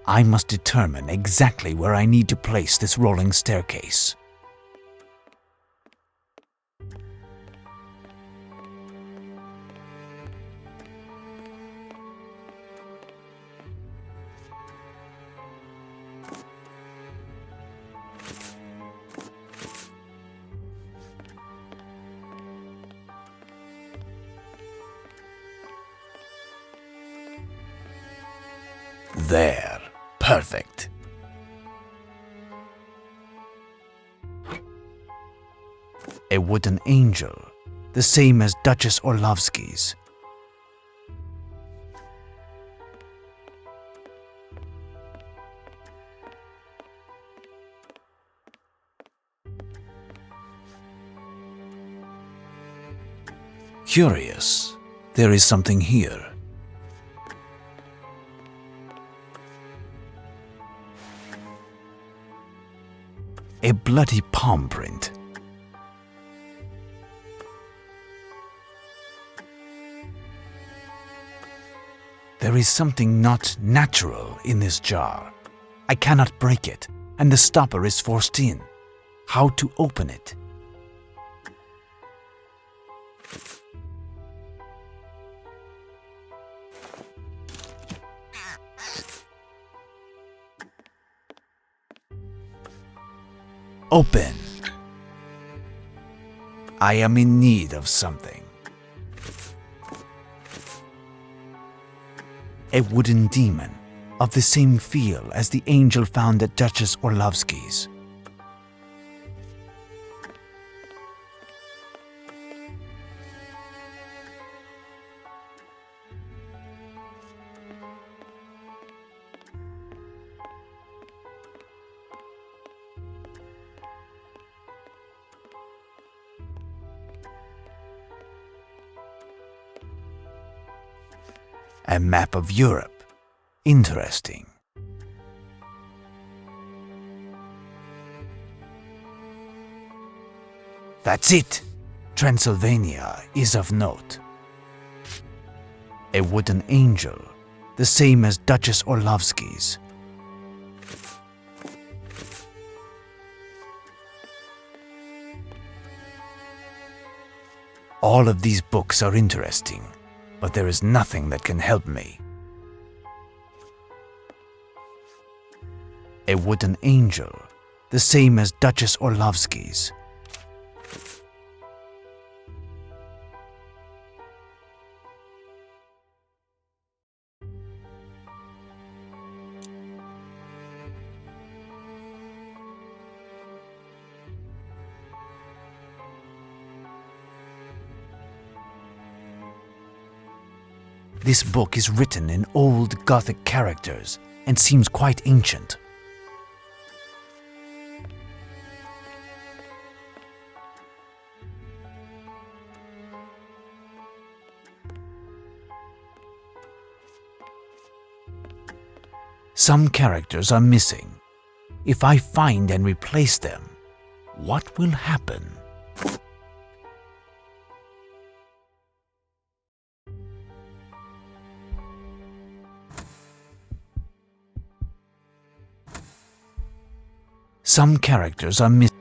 I must determine exactly where I need to place this rolling staircase. There. Perfect. A wooden angel, the same as Duchess Orlovsky's. Curious. There is something here. A bloody palm print. There is something not natural in this jar. I cannot break it, and the stopper is forced in. How to open it? Open. I am in need of something. A wooden demon of the same feel as the angel found at Duchess Orlovsky's. A map of Europe. Interesting. That's it! Transylvania is of note. A wooden angel, the same as Duchess Orlovsky's. All of these books are interesting, but there is nothing that can help me. A wooden angel, the same as Duchess Orlovsky's. This book is written in old Gothic characters and seems quite ancient. Some characters are missing. If I find and replace them, what will happen? Some characters are missing.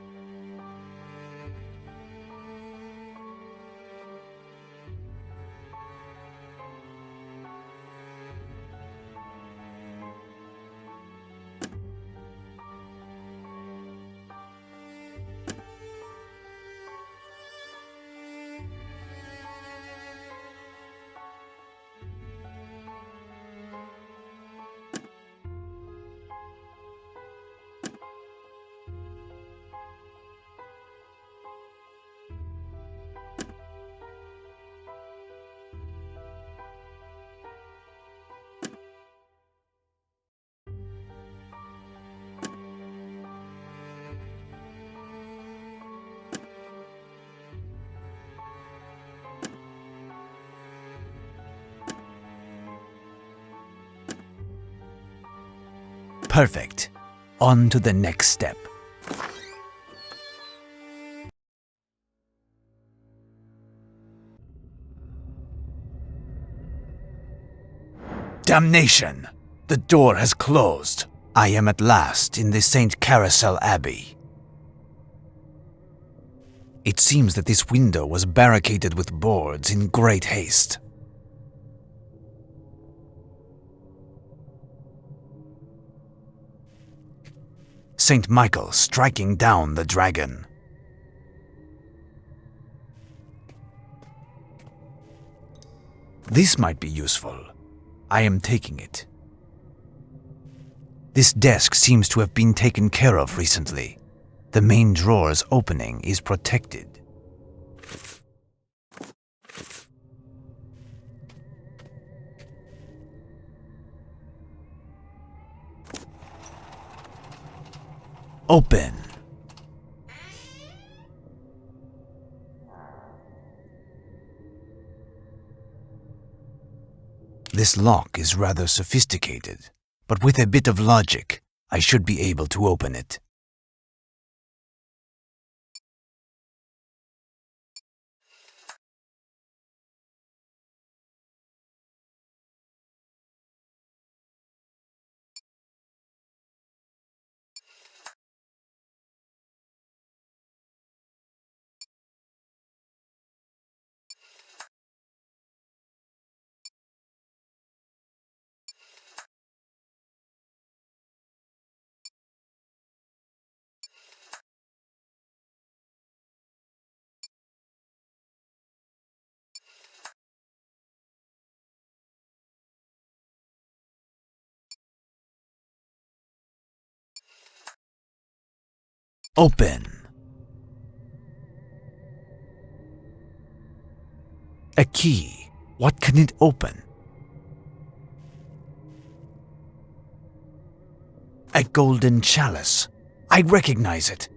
Perfect. On to the next step. Damnation! The door has closed. I am at last in the St. Carousel Abbey. It seems that this window was barricaded with boards in great haste. Saint Michael striking down the dragon. This might be useful. I am taking it. This desk seems to have been taken care of recently. The main drawer's opening is protected. Open. This lock is rather sophisticated, but with a bit of logic, I should be able to open it. Open. A key. What can it open? A golden chalice. I recognize it.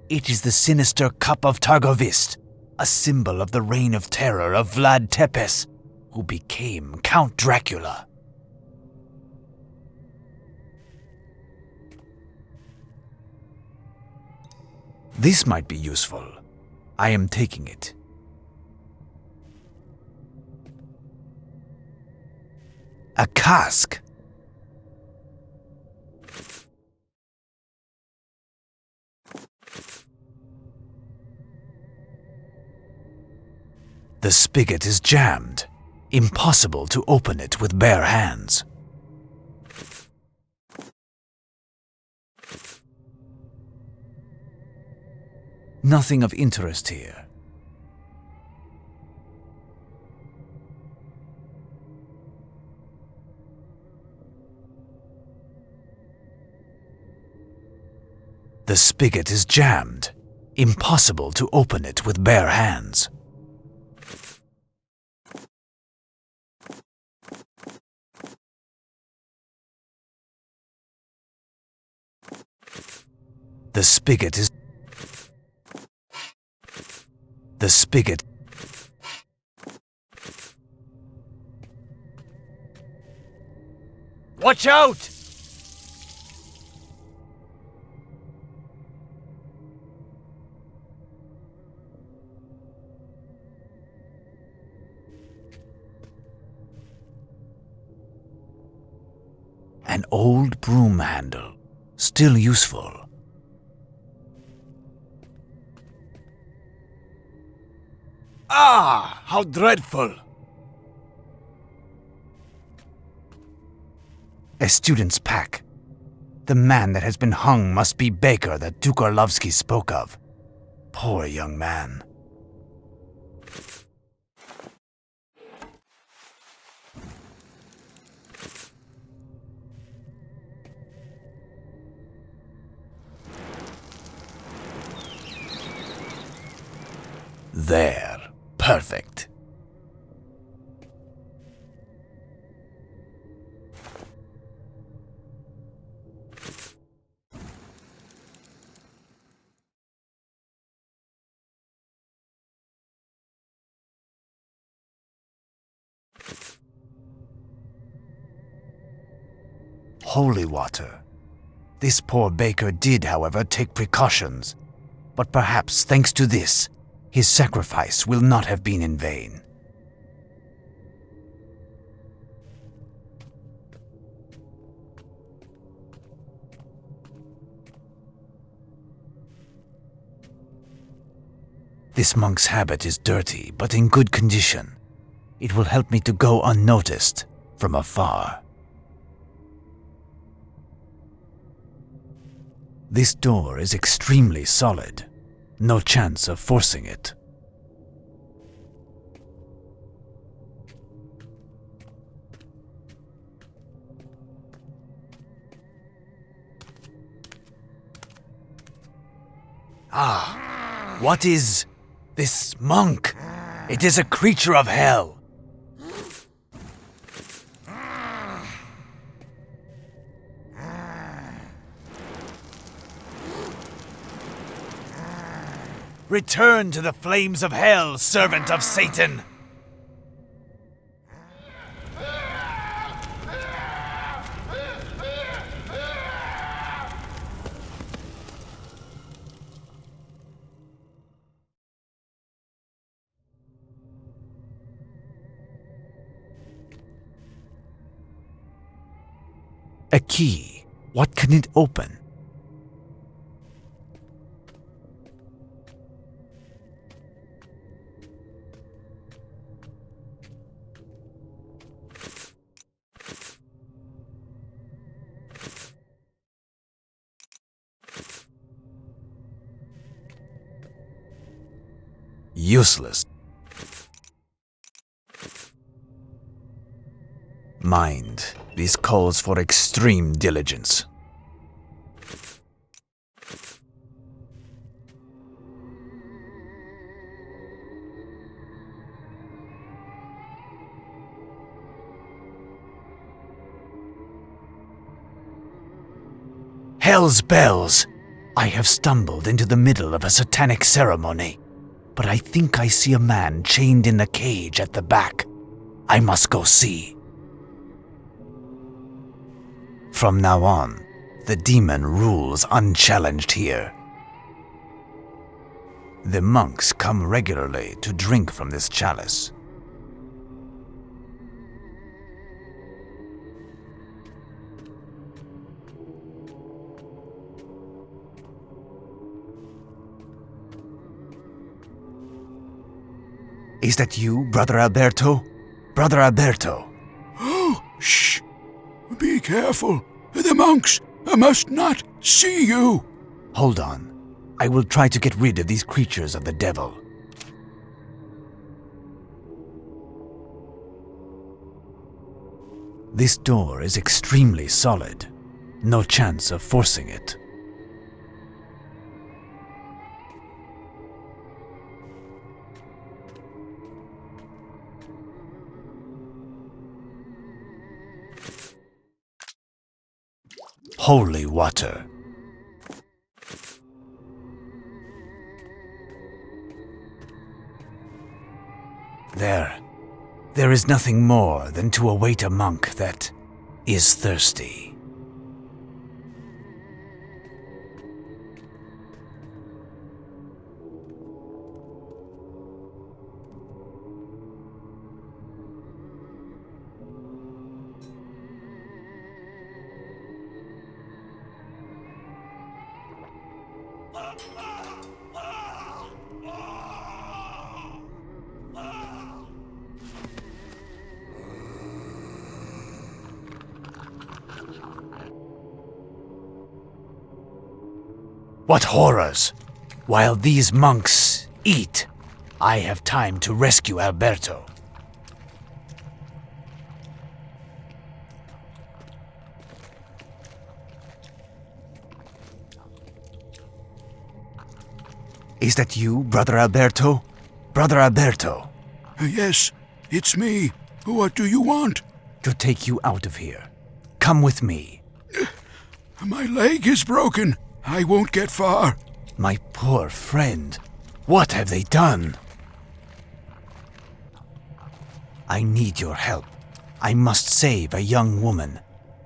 It is the sinister cup of Targovist, a symbol of the reign of terror of Vlad Tepes, who became Count Dracula. This might be useful. I am taking it. A cask. The spigot is jammed. Impossible to open it with bare hands. Nothing of interest here. The spigot is jammed. Impossible to open it with bare hands. The spigot is... The spigot... Watch out! An old broom handle, still useful. Ah, how dreadful! A student's pack. The man that has been hung must be Baker that Duke Orlovsky spoke of. Poor young man. There. Perfect. Holy water. This poor Baker did, however, take precautions. But perhaps, thanks to this, his sacrifice will not have been in vain. This monk's habit is dirty, but in good condition. It will help me to go unnoticed from afar. This door is extremely solid. No chance of forcing it. Ah, what is this monk? It is a creature of hell. Return to the flames of hell, servant of Satan! A key. What can it open? Useless. Mind. This calls for extreme diligence. Hell's bells! I have stumbled into the middle of a satanic ceremony, but I think I see a man chained in a cage at the back. I must go see. From now on, the demon rules unchallenged here. The monks come regularly to drink from this chalice. Is that you, Brother Alberto? Brother Alberto. Oh, shh! Be careful. The monks must not see you. Hold on. I will try to get rid of these creatures of the devil. This door is extremely solid. No chance of forcing it. Holy water. There is nothing more than to await a monk that is thirsty. What horrors! While these monks eat, I have time to rescue Alberto. Is that you, Brother Alberto? Brother Alberto? Yes, it's me. What do you want? To take you out of here. Come with me. My leg is broken. I won't get far. My poor friend. What have they done? I need your help. I must save a young woman.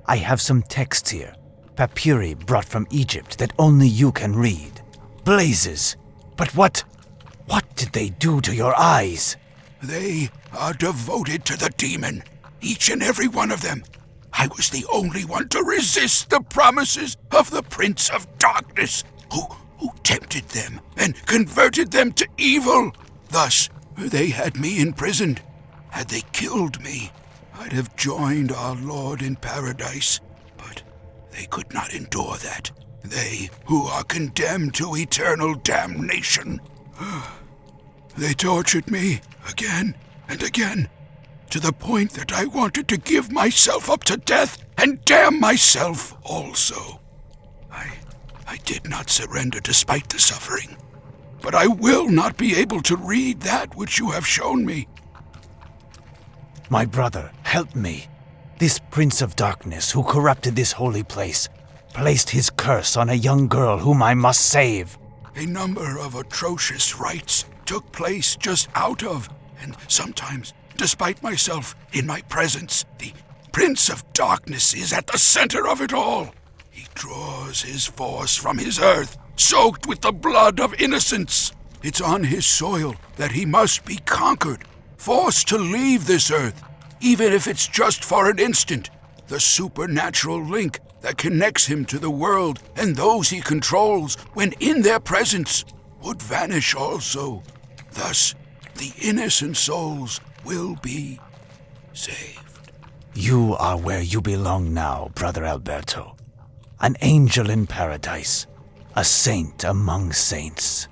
I have some texts here. Papyri brought from Egypt that only you can read. Blazes! But what did they do to your eyes? They are devoted to the demon. Each and every one of them. I was the only one to resist the promises of the Prince of Darkness, who tempted them and converted them to evil. Thus, they had me imprisoned. Had they killed me, I'd have joined our Lord in paradise. But they could not endure that. They who are condemned to eternal damnation. They tortured me again and again, to the point that I wanted to give myself up to death and damn myself also. I did not surrender despite the suffering, but I will not be able to read that which you have shown me. My brother, help me. This Prince of Darkness who corrupted this holy place placed his curse on a young girl whom I must save. A number of atrocious rites took place just out of, and sometimes despite myself in my presence. The Prince of Darkness is at the center of it all. He draws his force from his earth, soaked with the blood of innocents. It's on his soil that he must be conquered, forced to leave this earth, even if it's just for an instant. The supernatural link that connects him to the world and those he controls when in their presence would vanish also. Thus, the innocent souls will be saved. You are where you belong now, Brother Alberto. An angel in paradise, a saint among saints.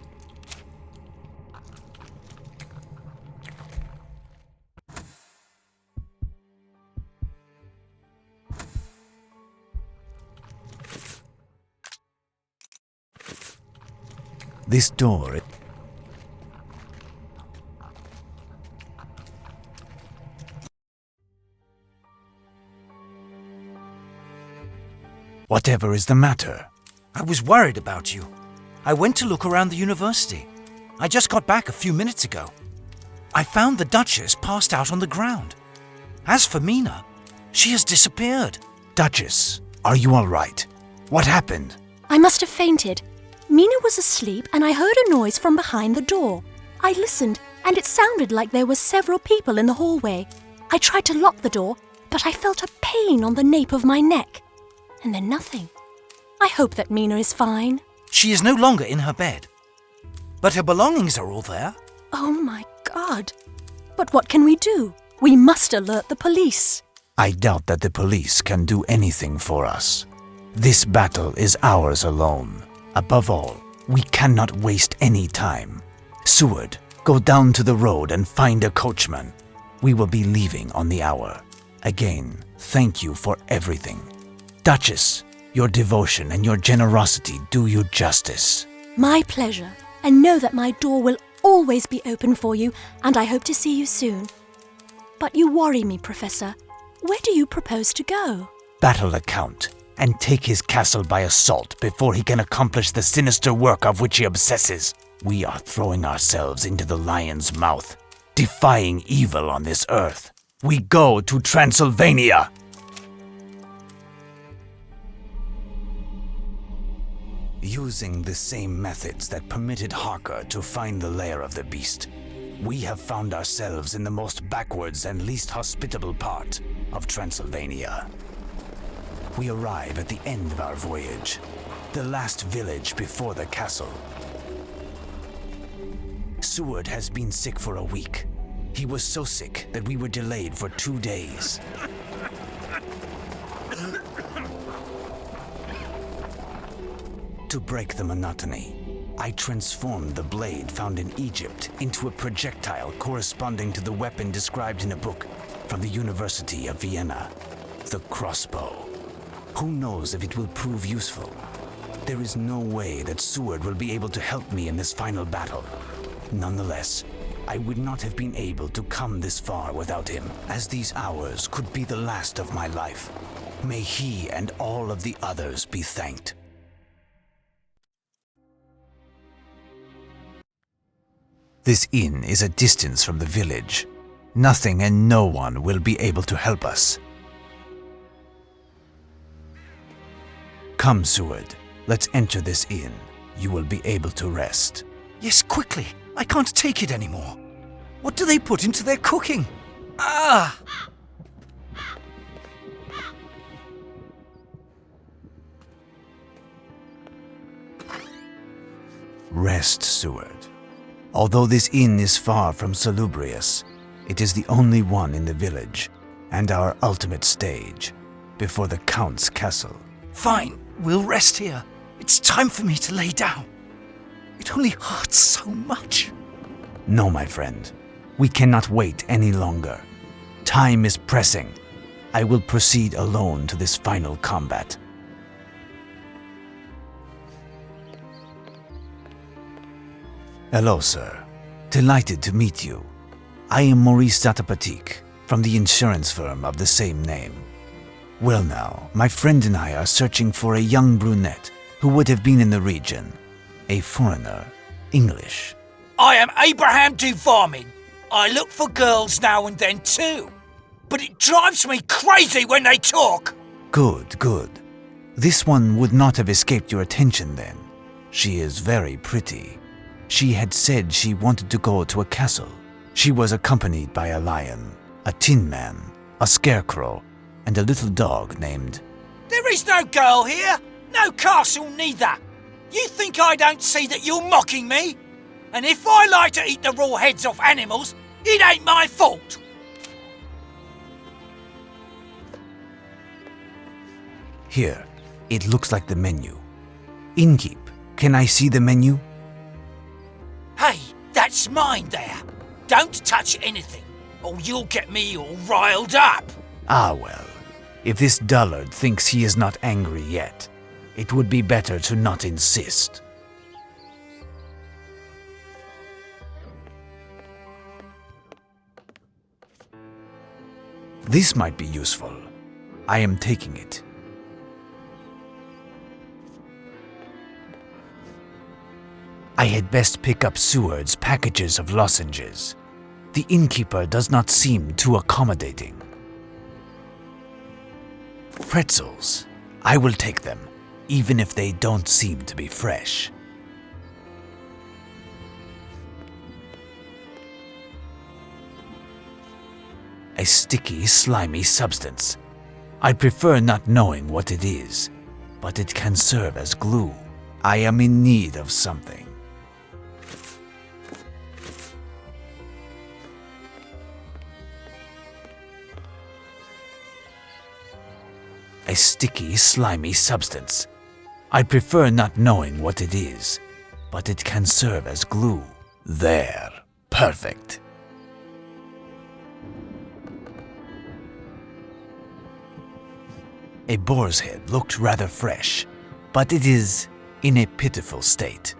This door... Whatever is the matter? I was worried about you. I went to look around the university. I just got back a few minutes ago. I found the Duchess passed out on the ground. As for Mina, she has disappeared. Duchess, are you all right? What happened? I must have fainted. Mina was asleep and I heard a noise from behind the door. I listened and it sounded like there were several people in the hallway. I tried to lock the door, but I felt a pain on the nape of my neck. And then nothing. I hope that Mina is fine. She is no longer in her bed. But her belongings are all there. Oh my God. But what can we do? We must alert the police. I doubt that the police can do anything for us. This battle is ours alone. Above all, we cannot waste any time. Seward, go down to the road and find a coachman. We will be leaving on the hour. Again, thank you for everything. Duchess, your devotion and your generosity do you justice. My pleasure, and know that my door will always be open for you, and I hope to see you soon. But you worry me, Professor. Where do you propose to go? Battle the Count, and take his castle by assault before he can accomplish the sinister work of which he obsesses. We are throwing ourselves into the lion's mouth, defying evil on this earth. We go to Transylvania! Using the same methods that permitted Harker to find the lair of the beast, we have found ourselves in the most backwards and least hospitable part of Transylvania. We arrive at the end of our voyage, the last village before the castle. Seward has been sick for a week. He was so sick that we were delayed for 2 days. To break the monotony, I transformed the blade found in Egypt into a projectile corresponding to the weapon described in a book from the University of Vienna, the crossbow. Who knows if it will prove useful? There is no way that Seward will be able to help me in this final battle. Nonetheless, I would not have been able to come this far without him, as these hours could be the last of my life. May he and all of the others be thanked. This inn is a distance from the village. Nothing and no one will be able to help us. Come, Seward. Let's enter this inn. You will be able to rest. Yes, quickly. I can't take it anymore. What do they put into their cooking? Ah! Rest, Seward. Although this inn is far from salubrious, it is the only one in the village, and our ultimate stage, before the Count's castle. Fine, we'll rest here. It's time for me to lay down. It only hurts so much. No, my friend. We cannot wait any longer. Time is pressing. I will proceed alone to this final combat. Hello, sir. Delighted to meet you. I am Maurice Datapatik, from the insurance firm of the same name. Well now, my friend and I are searching for a young brunette who would have been in the region. A foreigner, English. I am Abraham Duvarmin. I look for girls now and then too. But it drives me crazy when they talk. Good, good. This one would not have escaped your attention then. She is very pretty. She had said she wanted to go to a castle. She was accompanied by a lion, a tin man, a scarecrow, and a little dog named... There is no girl here. No castle neither. You think I don't see that you're mocking me? And if I like to eat the raw heads off animals, it ain't my fault. Here, it looks like the menu. Innkeep, can I see the menu? Hey, that's mine there. Don't touch anything, or you'll get me all riled up. Ah well, if this dullard thinks he is not angry yet, it would be better to not insist. This might be useful. I am taking it. I had best pick up Seward's packages of lozenges. The innkeeper does not seem too accommodating. Pretzels. I will take them, even if they don't seem to be fresh. A sticky, slimy substance. I prefer not knowing what it is, but it can serve as glue. I am in need of something. A sticky, slimy substance. I prefer not knowing what it is, but it can serve as glue. There. Perfect. A boar's head looked rather fresh, but it is in a pitiful state.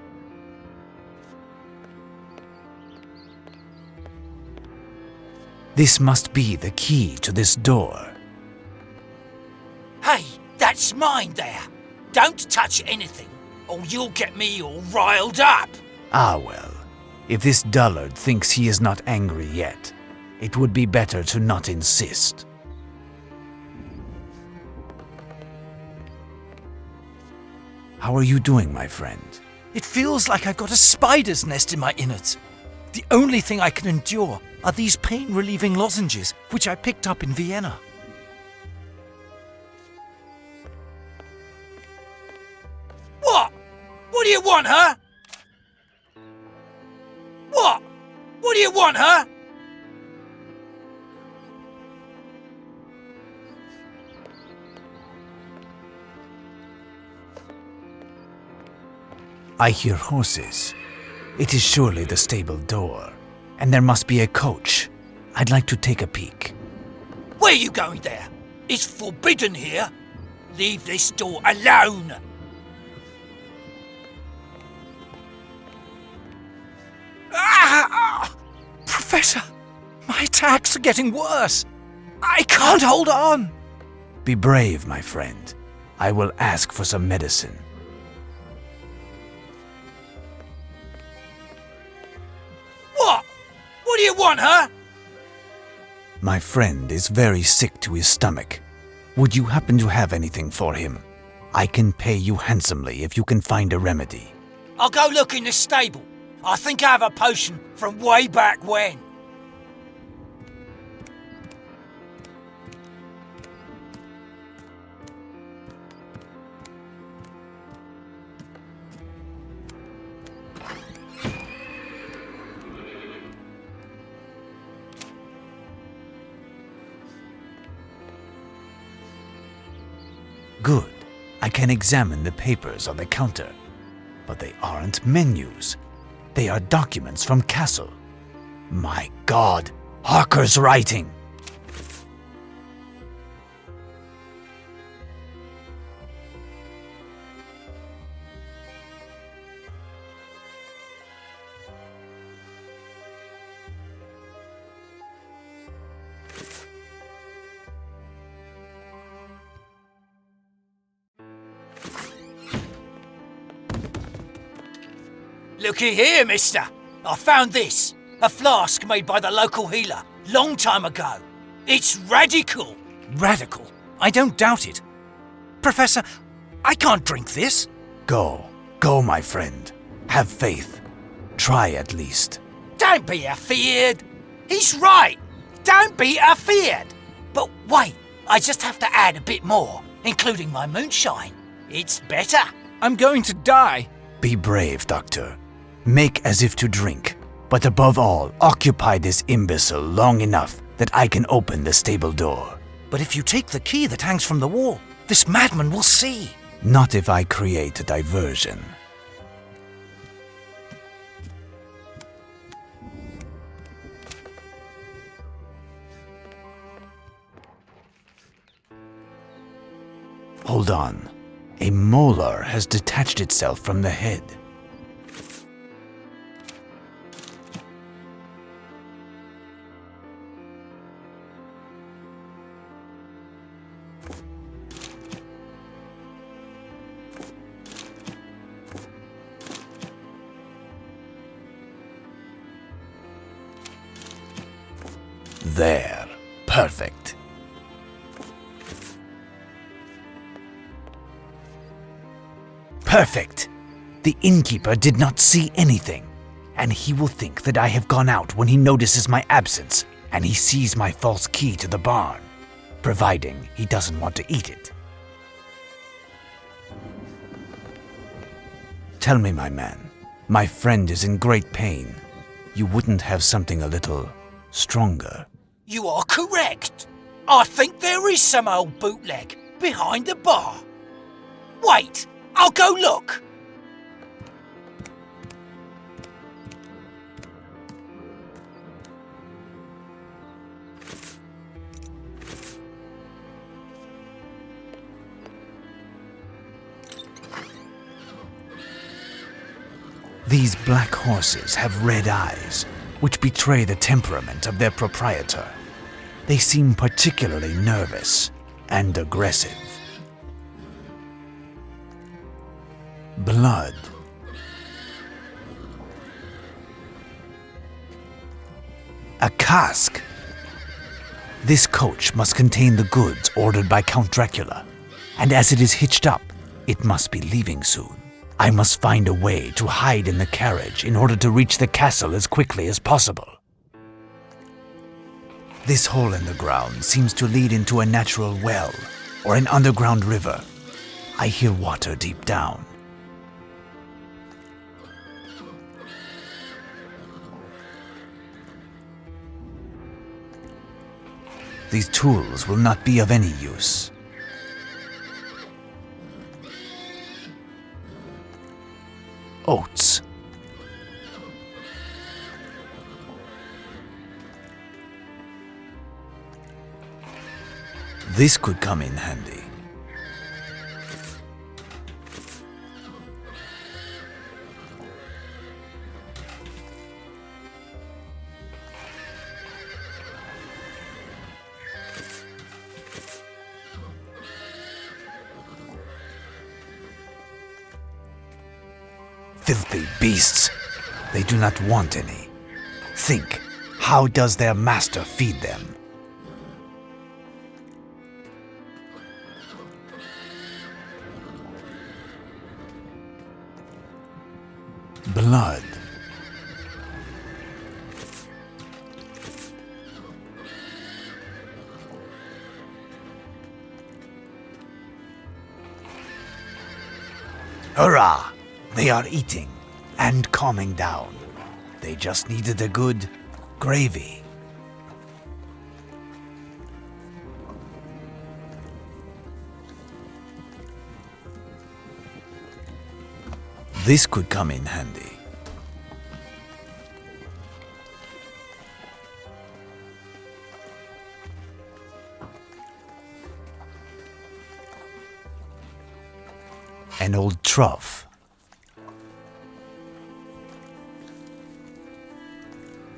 This must be the key to this door. Hey, that's mine there. Don't touch anything, or you'll get me all riled up. Ah well, if this dullard thinks he is not angry yet, it would be better to not insist. How are you doing, my friend? It feels like I've got a spider's nest in my innards. The only thing I can endure are these pain-relieving lozenges, which I picked up in Vienna. What? What do you want, huh? What? What do you want, huh? I hear horses. It is surely the stable door. And there must be a coach. I'd like to take a peek. Where are you going there? It's forbidden here. Leave this door alone. Professor, my attacks are getting worse. I can't hold on. Be brave, my friend. I will ask for some medicine. What? What do you want, huh? My friend is very sick to his stomach. Would you happen to have anything for him? I can pay you handsomely if you can find a remedy. I'll go look in the stable. I think I have a potion from way back when. Good. I can examine the papers on the counter. But they aren't menus. They are documents from Castle. My God, Harker's writing! Looky here, mister. I found this. A flask made by the local healer, long time ago. It's radical. Radical? I don't doubt it. Professor, I can't drink this. Go, my friend. Have faith. Try at least. Don't be afeared. He's right. Don't be afeared. But wait, I just have to add a bit more, including my moonshine. It's better. I'm going to die. Be brave, Doctor. Make as if to drink, but above all, occupy this imbecile long enough that I can open the stable door. But if you take the key that hangs from the wall, this madman will see. Not if I create a diversion. Hold on. A molar has detached itself from the head. There. Perfect. Perfect! The innkeeper did not see anything, and he will think that I have gone out when he notices my absence, and he sees my false key to the barn, providing he doesn't want to eat it. Tell me, my man, my friend is in great pain. You wouldn't have something a little stronger? You are correct. I think there is some old bootleg behind the bar. Wait, I'll go look. These black horses have red eyes, which betray the temperament of their proprietor. They seem particularly nervous and aggressive. Blood. A cask. This coach must contain the goods ordered by Count Dracula, and as it is hitched up, it must be leaving soon. I must find a way to hide in the carriage in order to reach the castle as quickly as possible. This hole in the ground seems to lead into a natural well or an underground river. I hear water deep down. These tools will not be of any use. oats. This could come in handy. Filthy beasts! They do not want any. Think, how does their master feed them? Blood. Hurrah! They are eating and calming down. They just needed a good gravy. This could come in handy. An old trough.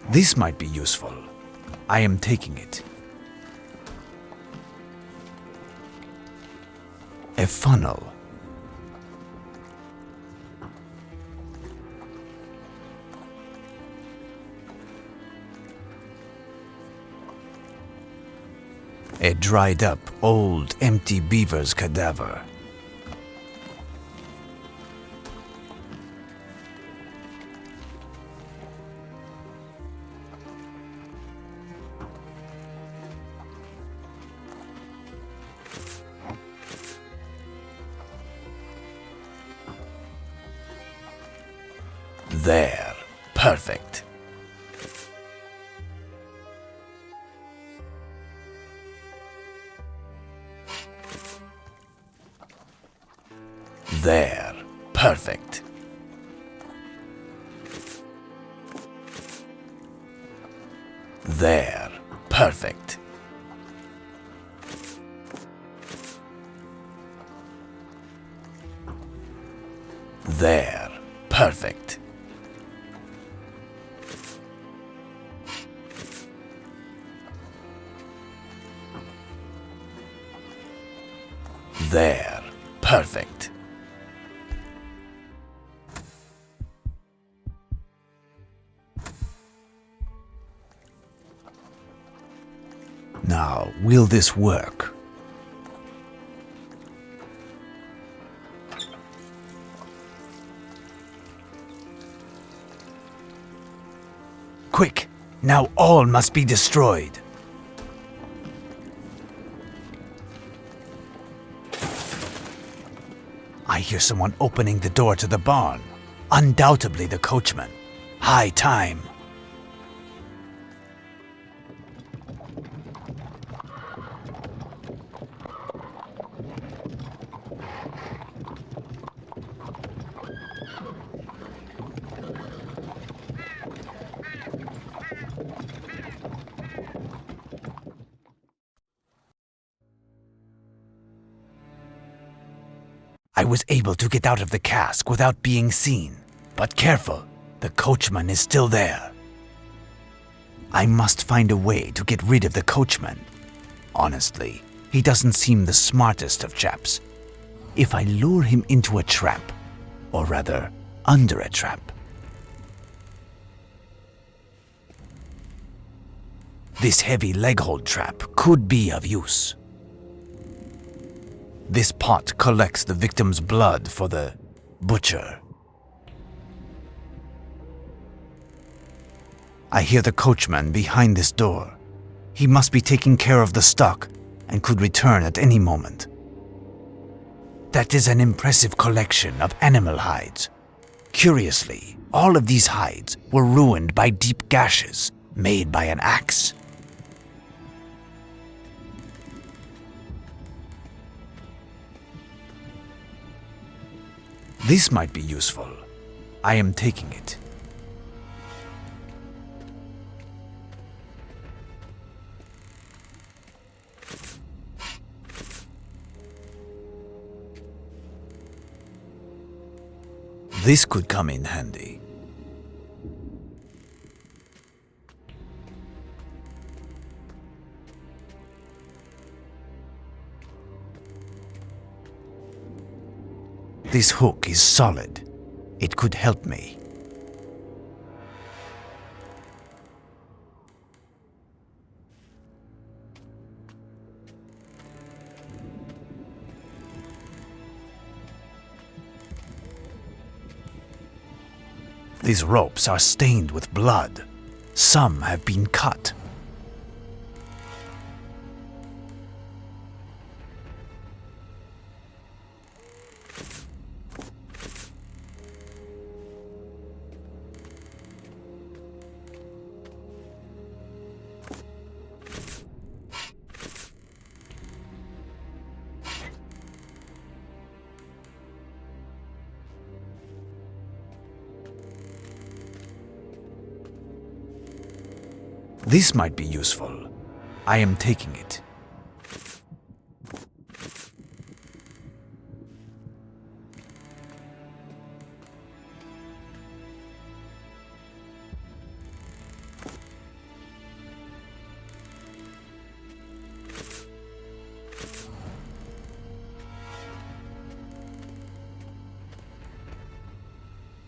This might be useful. I am taking it. A funnel. A dried up, old, empty beaver's cadaver. There. Perfect. There. Perfect. There. Perfect. There. Perfect. There. Perfect. Now, will this work? Quick! Now all must be destroyed. I hear someone opening the door to the barn. Undoubtedly the coachman. High time. I was able to get out of the cask without being seen, but careful, the coachman is still there. I must find a way to get rid of the coachman. Honestly, he doesn't seem the smartest of chaps. If I lure him into a trap, or rather, under a trap. This heavy leg-hold trap could be of use. This pot collects the victim's blood for the butcher. I hear the coachman behind this door. He must be taking care of the stock and could return at any moment. That is an impressive collection of animal hides. Curiously, all of these hides were ruined by deep gashes made by an axe. This might be useful. I am taking it. This could come in handy. This hook is solid. It could help me. These ropes are stained with blood. Some have been cut. This might be useful. I am taking it.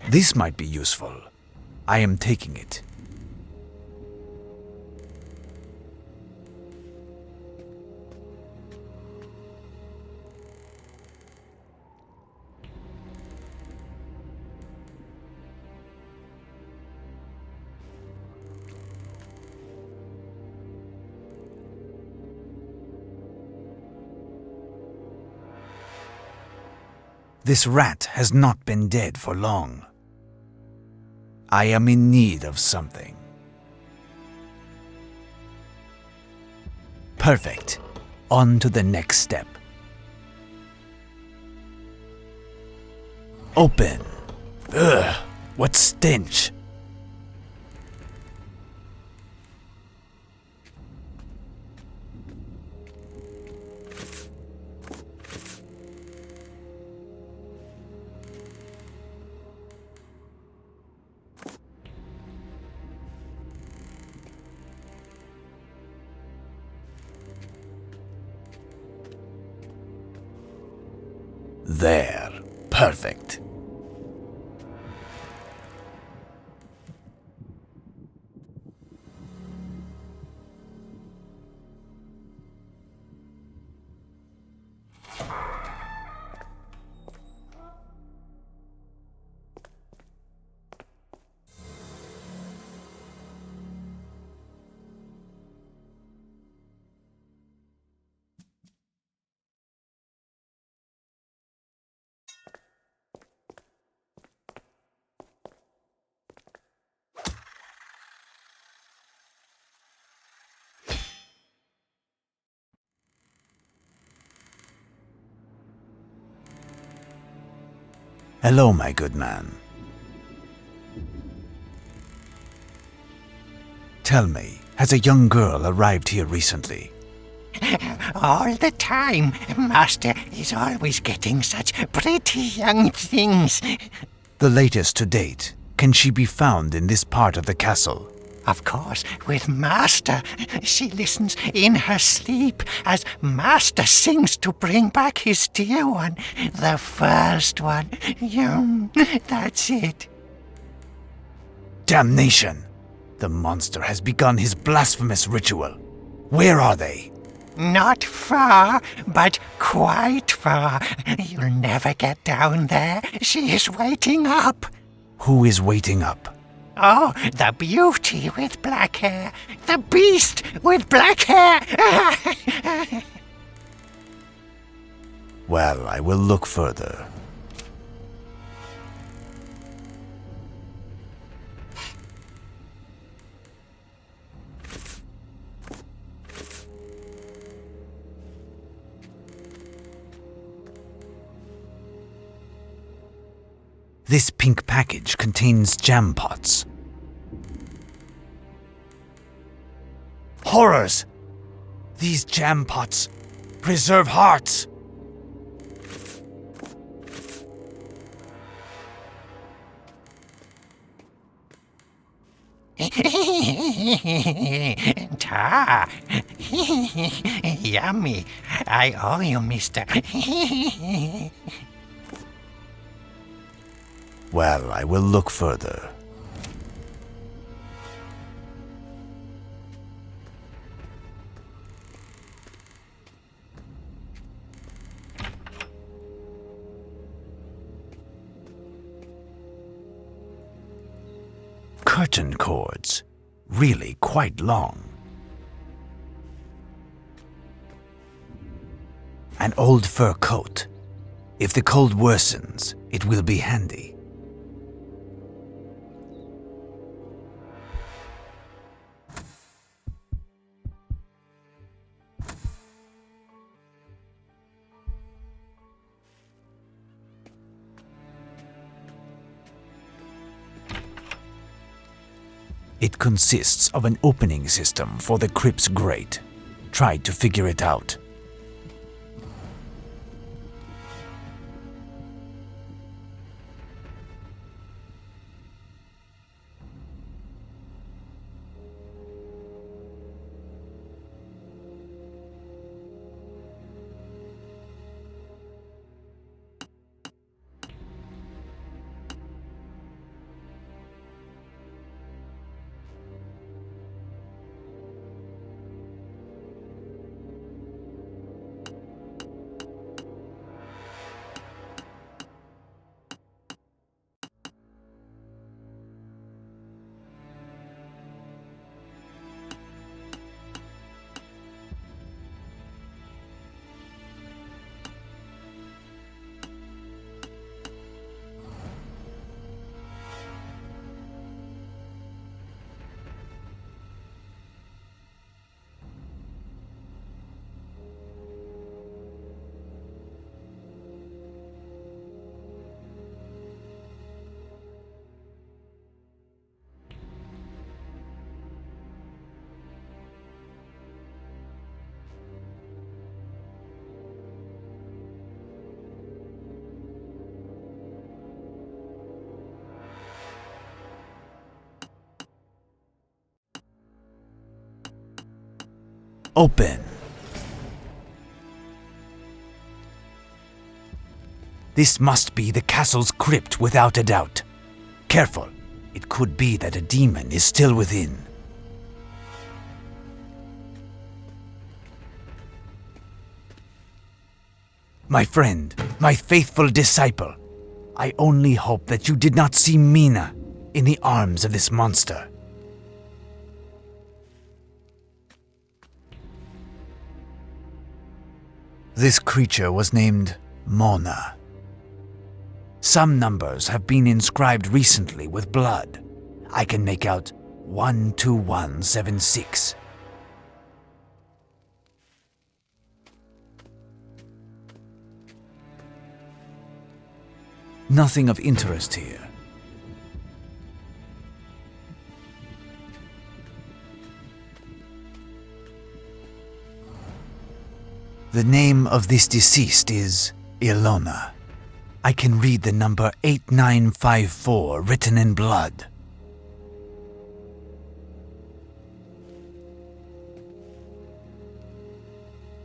This might be useful. I am taking it. This rat has not been dead for long. I am in need of something. Perfect. On to the next step. Open. Ugh, what stench. There. Perfect. Hello, my good man. Tell me, has a young girl arrived here recently? All the time. Master is always getting such pretty young things. The latest to date. Can she be found in this part of the castle? Of course, with Master. She listens in her sleep as Master sings to bring back his dear one. The first one. That's it. Damnation! The monster has begun his blasphemous ritual. Where are they? Not far, but quite far. You'll never get down there. She is waiting up. Who is waiting up? Oh, the beauty with black hair. The beast with black hair. Well, I will look further. This pink package contains jam pots. Horrors! These jam pots preserve hearts! Ta! Yummy. I owe you, mister. Well, I will look further. Curtain cords, really quite long. An old fur coat. If the cold worsens, it will be handy. It consists of an opening system for the crypt's grate. Tried to figure it out. Open. This must be the castle's crypt without a doubt. Careful, it could be that a demon is still within. My friend, my faithful disciple, I only hope that you did not see Mina in the arms of this monster. This creature was named Mona. Some numbers have been inscribed recently with blood. I can make out 12176. Nothing of interest here. The name of this deceased is Ilona. I can read the number 8954 written in blood.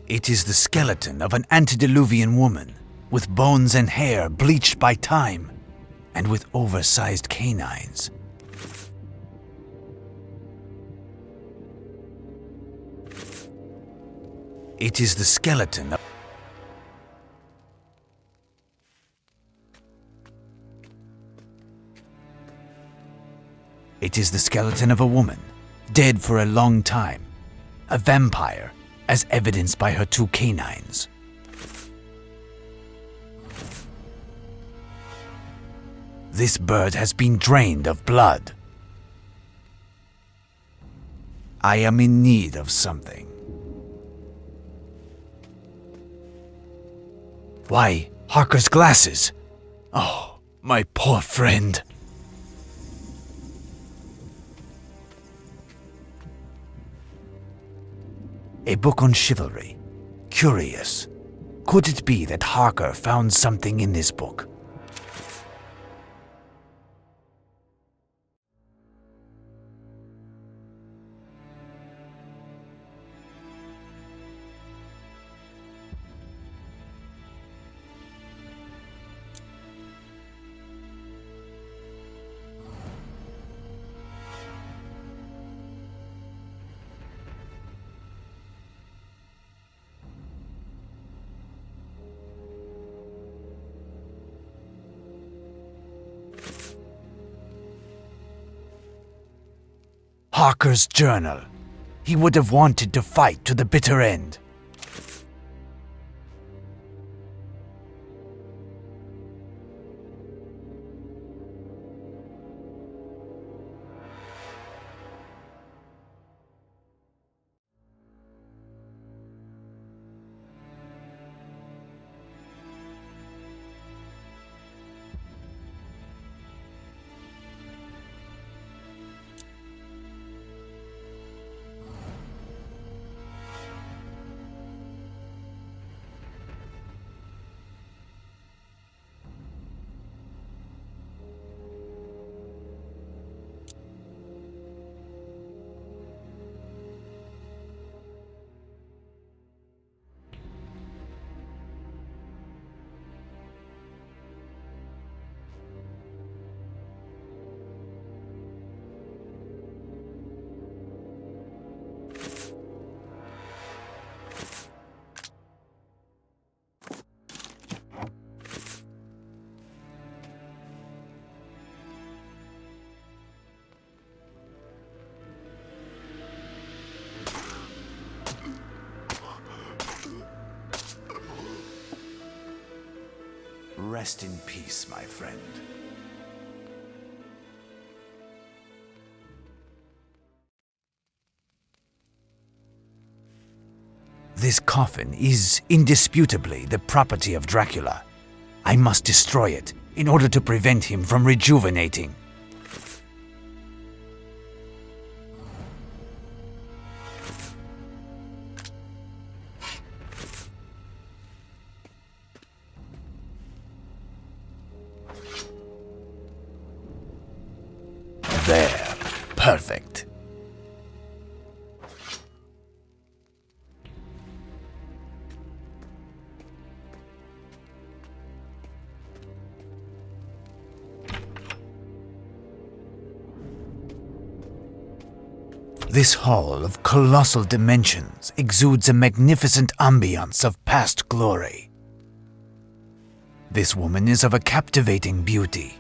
It is the skeleton of an antediluvian woman, with bones and hair bleached by time, and with oversized canines. It is the skeleton of... It is the skeleton of a woman, dead for a long time. A vampire, as evidenced by her 2 canines. This bird has been drained of blood. I am in need of something. Why, Harker's glasses! Oh, My poor friend. A book on chivalry. Curious. Could it be that Harker found something in this book? Harker's journal. He would have wanted to fight to the bitter end. Rest in peace, my friend. This coffin is indisputably the property of Dracula. I must destroy it in order to prevent him from rejuvenating. There. Perfect. This hall of colossal dimensions exudes a magnificent ambience of past glory. This woman is of a captivating beauty,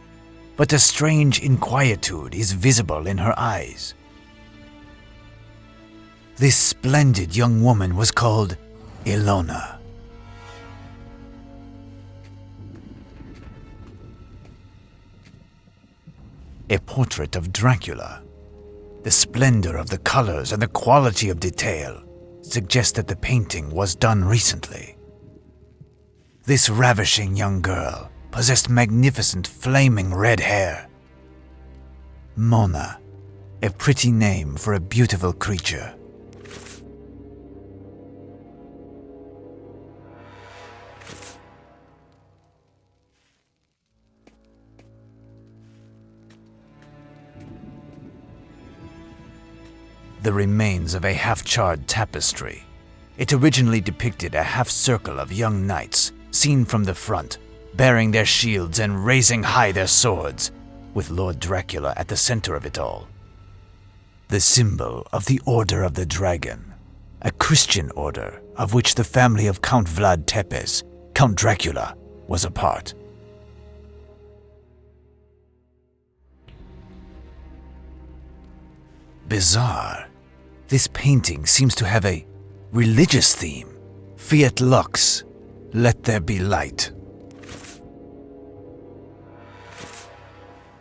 but a strange inquietude is visible in her eyes. This splendid young woman was called Ilona. A portrait of Dracula. The splendor of the colors and the quality of detail suggest that the painting was done recently. This ravishing young girl possessed magnificent flaming red hair. Mona, a pretty name for a beautiful creature. The remains of a half-charred tapestry. It originally depicted a half-circle of young knights, seen from the front, bearing their shields and raising high their swords, with Lord Dracula at the center of it all. The symbol of the Order of the Dragon, a Christian order of which the family of Count Vlad Tepes, Count Dracula, was a part. Bizarre. This painting seems to have a religious theme. Fiat lux, let there be light.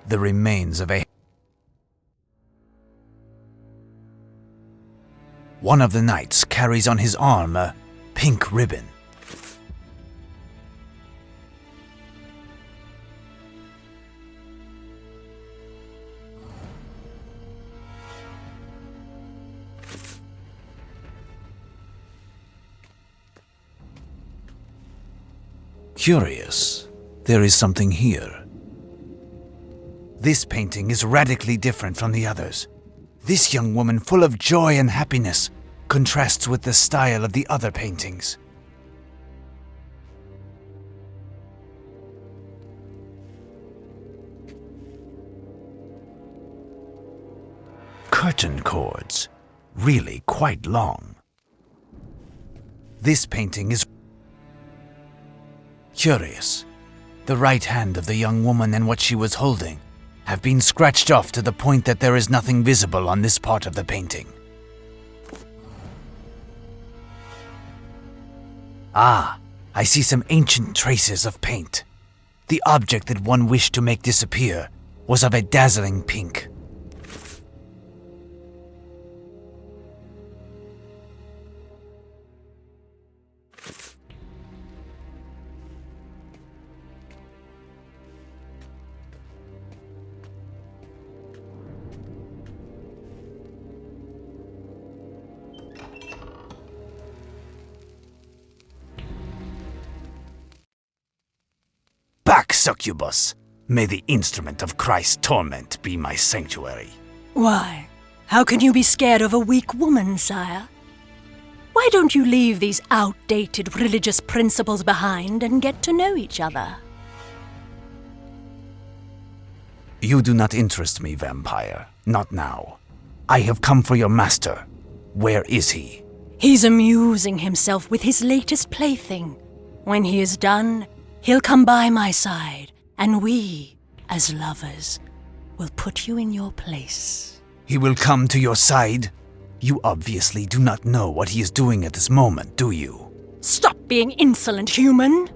The remains of a... One of the knights carries on his arm a pink ribbon. Curious. There is something here. This painting is radically different from the others. This young woman, full of joy and happiness, contrasts with the style of the other paintings. Curtain cords, really quite long. This painting is curious. The right hand of the young woman and what she was holding have been scratched off to the point that there is nothing visible on this part of the painting. Ah, I see some ancient traces of paint. The object that one wished to make disappear was of a dazzling pink. Back, succubus! May the instrument of Christ's torment be my sanctuary. Why? How can you be scared of a weak woman, sire? Why don't you leave these outdated religious principles behind and get to know each other? You do not interest me, vampire. Not now. I have come for your master. Where is he? He's amusing himself with his latest plaything. When he is done, he'll come by my side, and we, as lovers, will put you in your place. He will come to your side? You obviously do not know what he is doing at this moment, do you? Stop being insolent, human!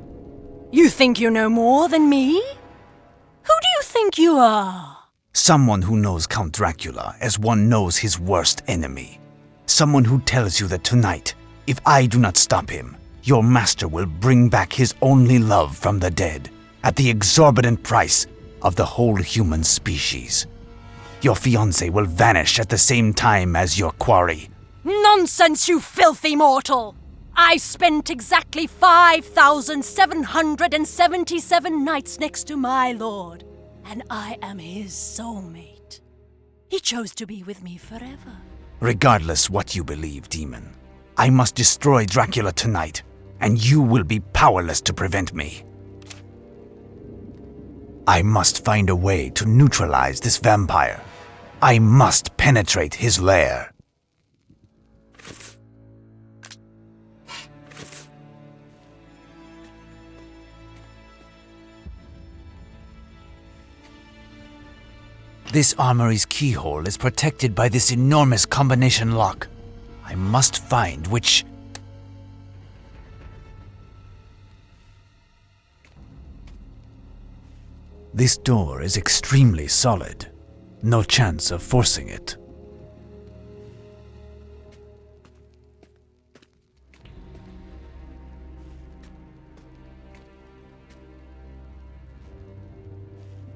You think you know more than me? Who do you think you are? Someone who knows Count Dracula as one knows his worst enemy. Someone who tells you that tonight, if I do not stop him, your master will bring back his only love from the dead at the exorbitant price of the whole human species. Your fiancé will vanish at the same time as your quarry. Nonsense, you filthy mortal! I spent exactly 5,777 nights next to my lord, and I am his soulmate. He chose to be with me forever. Regardless what you believe, demon, I must destroy Dracula tonight, and you will be powerless to prevent me. I must find a way to neutralize this vampire. I must penetrate his lair. This armory's keyhole is protected by this enormous combination lock. I must find which... This door is extremely solid. No chance of forcing it.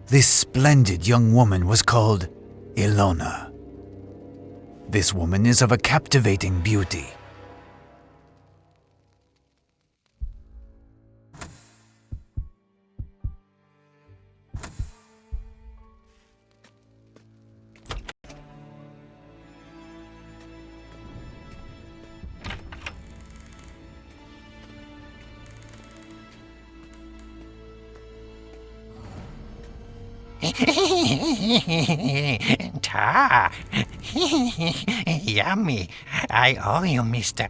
This splendid young woman was called Ilona. This woman is of a captivating beauty. Ta! Yummy. I owe you, mister.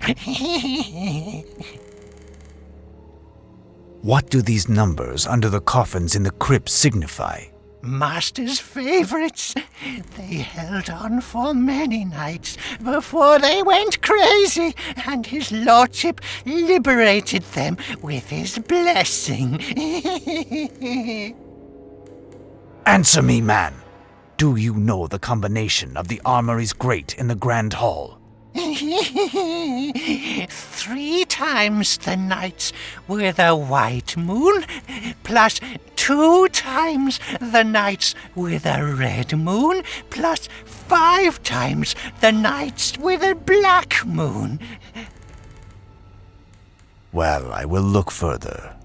What do these numbers under the coffins in the crypt signify? Master's favorites. They held on for many nights before they went crazy, and his lordship liberated them with his blessing. Answer me, man. Do you know the combination of the armory's grate in the Grand Hall? 3 times the nights with a white moon, plus 2 times the nights with a red moon, plus 5 times the nights with a black moon. Well, I will look further.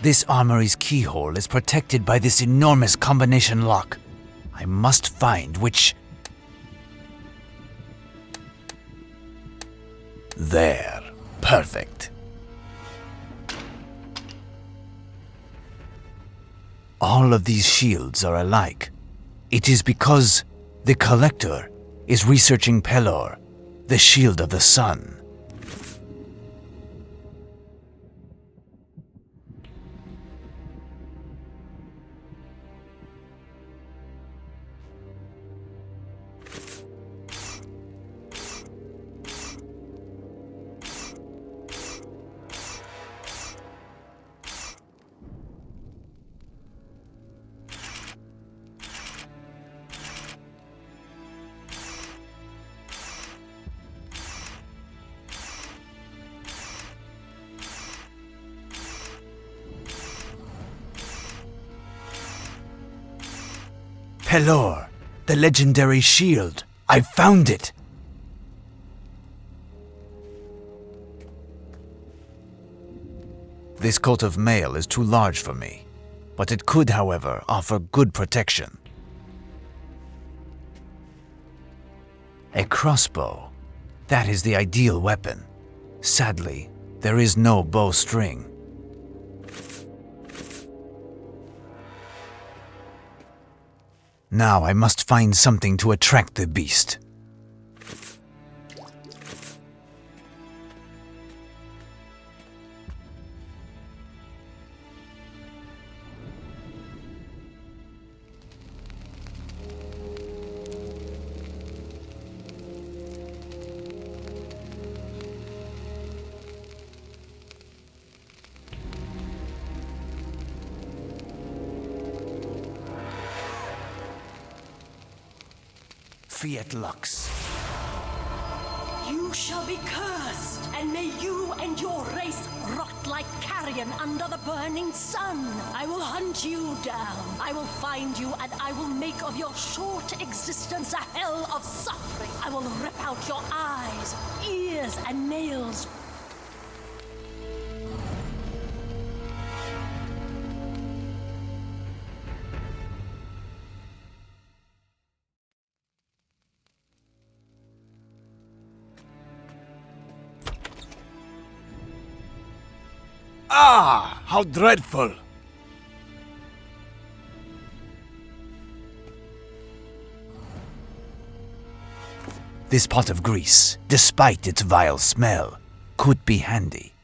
This armory's keyhole is protected by this enormous combination lock. I must find which... There. Perfect. All of these shields are alike. It is because the Collector is researching Pelor, the shield of the sun. Pelor, the legendary shield. I found it! This coat of mail is too large for me, but it could, however, offer good protection. A crossbow. That is the ideal weapon. Sadly, there is no bowstring. Now I must find something to attract the beast. Fiat Lux. You shall be cursed, and may you and your race rot like carrion under the burning sun. I will hunt you down. I will find you, and I will make of your short existence a hell of suffering. I will rip out your eyes, ears, and nails. Ah, how dreadful! This pot of grease, despite its vile smell, could be handy.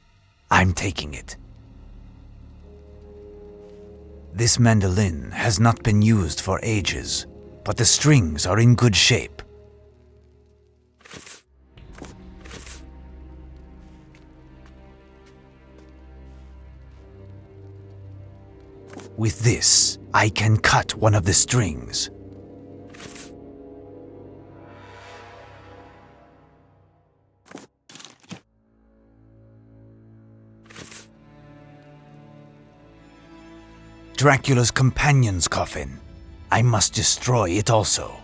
I'm taking it. This mandolin has not been used for ages, but the strings are in good shape. With this, I can cut one of the strings. Dracula's companion's coffin. I must destroy it also.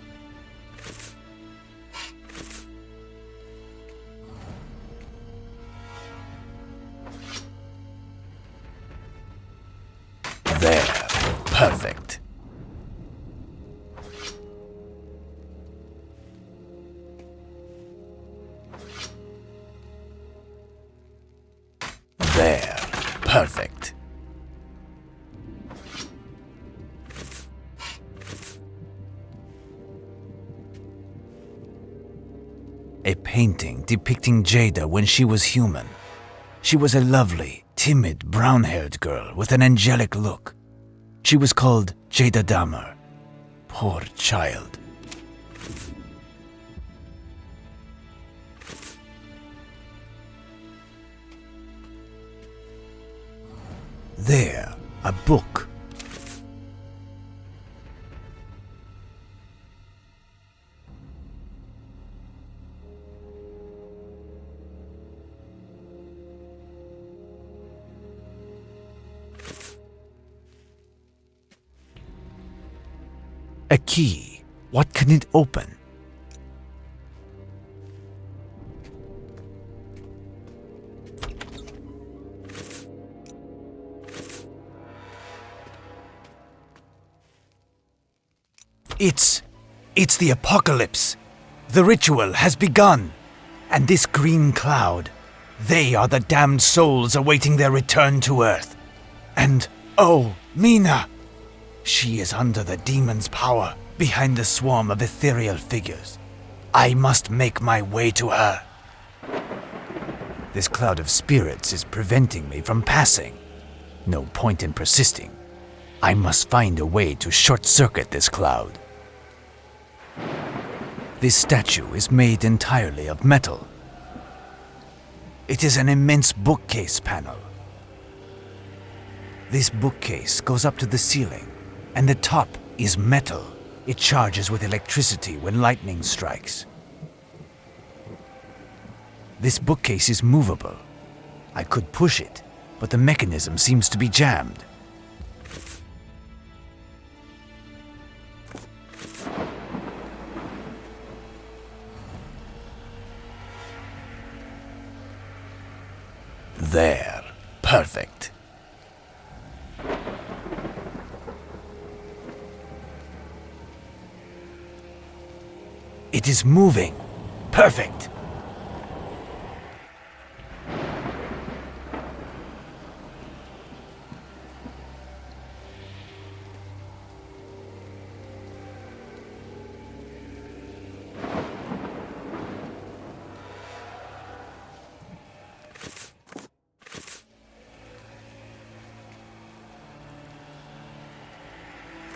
There. Perfect. There. Perfect. A painting depicting Jada when she was human. She was a lovely, timid, brown-haired girl with an angelic look. She was called Jada Dahmer. Poor child. There, a book. A key. What can it open? It's the apocalypse. The ritual has begun. And this green cloud, they are the damned souls awaiting their return to Earth. And, oh, Mina! She is under the demon's power, behind the swarm of ethereal figures. I must make my way to her. This cloud of spirits is preventing me from passing. No point in persisting. I must find a way to short-circuit this cloud. This statue is made entirely of metal. It is an immense bookcase panel. This bookcase goes up to the ceiling, and the top is metal. It charges with electricity when lightning strikes. This bookcase is movable. I could push it, but the mechanism seems to be jammed. There. Perfect. It is moving. Perfect.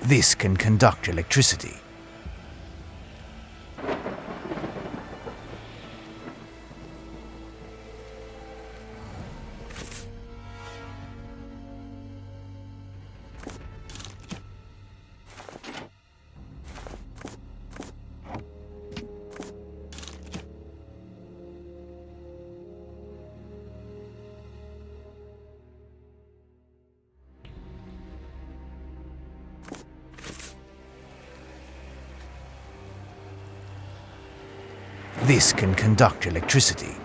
This can conduct electricity. This can conduct electricity.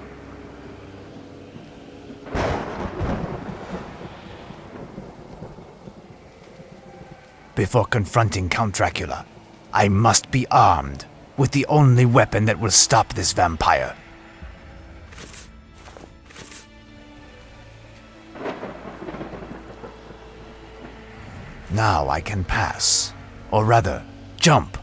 Before confronting Count Dracula, I must be armed with the only weapon that will stop this vampire. Now I can pass, or rather, jump.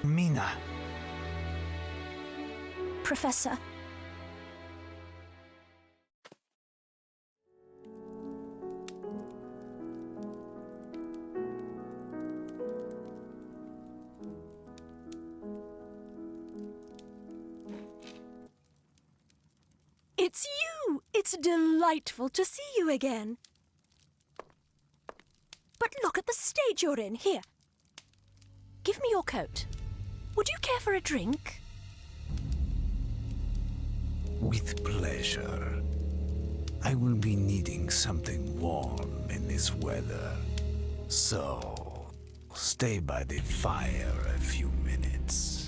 Mina. Professor. It's you! It's delightful to see you again. But look at the state you're in. Here. Give me your coat. Would you care for a drink? With pleasure. I will be needing something warm in this weather. So, stay by the fire a few minutes.